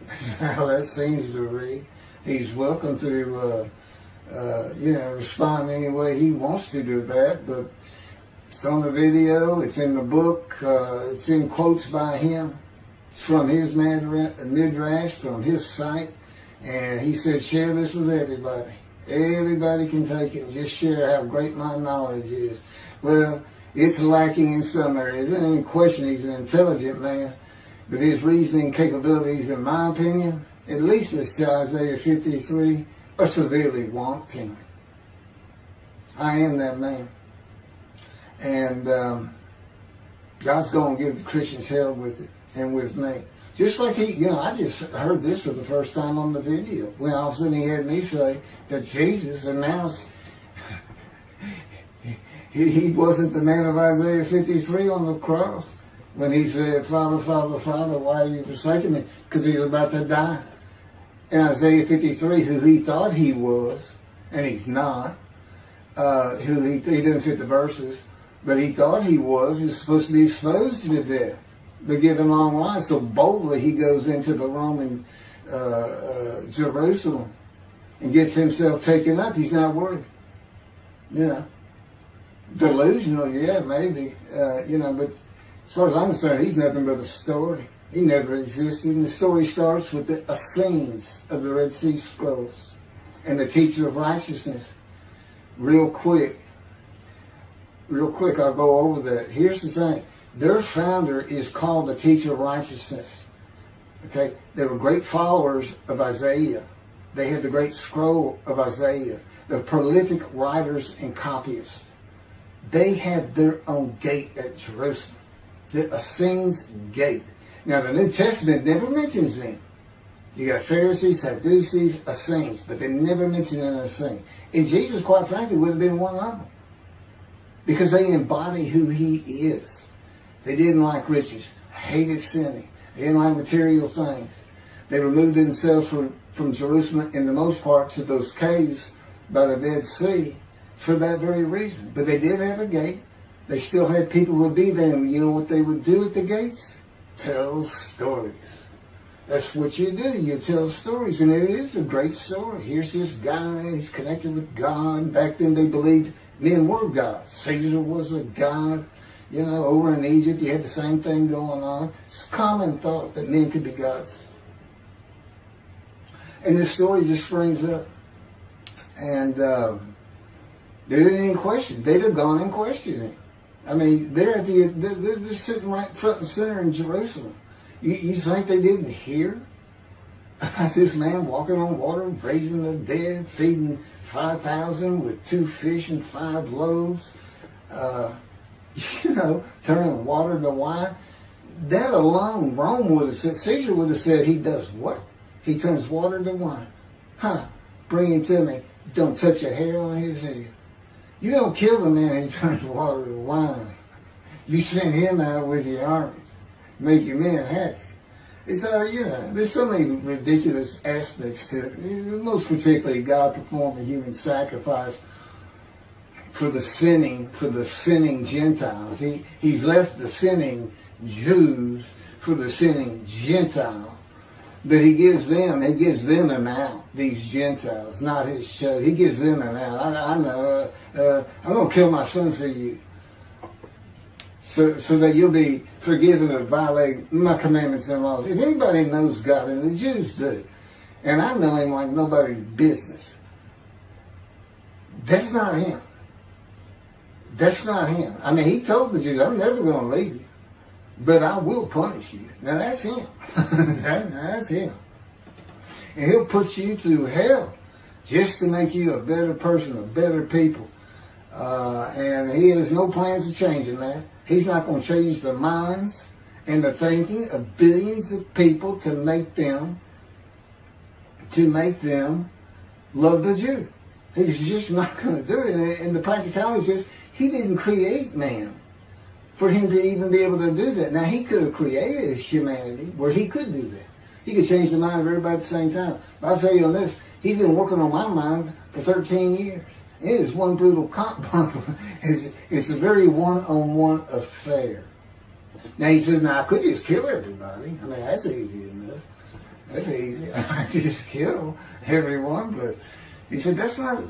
That's how that seems to read. He's welcome to respond any way he wants to that. But it's on the video, it's in the book, it's in quotes by him. It's from his midrash, from his site. And he said, share this with everybody. Everybody can take it and just share how great my knowledge is. Well, it's lacking in some areas. There's any question he's an intelligent man. But his reasoning capabilities, in my opinion, at least as to Isaiah 53, are severely wanting. I am that man. And God's going to give the Christians hell with it and with me. Just like I just heard this for the first time on the video. When all of a sudden he had me say that Jesus announced he wasn't the man of Isaiah 53 on the cross. When he said, Father, Father, Father, why are you forsaking me? Because he was about to die. In Isaiah 53, who he thought he was, and he's not, who he didn't fit the verses, but he thought he was supposed to be exposed to death, but given long life. So boldly he goes into the Roman Jerusalem and gets himself taken up. He's not worried. Delusional, yeah, maybe. But as far as I'm concerned, he's nothing but a story. He never existed. And the story starts with the Essenes of the Red Sea Scrolls and the teacher of righteousness. Real quick, I'll go over that. Here's the thing. Their founder is called the teacher of righteousness. Okay? They were great followers of Isaiah. They had the great scroll of Isaiah. They're prolific writers and copyists. They had their own gate at Jerusalem. The Essenes gate. Now, the New Testament never mentions them. You got Pharisees, Sadducees, Essenes, but they never mention an Essene. And Jesus, quite frankly, would have been one of them. Because they embody who he is. They didn't like riches, hated sinning. They didn't like material things. They removed themselves from Jerusalem, in the most part, to those caves by the Dead Sea for that very reason. But they did have a gate. They still had people who would be there. And you know what they would do at the gates? Tell stories. That's what you do. You tell stories. And it is a great story. Here's this guy. He's connected with God. Back then they believed men were gods. Caesar was a god. Over in Egypt you had the same thing going on. It's a common thought that men could be gods. And this story just springs up. And there didn't any question. They'd have gone and questioned him. I mean, they're sitting right front and center in Jerusalem. You think they didn't hear about this man walking on water, raising the dead, feeding 5,000 with 2 fish and 5 loaves, turning water to wine? That alone, Rome would have said, Caesar would have said, he does what? He turns water to wine. Bring him to me. Don't touch a hair on his head. You don't kill the man who turns water to wine. You send him out with your armies. Make your men happy. It's there's so many ridiculous aspects to it. Most particularly, God performed a human sacrifice for the sinning Gentiles. He's left the sinning Jews for the sinning Gentiles. But he gives them an out, these Gentiles, not his chosen. He gives them an out. I know, I'm going to kill my son for you. So that you'll be forgiven of violating my commandments and laws. If anybody knows God, and the Jews do, and I know him like nobody's business, that's not him. That's not him. I mean, he told the Jews, I'm never going to leave you, but I will punish you. Now that's him. That's him. And he'll put you through hell just to make you a better person, a better people. And he has no plans of changing that. He's not going to change the minds and the thinking of billions of people to make them love the Jew. He's just not going to do it. And the practicality is he didn't create man for him to even be able to do that. Now, he could have created humanity where he could do that. He could change the mind of everybody at the same time. But I'll tell you on this, he's been working on my mind for 13 years. It is one brutal cop bump. It's a very one-on-one affair. Now, he says, I could just kill everybody. I mean, that's easy enough. That's easy. I just kill everyone, but He said, that's not,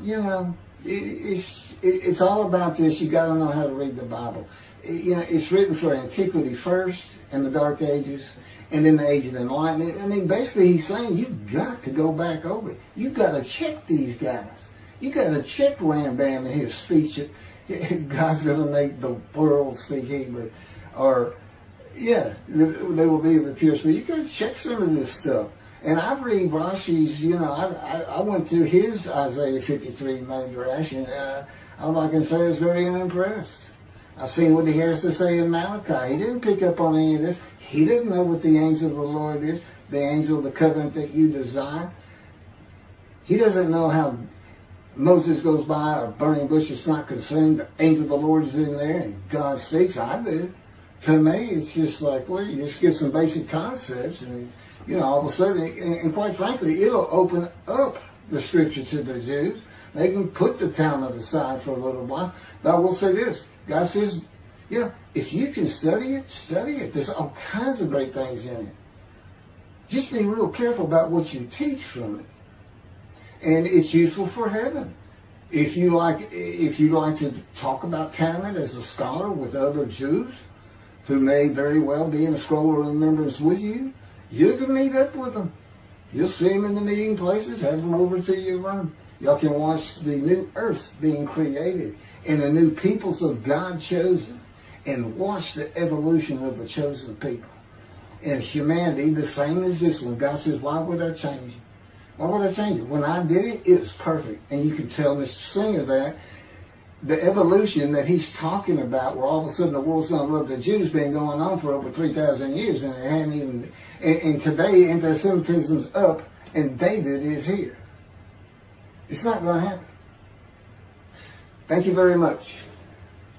it's all about this. You got to know how to read the Bible. It's written for antiquity first, and the Dark Ages, and then the Age of Enlightenment. I mean, basically he's saying you've got to go back over it. You've got to check these guys. You got to check Rambam and his speech. God's going to make the world speak Hebrew. Or, they will be the pure speech. You got to check some of this stuff. And I read Rashi's, I went through his Isaiah 53 Midrash, and all I can say is very unimpressed. I've seen what he has to say in Malachi. He didn't pick up on any of this. He didn't know what the angel of the Lord is, the angel of the covenant that you desire. He doesn't know how Moses goes by a burning bush that's not consumed. The angel of the Lord is in there, and God speaks. I do. To me, it's just like, well, you just get some basic concepts, and all of a sudden, and quite frankly, it'll open up the scripture to the Jews. They can put the Talmud aside for a little while. But I will say this. God says, if you can study it, study it. There's all kinds of great things in it. Just be real careful about what you teach from it. And it's useful for heaven. If you like to talk about Talmud as a scholar with other Jews who may very well be in a scroll of remembrance with you, you can meet up with them. You'll see them in the meeting places, have them over to your room. Y'all can watch the new earth being created and the new peoples of God chosen, and watch the evolution of the chosen people. And humanity, the same as this one. God says, why would I change it? Why would I change it? When I did it, it was perfect. And you can tell Mr. Singer that the evolution that he's talking about, where all of a sudden the world's going to love the Jews, been going on for over 3,000 years, and it hadn't even. And today, anti-Semitism's up, and David is here. It's not going to happen. Thank you very much.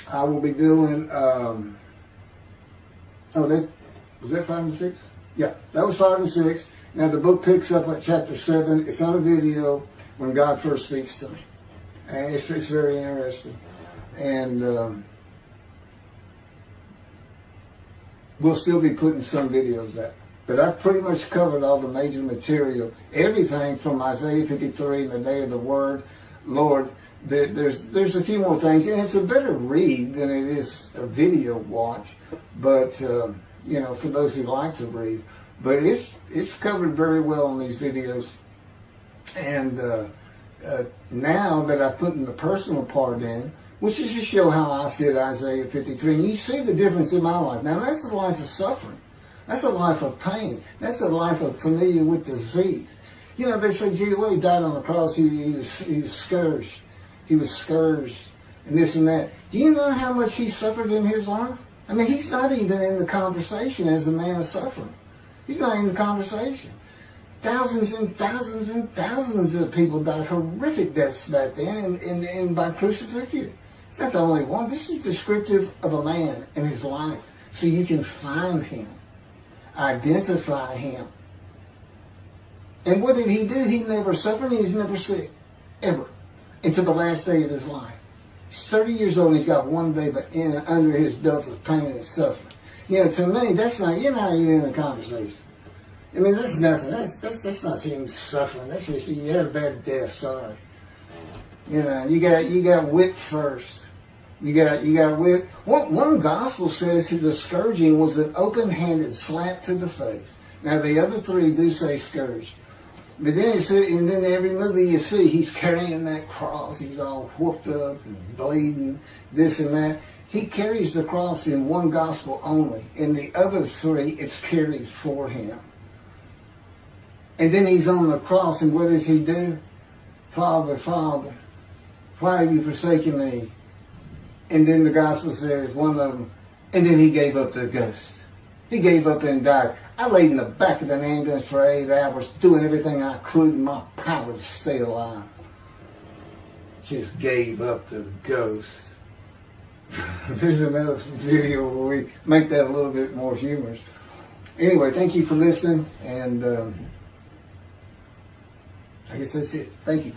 I will be doing. Was that 5 and 6? Yeah, that was 5 and 6. Now the book picks up at chapter 7. It's on a video when God first speaks to me. And it's very interesting. And we'll still be putting some videos out. But I've pretty much covered all the major material. Everything from Isaiah 53, the day of the word, Lord. There's a few more things. And it's a better read than it is a video watch. But, for those who like to read. But it's covered very well in these videos. And now that I put in the personal part in, which is to show how I fit Isaiah 53, and you see the difference in my life. Now that's a life of suffering. That's a life of pain. That's a life of familiar with disease. They say, gee, well, he died on the cross. He was scourged. He was scourged and this and that. Do you know how much he suffered in his life? I mean, he's not even in the conversation as a man of suffering. He's not in the conversation. Thousands and thousands and thousands of people died horrific deaths back then and by crucifixion. It's not the only one. This is descriptive of a man and his life. So you can find him, identify him. And what did he do? He never suffered. He was never sick, ever, until the last day of his life. He's 30 years old and he's got one day under his belt of pain and suffering. To me, you're not even in the conversation. I mean, that's nothing. That's not even suffering. That's just, you had a bad death, sorry. You got whipped first. You got whipped. One gospel says the scourging was an open-handed slap to the face. Now, the other three do say scourge. But then and then every movie you see, he's carrying that cross. He's all whooped up and bleeding, this and that. He carries the cross in one gospel only. In the other three, it's carried for him. And then he's on the cross, and what does he do? Father, Father, why have you forsaken me? And then the gospel says, one of them, and then he gave up the ghost. He gave up and died. I laid in the back of an ambulance for 8 hours, doing everything I could in my power to stay alive. Just gave up the ghost. There's another video where we make that a little bit more humorous. Anyway, thank you for listening, and I guess that's it. Thank you.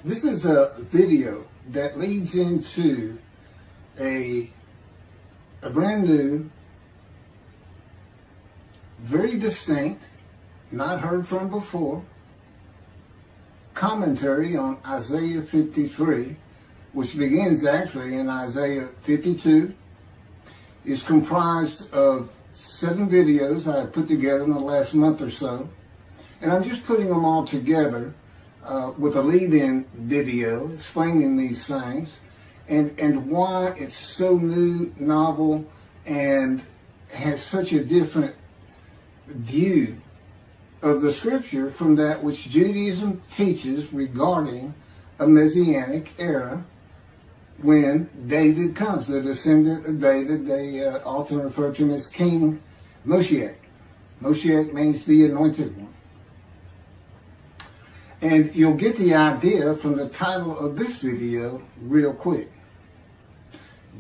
This is a video that leads into a brand new very distinct, not heard from before, commentary on Isaiah 53, which begins actually in Isaiah 52, is comprised of 7 videos I have put together in the last month or so. And I'm just putting them all together with a lead-in video explaining these things and why it's so new, novel, and has such a different view of the scripture from that which Judaism teaches regarding a messianic era when David comes, the descendant of David. They often refer to him as King Moshiach. Moshiach means the anointed one. And you'll get the idea from the title of this video real quick.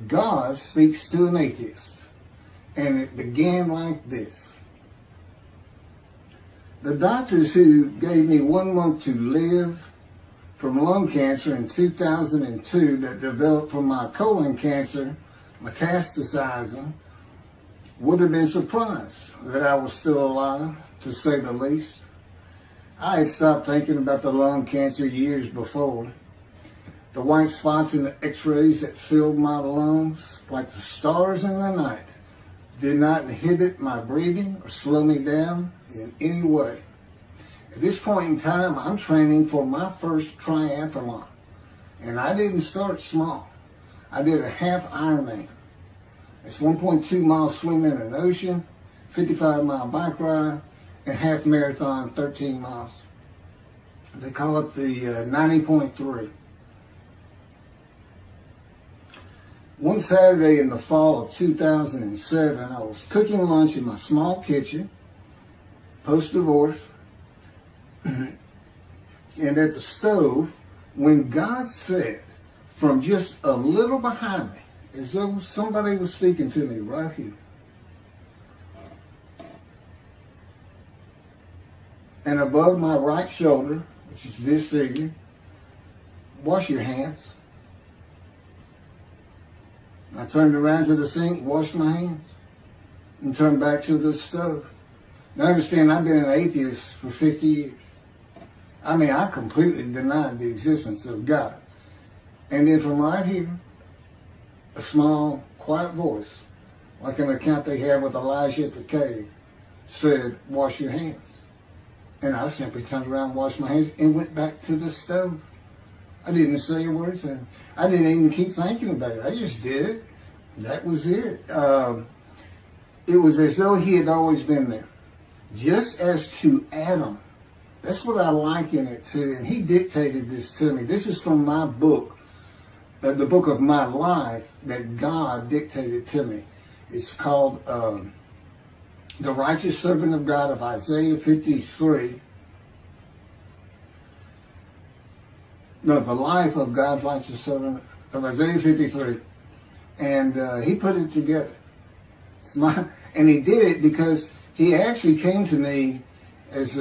God speaks to an atheist. And it began like this. The doctors who gave me 1 month to live from lung cancer in 2002 that developed from my colon cancer metastasizing would have been surprised that I was still alive, to say the least. I had stopped thinking about the lung cancer years before. The white spots in the x-rays that filled my lungs, like the stars in the night, did not inhibit my breathing or slow me down in any way. At this point in time, I'm training for my first triathlon. And I didn't start small. I did a half Ironman. It's 1.2 miles swim in an ocean, 55-mile bike ride, and half marathon, 13 miles. They call it the 90.3. One Saturday in the fall of 2007, I was cooking lunch in my small kitchen, post-divorce, and at the stove, when God said, from just a little behind me, as though somebody was speaking to me right here, and above my right shoulder, which is this figure, wash your hands. I turned around to the sink, washed my hands, and turned back to the stove. Now understand, I've been an atheist for 50 years. I mean, I completely denied the existence of God. And then from right here, a small, quiet voice, like an account they have with Elijah at the cave, said, wash your hands. And I simply turned around, washed my hands, and went back to the stove. I didn't say a word to him. I didn't even keep thinking about it. I just did it. That was it. It was as though he had always been there. Just as to Adam. That's what I liken it to. And he dictated this to me. This is from my book, the book of my life that God dictated to me. It's called The Righteous Servant of God of Isaiah 53. No, the life of God's righteous servant of Isaiah 53. And he put it together. And he did it because he actually came to me, as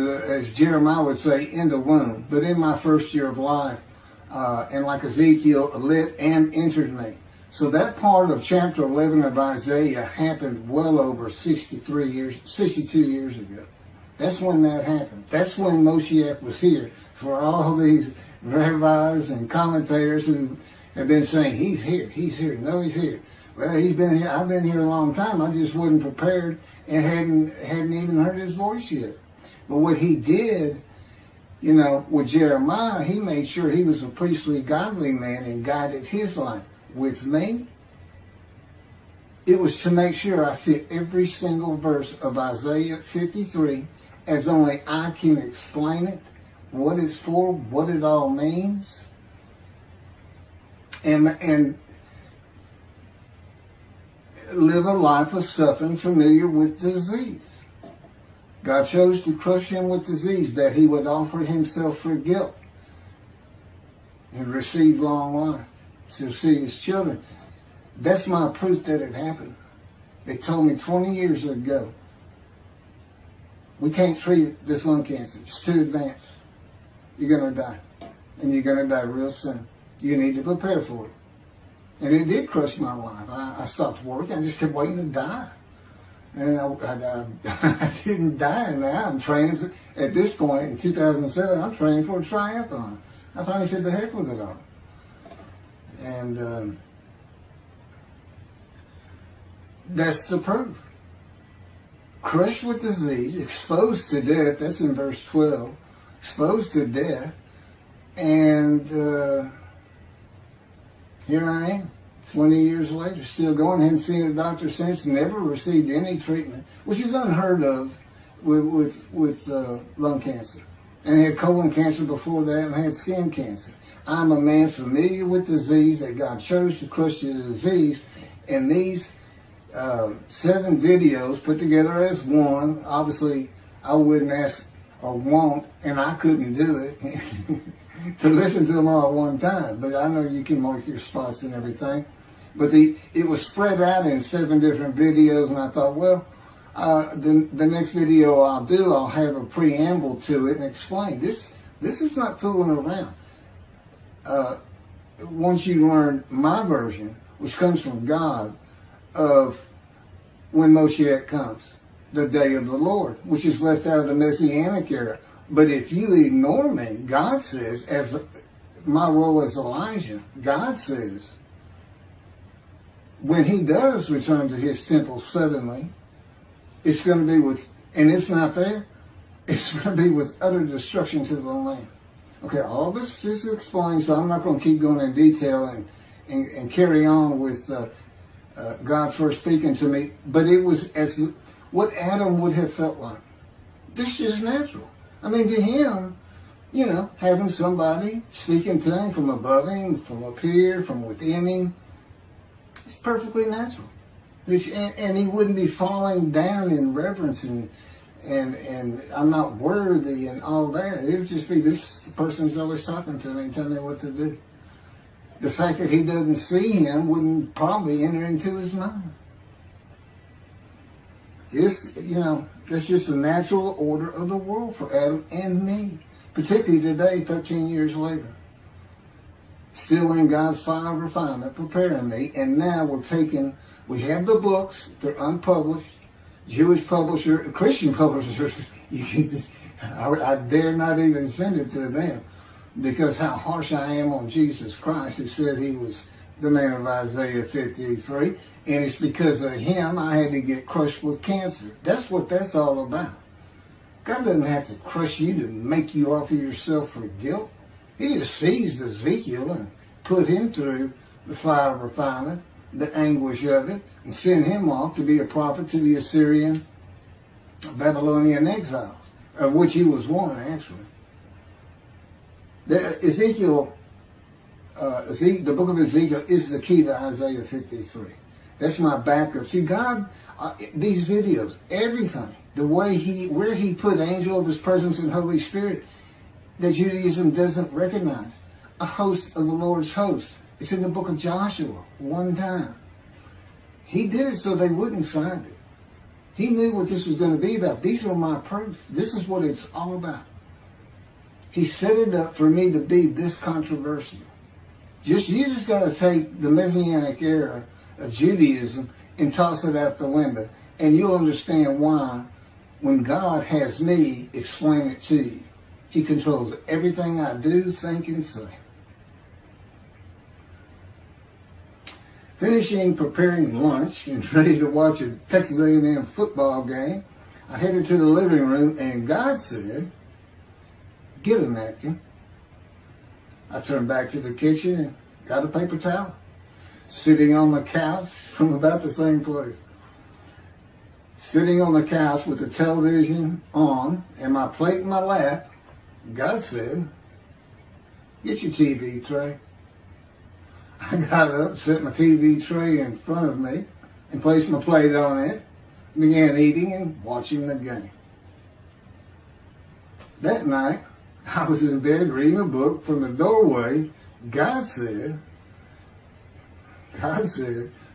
Jeremiah would say, in the womb. But in my first year of life, and like Ezekiel, lit and entered me. So that part of chapter 11 of Isaiah happened well over 62 years ago. That's when that happened. That's when Moshiach was here. For all these rabbis and commentators who have been saying, he's here, no, he's here. Well, he's been here, I've been here a long time. I just wasn't prepared and hadn't even heard his voice yet. But what he did, with Jeremiah, he made sure he was a priestly, godly man and guided his life. With me, it was to make sure I fit every single verse of Isaiah 53 as only I can explain it, what it's for, what it all means, and live a life of suffering familiar with disease. God chose to crush him with disease that he would offer himself for guilt and receive long life to see his children. That's my proof that it happened. They told me 20 years ago, we can't treat this lung cancer. It's too advanced. You're going to die. And you're going to die real soon. You need to prepare for it. And it did crush my life. I stopped working. I just kept waiting to die. And I didn't die now. I'm training at this point in 2007. I'm training for a triathlon. I finally said the heck with it all. And that's the proof. Crushed with disease, exposed to death. That's in verse 12. Exposed to death. And here I am, 20 years later, still going. Hadn't seen a doctor since. Never received any treatment, which is unheard of with lung cancer. And I had colon cancer before that, and I had skin cancer. I'm a man familiar with disease, that God chose to crush the disease. And these 7 videos put together as one, obviously I wouldn't ask or want, and I couldn't do it, to listen to them all at one time. But I know you can mark your spots and everything. But it was spread out in 7 different videos, and I thought, well, the next video I'll do, I'll have a preamble to it and explain. This is not fooling around. Once you learn my version, which comes from God, of when Moshiach comes, the day of the Lord, which is left out of the Messianic era. But if you ignore me, God says, as my role as Elijah, God says, when he does return to his temple suddenly, it's going to be with, and it's not there, it's going to be with utter destruction to the land. Okay, all this is explained, so I'm not going to keep going in detail and carry on with God first speaking to me. But it was as what Adam would have felt like. This is natural. I mean, to him, you know, having somebody speaking to him from above him, from up here, from within him, it's perfectly natural. And he wouldn't be falling down in reverence and I'm not worthy and all that. It would just be, this person's always talking to me and telling me what to do. The fact that he doesn't see him wouldn't probably enter into his mind. Just, you know, that's just the natural order of the world for Adam and me. Particularly today, 13 years later. Still in God's fire of refinement, preparing me. And now we have the books, they're unpublished. Jewish publisher, Christian publishers, I dare not even send it to them, because how harsh I am on Jesus Christ, who said he was the man of Isaiah 53, and it's because of him I had to get crushed with cancer. That's what that's all about. God doesn't have to crush you to make you offer yourself for guilt. He just seized Ezekiel and put him through the fire of refinement, the anguish of it, and sent him off to be a prophet to the Assyrian, Babylonian exiles, of which he was one, actually. The book of Ezekiel is the key to Isaiah 53. That's my backup. See, God, these videos, everything, the way where he put angel of his presence and Holy Spirit, that Judaism doesn't recognize. A host of the Lord's host. It's in the book of Joshua, one time. He did it so they wouldn't find it. He knew what this was going to be about. These are my proofs. This is what it's all about. He set it up for me to be this controversial. You just got to take the Messianic era of Judaism and toss it out the window, and you'll understand why when God has me explain it to you. He controls everything I do, think, and say. Finishing preparing lunch and ready to watch a Texas A&M football game, I headed to the living room, and God said, "Get a napkin." I turned back to the kitchen and got a paper towel, sitting on the couch from about the same place. Sitting on the couch with the television on and my plate in my lap, God said, "Get your TV tray." I got up, set my TV tray in front of me, and placed my plate on it, began eating and watching the game. That night, I was in bed reading a book. From the doorway, God said,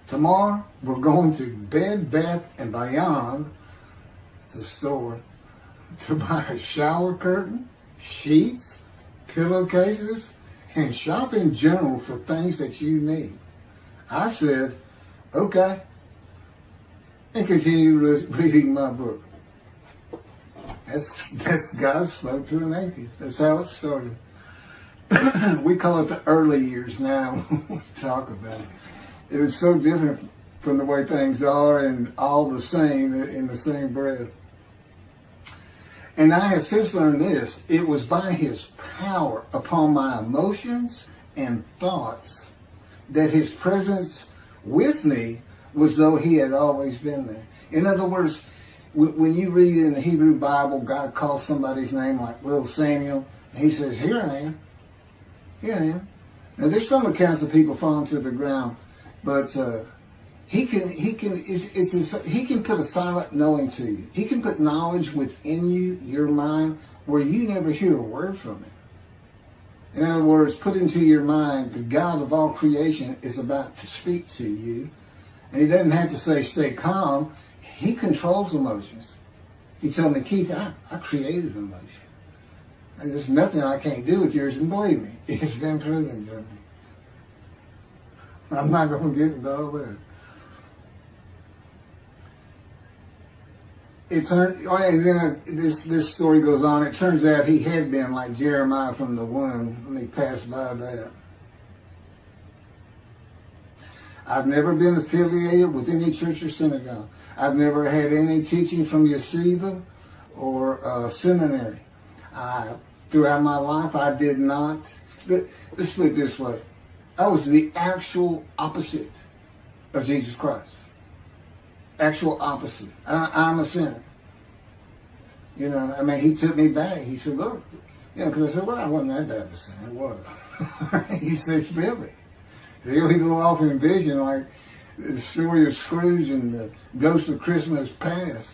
"Tomorrow we're going to Bed Bath & Beyond, the store, to buy a shower curtain, sheets, pillowcases, and shop in general for things that you need." I said, "Okay." and continue reading my book. That's God spoke to an atheist. That's how it started. We call it the early years now when we talk about it. It was so different from the way things are and all the same in the same breath. And I have since learned this. It was by his power upon my emotions and thoughts that his presence with me was though he had always been there. In other words, when you read in the Hebrew Bible, God calls somebody's name like little Samuel, and he says, here I am. Here I am. Now there's some accounts of people falling to the ground, but he can put a silent knowing to you. He can put knowledge within you, your mind, where you never hear a word from him. In other words, put into your mind, the God of all creation is about to speak to you. And he doesn't have to say, stay calm. He controls emotions. He told me, Keith, I created emotion. And there's nothing I can't do with yours. And believe me, it's been proven to me. I'm not going to get into all that. This story goes on. It turns out he had been like Jeremiah from the womb when he passed by that. I've never been affiliated with any church or synagogue. I've never had any teaching from yeshiva or seminary. Throughout my life, I did not. Let's put it this way. I was the actual opposite of Jesus Christ. Actual opposite. I'm a sinner. You know, I mean, he took me back. He said, look, you know, because I said, well, I wasn't that bad of a sinner, was I? He said, really? Here we go off in vision like the story of Scrooge and the Ghost of Christmas Past.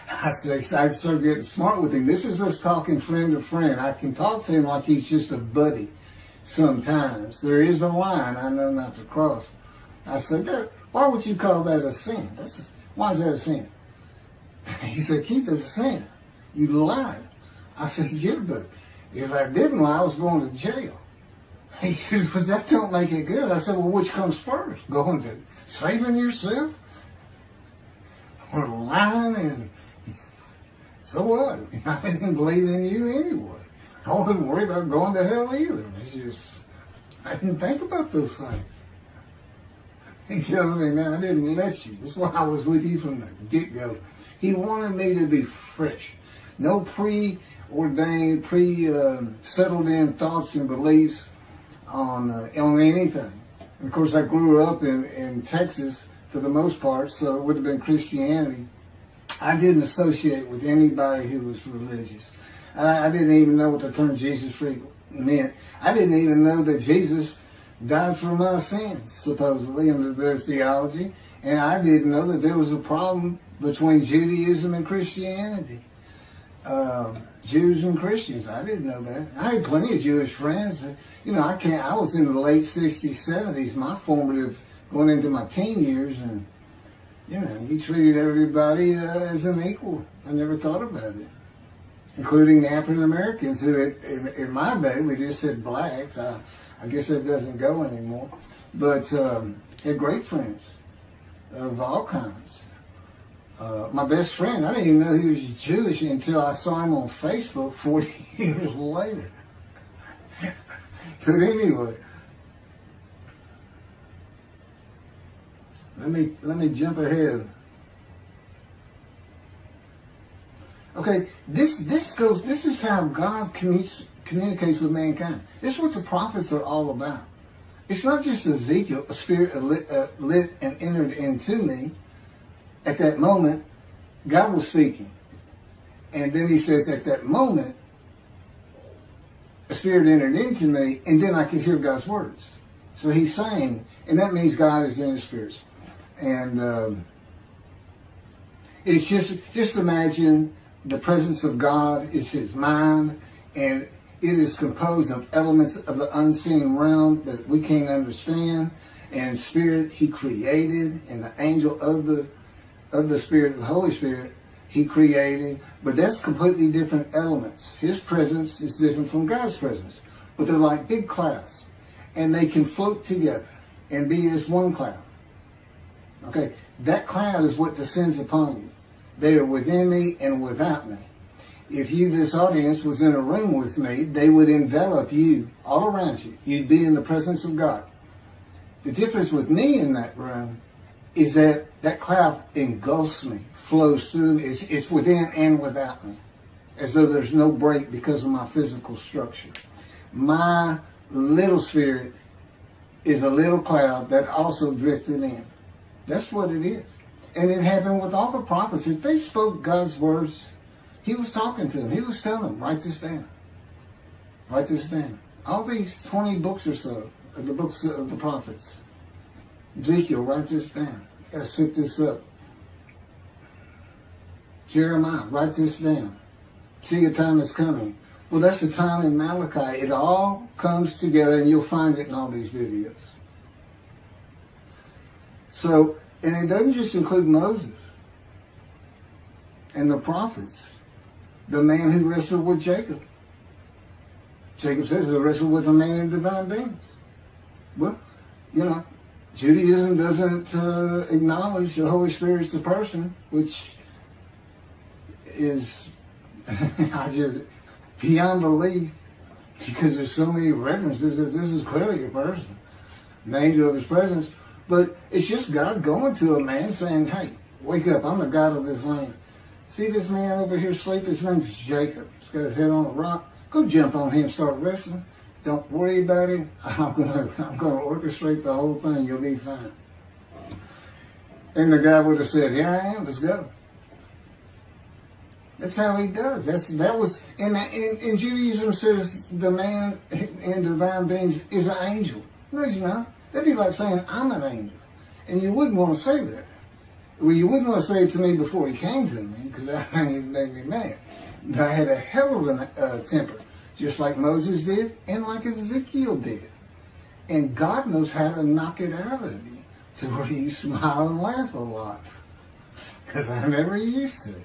I started getting smart with him. This is us talking friend to friend. I can talk to him like he's just a buddy sometimes. There is a line I know not to cross. I said, why would you call that a sin? Why is that a sin? He said, Keith, it's a sin. You lied. I said, yeah, but if I didn't lie, I was going to jail. He said, but that don't make it good. I said, well, which comes first? Going to saving yourself? Or lying? And so what? I didn't believe in you anyway. I wasn't worried about going to hell either. It's just, I didn't think about those things. He tells me, man, I didn't let you. That's why I was with you from the get-go. He wanted me to be fresh. No preordained, settled in thoughts and beliefs on anything. And of course, I grew up in Texas for the most part, so it would have been Christianity. I didn't associate with anybody who was religious. I didn't even know what the term Jesus freak meant. I didn't even know that Jesus died for my sins, supposedly, under their theology. And I didn't know that there was a problem between Judaism and Christianity. Jews and Christians. I didn't know that. I had plenty of Jewish friends. You know, I was in the late 60s, 70s, my formative, going into my teen years, and, you know, he treated everybody as an equal. I never thought about it. Including the African Americans, who in my day, we just said blacks. I guess that doesn't go anymore. But had great friends of all kinds. My best friend, I didn't even know he was Jewish until I saw him on Facebook 40 years later. But anyway, let me jump ahead. Okay, this is how God communicates with mankind. This is what the prophets are all about. It's not just Ezekiel, a spirit lit and entered into me. At that moment, God was speaking. And then he says, at that moment, a spirit entered into me, and then I could hear God's words. So he's saying, and that means God is in his spirits. And it's just imagine the presence of God is his mind, and it is composed of elements of the unseen realm that we can't understand. And spirit he created, and the angel of the Spirit, the Holy Spirit, he created. But that's completely different elements. His presence is different from God's presence. But they're like big clouds. And they can float together and be as one cloud. Okay, that cloud is what descends upon you. They are within me and without me. If this audience was in a room with me, they would envelop you all around you. You'd be in the presence of God. The difference with me in that room is that that cloud engulfs me, flows through me. It's within and without me, as though there's no break because of my physical structure. My little spirit is a little cloud that also drifted in. That's what it is. And it happened with all the prophets. If they spoke God's words, he was talking to them. He was telling them, write this down. Write this down. All these 20 books or so, the books of the prophets. Ezekiel, write this down. You gotta set this up. Jeremiah, write this down. See, a time is coming. Well, that's the time in Malachi. It all comes together, and you'll find it in all these videos. So, and it doesn't just include Moses and the prophets. The man who wrestled with Jacob. Jacob says he wrestled with a man in divine beings. Well, you know, Judaism doesn't acknowledge the Holy Spirit's the person, which is beyond belief, because there's so many references that this is clearly a person, an angel of his presence. But it's just God going to a man saying, hey, wake up, I'm the God of this land. See this man over here sleeping? His name's Jacob. He's got his head on a rock. Go jump on him, start wrestling. Don't worry about it. I'm gonna orchestrate the whole thing. You'll be fine. And the guy would have said, here I am, let's go. That's how he does. And Judaism says the man in divine beings is an angel. No, he's not. That'd be like saying I'm an angel. And you wouldn't want to say that. Well, you wouldn't want to say it to me before he came to me, because that made me mad. But I had a hell of a temper, just like Moses did and like Ezekiel did. And God knows how to knock it out of you to where you smile and laugh a lot, because I never used to.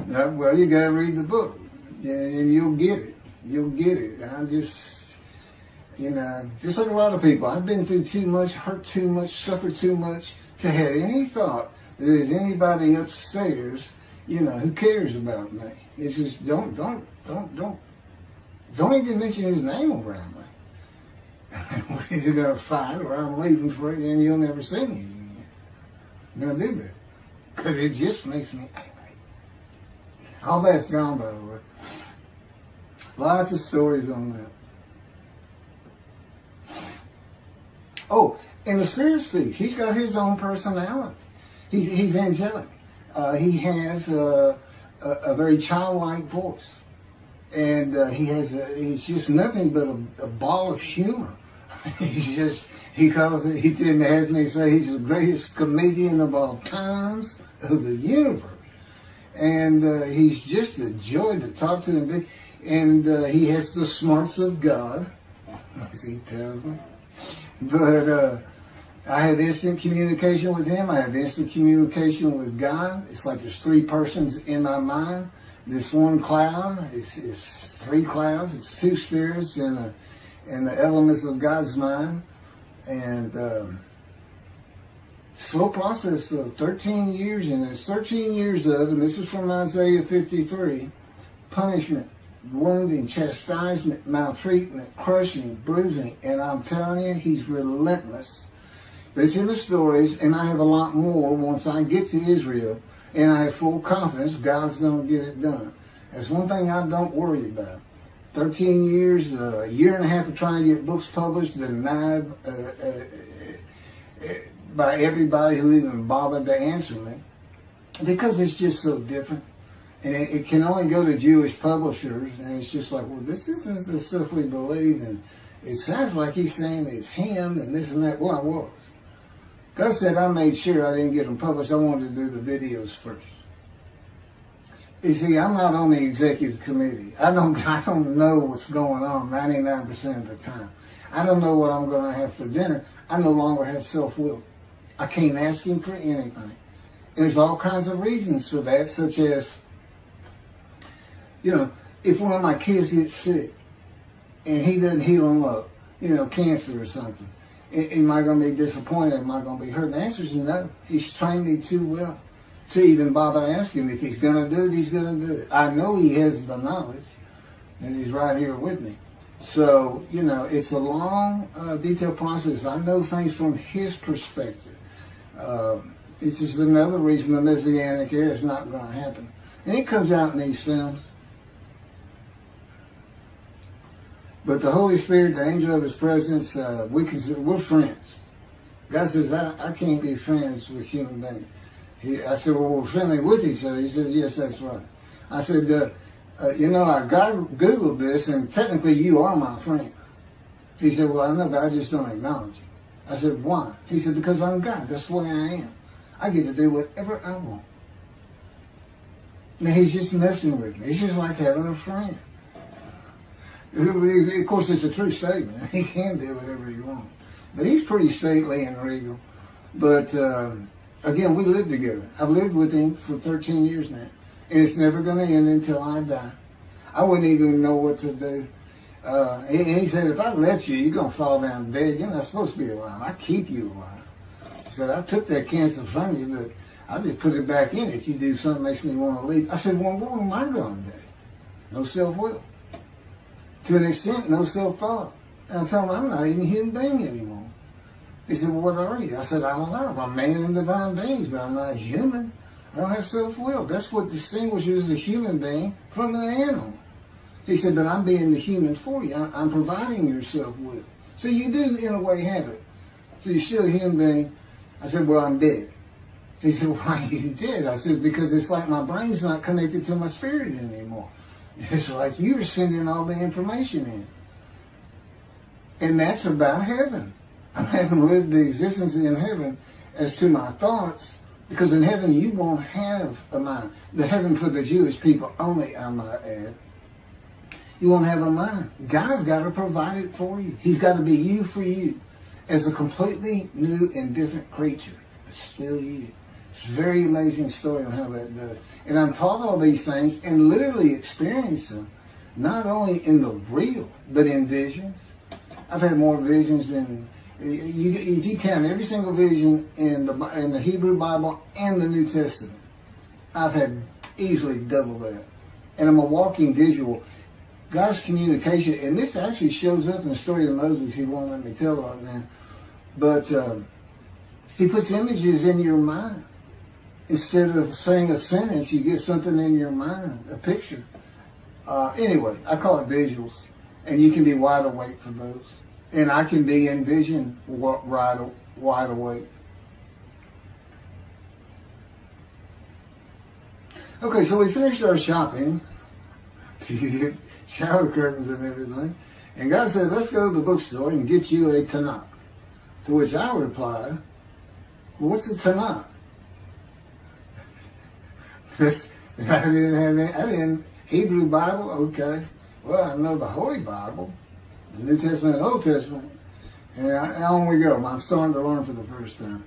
Now, well, you got to read the book, and you'll get it. You'll get it. I'm just, just like a lot of people, I've been through too much, hurt too much, suffered too much to have any thought that there's anybody upstairs, who cares about me. It's just don't even mention his name around me. We're either gonna fight or I'm leaving for it, and you'll never see me again. Don't do that, because it just makes me angry. All that's gone, by the way. Lots of stories on that. Oh, and the Spirit speaks. He's got his own personality. He's angelic. He has a very childlike voice, and he's just nothing but a ball of humor. He has me say he's the greatest comedian of all times of the universe, and he's just a joy to talk to him. And he has the smarts of God, as he tells me. But I have instant communication with him. I have instant communication with God. It's like there's three persons in my mind. This one cloud is three clouds. It's two spirits in the elements of God's mind. And slow process of 13 years, and it's 13 years of, and this is from Isaiah 53, punishment, wounding, chastisement, maltreatment, crushing, bruising. And I'm telling you, he's relentless. But it's in the stories, and I have a lot more once I get to Israel, and I have full confidence God's going to get it done. That's one thing I don't worry about. 13 years, a year and a half of trying to get books published, denied by everybody who even bothered to answer me, because it's just so different. And it can only go to Jewish publishers, and it's just like, well, this isn't the stuff we believe, and it sounds like he's saying it's him, and this and that. Well, I was. God said I made sure I didn't get them published. I wanted to do the videos first. You see, I'm not on the executive committee. I don't know what's going on 99% of the time. I don't know what I'm going to have for dinner. I no longer have self-will. I can't ask him for anything. And there's all kinds of reasons for that, such as, if one of my kids gets sick and he doesn't heal them up, cancer or something, Am I going to be disappointed? Am I going to be hurt? The answer is no. He's trained me too well to even bother asking him. If he's going to do it, he's going to do it. I know he has the knowledge, and he's right here with me. So, you know, it's a long, detailed process. I know things from his perspective. It's just another reason the Messianic era is not going to happen. And it comes out in these films. But the Holy Spirit, the angel of his presence, we're friends. God says, I can't be friends with human beings. I said, well, we're friendly with each other. He said, yes, that's right. I said, you know, I Googled this, and technically you are my friend. He said, well, I know, but I just don't acknowledge you. I said, why? He said, because I'm God. That's the way I am. I get to do whatever I want. Now, he's just messing with me. It's just like having a friend. Of course, it's a true statement. He can do whatever he wants. But he's pretty stately and regal. But, again, we live together. I've lived with him for 13 years now. And it's never going to end until I die. I wouldn't even know what to do. He said, if I let you, you're going to fall down dead. You're not supposed to be alive. I keep you alive. He said, I took that cancer from you, but I just put it back in if you do something that makes me want to leave. I said, well, what am I going to do? No self-will. To an extent, no self-thought. And I told him, I'm not even a human being anymore. He said, well, what are you? I said, I don't know. I'm man and divine beings, but I'm not human. I don't have self-will. That's what distinguishes the human being from the animal. He said, but I'm being the human for you. I'm providing your self-will. So you do, in a way, have it. So you're still a human being. I said, well, I'm dead. He said, why are you dead? I said, because it's like my brain's not connected to my spirit anymore. It's like you're sending all the information in. And that's about heaven. I haven't lived the existence in heaven as to my thoughts, because in heaven you won't have a mind. The heaven for the Jewish people only, I might add. You won't have a mind. God's got to provide it for you. He's got to be you for you as a completely new and different creature. But still you. It's a very amazing story on how that does. And I'm taught all these things and literally experience them, not only in the real, but in visions. I've had more visions than, if you count every single vision in the Hebrew Bible and the New Testament, I've had easily double that. And I'm a walking visual. God's communication, and this actually shows up in the story of Moses. He won't let me tell right now. But he puts images in your mind. Instead of saying a sentence, you get something in your mind, a picture. Anyway, I call it visuals. And you can be wide awake for those. And I can be in vision wide awake. Okay, so we finished our shopping. Shower curtains and everything. And God said, let's go to the bookstore and get you a Tanakh. To which I replied, well, what's a Tanakh? I didn't Hebrew Bible, okay. Well, I know the Holy Bible, the New Testament and Old Testament. And on we go. I'm starting to learn for the first time.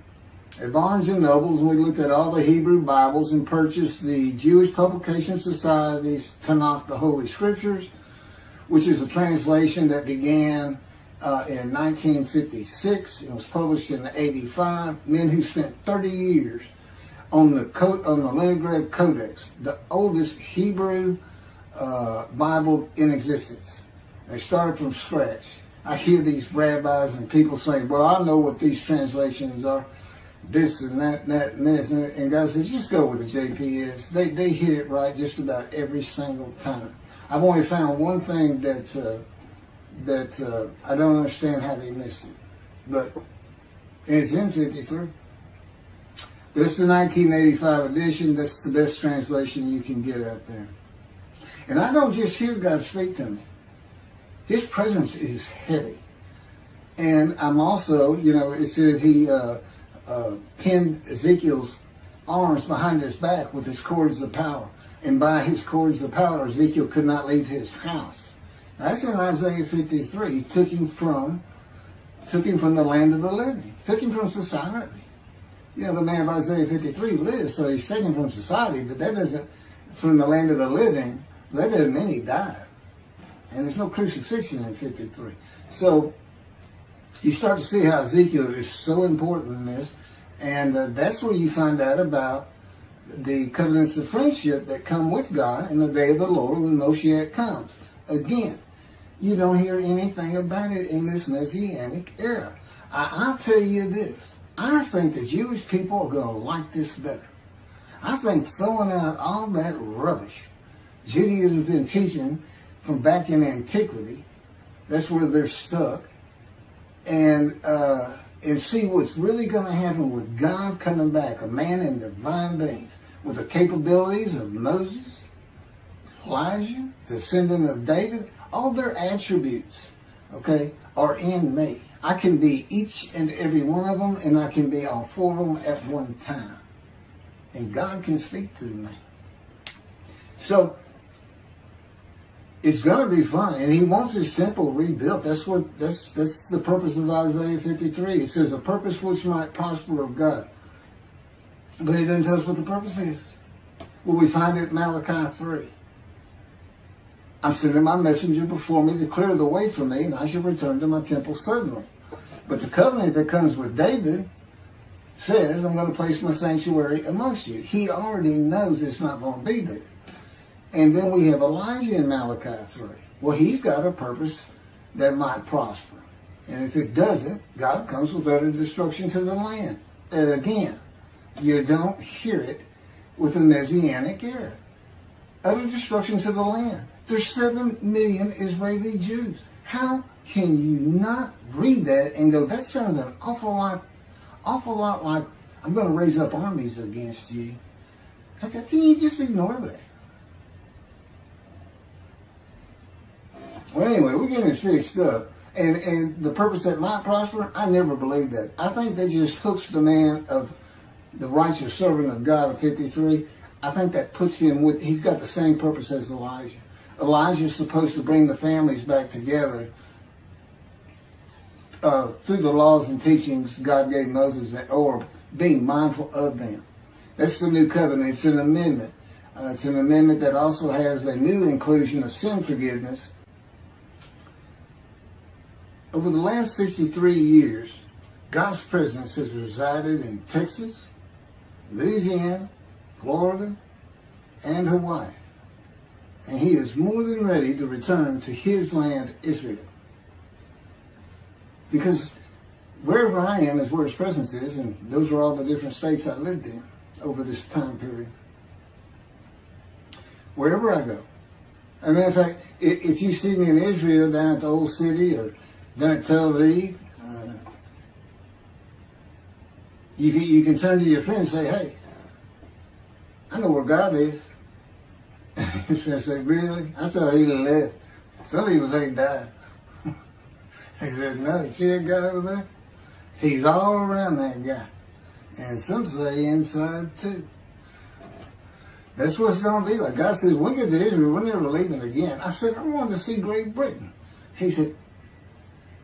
At Barnes & Noble's, we looked at all the Hebrew Bibles and purchased the Jewish Publication Society's Tanakh, the Holy Scriptures, which is a translation that began in 1956. It was published in 85. Men who spent 30 years on the Leningrad Codex, the oldest Hebrew Bible in existence. They started from scratch. I hear these rabbis and people saying, well, I know what these translations are. This and that, and this, and God says, just go with the JPS. They hit it right just about every single time. I've only found one thing that I don't understand how they missed it, but it's in 53. This is the 1985 edition. That's the best translation you can get out there. And I don't just hear God speak to me. His presence is heavy. And I'm also, it says he pinned Ezekiel's arms behind his back with his cords of power. And by his cords of power, Ezekiel could not leave his house. That's in Isaiah 53. He took him from the land of the living. Took him from society. The man of Isaiah 53 lives, so he's taken from society, but that doesn't, from the land of the living, that doesn't mean he died. And there's no crucifixion in 53. So, You start to see how Ezekiel is so important in this, and that's where you find out about the covenants of friendship that come with God in the day of the Lord when Moshiach comes. Again, you don't hear anything about it in this Messianic era. I'll tell you this. I think the Jewish people are going to like this better. I think throwing out all that rubbish Judaism has been teaching from back in antiquity, that's where they're stuck, and see what's really going to happen with God coming back, a man in divine beings, with the capabilities of Moses, Elijah, the descendant of David. All their attributes, okay, are in me. I can be each and every one of them, and I can be all four of them at one time. And God can speak through me. So, it's going to be fun, and he wants his temple rebuilt. That's the purpose of Isaiah 53. It says, a purpose which might prosper of God. But he doesn't tell us what the purpose is. Well, we find it in Malachi 3. I'm sending my messenger before me to clear the way for me, and I shall return to my temple suddenly. But the covenant that comes with David says, I'm going to place my sanctuary amongst you. He already knows it's not going to be there. And then we have Elijah in Malachi 3. Well, he's got a purpose that might prosper. And if it doesn't, God comes with utter destruction to the land. And again, you don't hear it with the Messianic era. Utter destruction to the land. There's 7 million Israeli Jews. How can you not read that and go, that sounds an awful lot like I'm going to raise up armies against you? How can you just ignore that? Well, anyway, we're getting it fixed up. And the purpose that might prosper, I never believed that. I think that just hooks the man of the righteous servant of God of 53. I think that puts him with, he's got the same purpose as Elijah. Elijah's supposed to bring the families back together through the laws and teachings God gave Moses, or being mindful of them. That's the new covenant. It's an amendment. It's an amendment that also has a new inclusion of sin forgiveness. Over the last 63 years, God's presence has resided in Texas, Louisiana, Florida, and Hawaii. And he is more than ready to return to his land, Israel. Because wherever I am is where his presence is, and those are all the different states I lived in over this time period. Wherever I go. As a matter of fact, if you see me in Israel down at the old city or down at Tel Aviv, you can turn to your friend and say, hey, I know where God is. I said, really? I thought he left. Some people say he died. He said, no, you see that guy over there? He's all around that guy. And some say inside too. That's what it's going to be like. God says, when we get to Israel, we're never leaving again. I said, I wanted to see Great Britain. He said,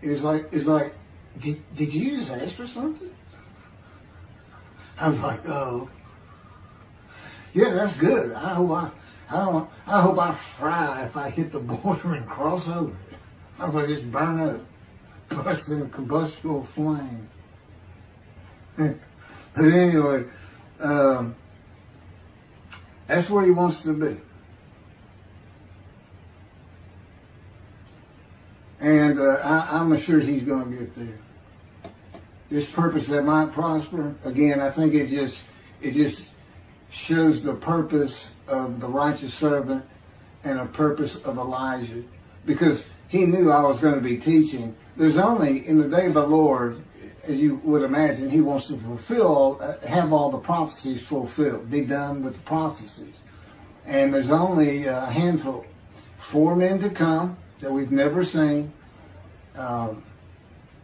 it's like, did you just ask for something? I was like, oh. Yeah, that's good. I hope I fry if I hit the border and cross over. I hope I just burn up, burst in a combustible flame. But anyway, that's where he wants to be. And I'm assured he's going to get there. This purpose that might prosper, again, I think it just shows the purpose of the righteous servant and a purpose of Elijah. Because he knew I was going to be teaching. There's only, in the day of the Lord, as you would imagine, he wants to have all the prophecies fulfilled, be done with the prophecies. And there's only a handful, 4 men to come that we've never seen. The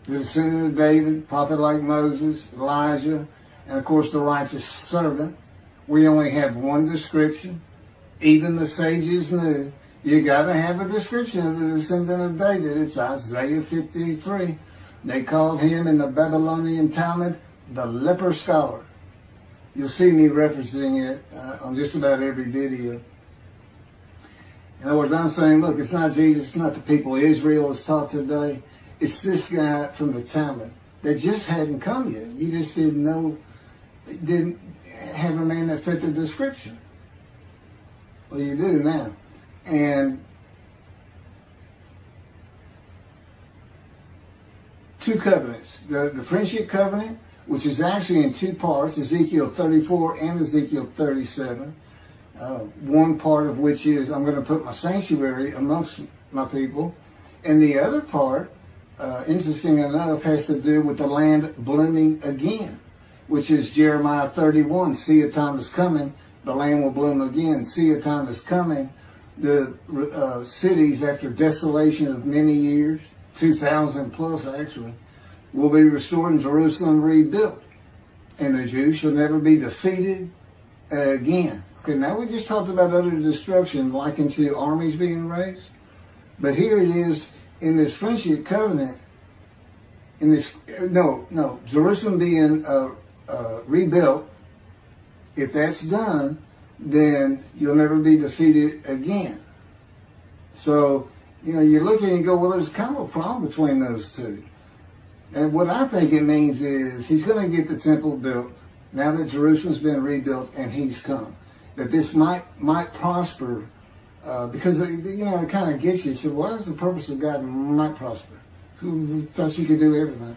descendant of David, prophet like Moses, Elijah, and of course the righteous servant. We only have one description. Even the sages knew you got to have a description of the descendant of David. It's Isaiah 53. They called him in the Babylonian Talmud the leper scholar. You'll see me referencing it on just about every video. In other words, I'm saying, look, it's not Jesus, it's not the people Israel is taught today. It's this guy from the Talmud that just hadn't come yet. You just didn't know, didn't have a man that fit the description. Well, you do now. And two covenants. The friendship covenant, which is actually in two parts, Ezekiel 34 and Ezekiel 37. One part of which is, I'm going to put my sanctuary amongst my people. And the other part, interesting enough, has to do with the land blooming again, which is Jeremiah 31. See, a time is coming, the land will bloom again. See, a time is coming, the cities, after desolation of many years, 2,000 plus actually, will be restored and Jerusalem rebuilt. And the Jews shall never be defeated again. Okay, now we just talked about utter destruction likened to armies being raised. But here it is in this friendship covenant, in this, Jerusalem being rebuilt. If that's done, then you'll never be defeated again. So, you look at it and go, well, there's kind of a problem between those two. And what I think it means is he's going to get the temple built now that Jerusalem's been rebuilt and he's come. That this might prosper because, it kind of gets you. So what is the purpose of God might prosper? Who thought you could do everything?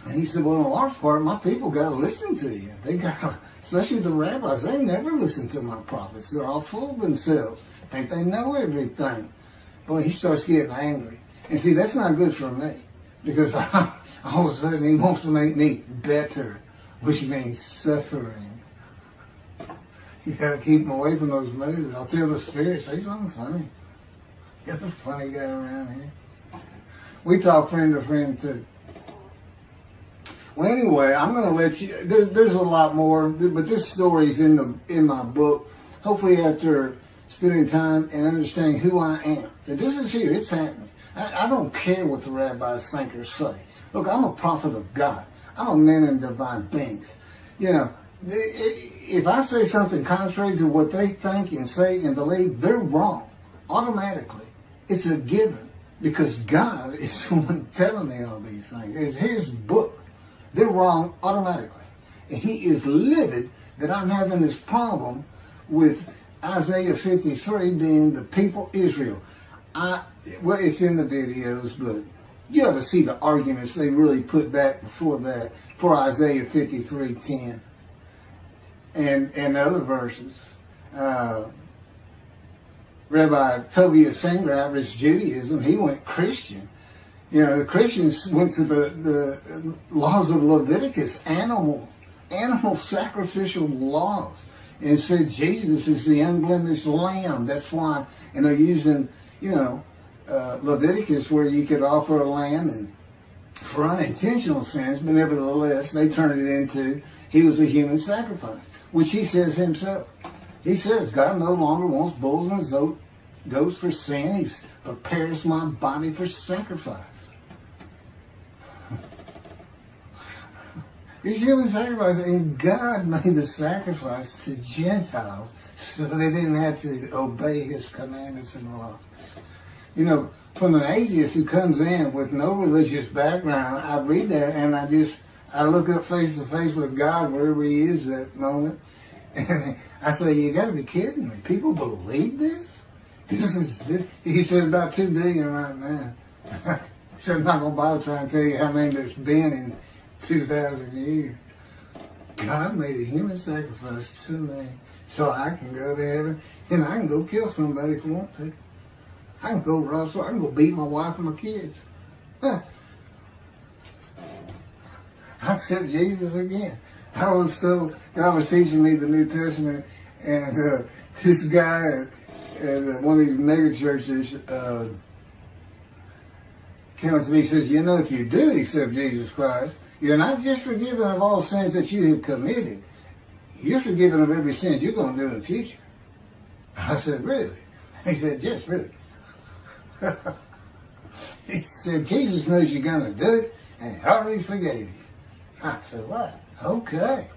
And he said, well, in a large part, my people got to listen to you. They got to, especially the rabbis, they never listen to my prophets. They're all full of themselves. Think they know everything. Boy, he starts getting angry. And see, that's not good for me. Because all of a sudden he wants to make me better, which means suffering. You got to keep him away from those moves. I'll tell the Spirit, say something funny. Get the funny guy around here. We talk friend to friend too. Well, anyway, I'm going to let you. There's a lot more, but this story's in my book. Hopefully, after spending time and understanding who I am, that this is here. It's happening. I don't care what the rabbis think or say. Look, I'm a prophet of God. I'm a man in divine things. If I say something contrary to what they think and say and believe, they're wrong automatically. It's a given because God is the one telling me all these things. It's His book. They're wrong automatically. And He is livid that I'm having this problem with Isaiah 53 being the people Israel. Well, it's in the videos, but you ought to see the arguments they really put back before that for Isaiah 53:10 and other verses. Rabbi Tovia Singer, Average Judaism, he went Christian. The Christians went to the laws of Leviticus, animal sacrificial laws, and said Jesus is the unblemished lamb. That's why, and they're using, Leviticus where you could offer a lamb and for unintentional sins, but nevertheless, they turned it into he was a human sacrifice, which he says himself. He says, God no longer wants bulls and goats for sin. He prepares my body for sacrifice. It's human sacrifice, and God made the sacrifice to Gentiles so they didn't have to obey His commandments and laws. From an atheist who comes in with no religious background, I read that and I look up face to face with God wherever He is at that moment, and I say, you got to be kidding me. People believe this? He said about 2 billion right now. He said, I'm not going to bother trying to tell you how many there's been in 2,000 years. God made a human sacrifice to me so I can go to heaven and I can go kill somebody if I want to. I can go rob someone. I can go beat my wife and my kids. I accept Jesus again. God was teaching me the New Testament, and this guy at one of these mega churches came up to me and says, if you do accept Jesus Christ, you're not just forgiven of all sins that you have committed. You're forgiven of every sin you're going to do in the future. I said, really? He said, yes, really. He said, Jesus knows you're going to do it, and He already forgave you. I said, what? Okay.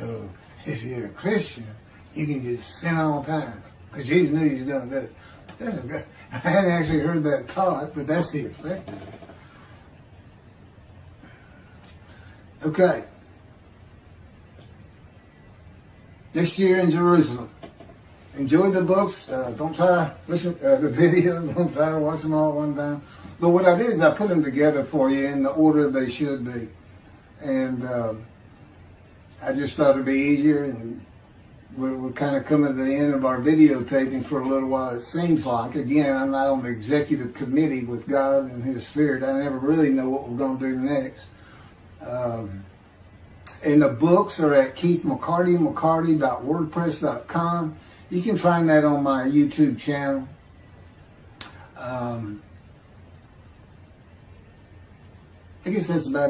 So, if you're a Christian, you can just sin all the time, because Jesus knew you were going to do it. I hadn't actually heard that taught, but that's the effect of it. Okay. Next year in Jerusalem. Enjoy the books. Don't try to listen the videos. Don't try to watch them all at one time. But what I did is I put them together for you in the order they should be. And I just thought it'd be easier. And we're kind of coming to the end of our videotaping for a little while, it seems like. Again, I'm not on the executive committee with God and His Spirit. I never really know what we're going to do next. And the books are at keithmccarty.wordpress.com. You can find that on my YouTube channel. I guess that's about it.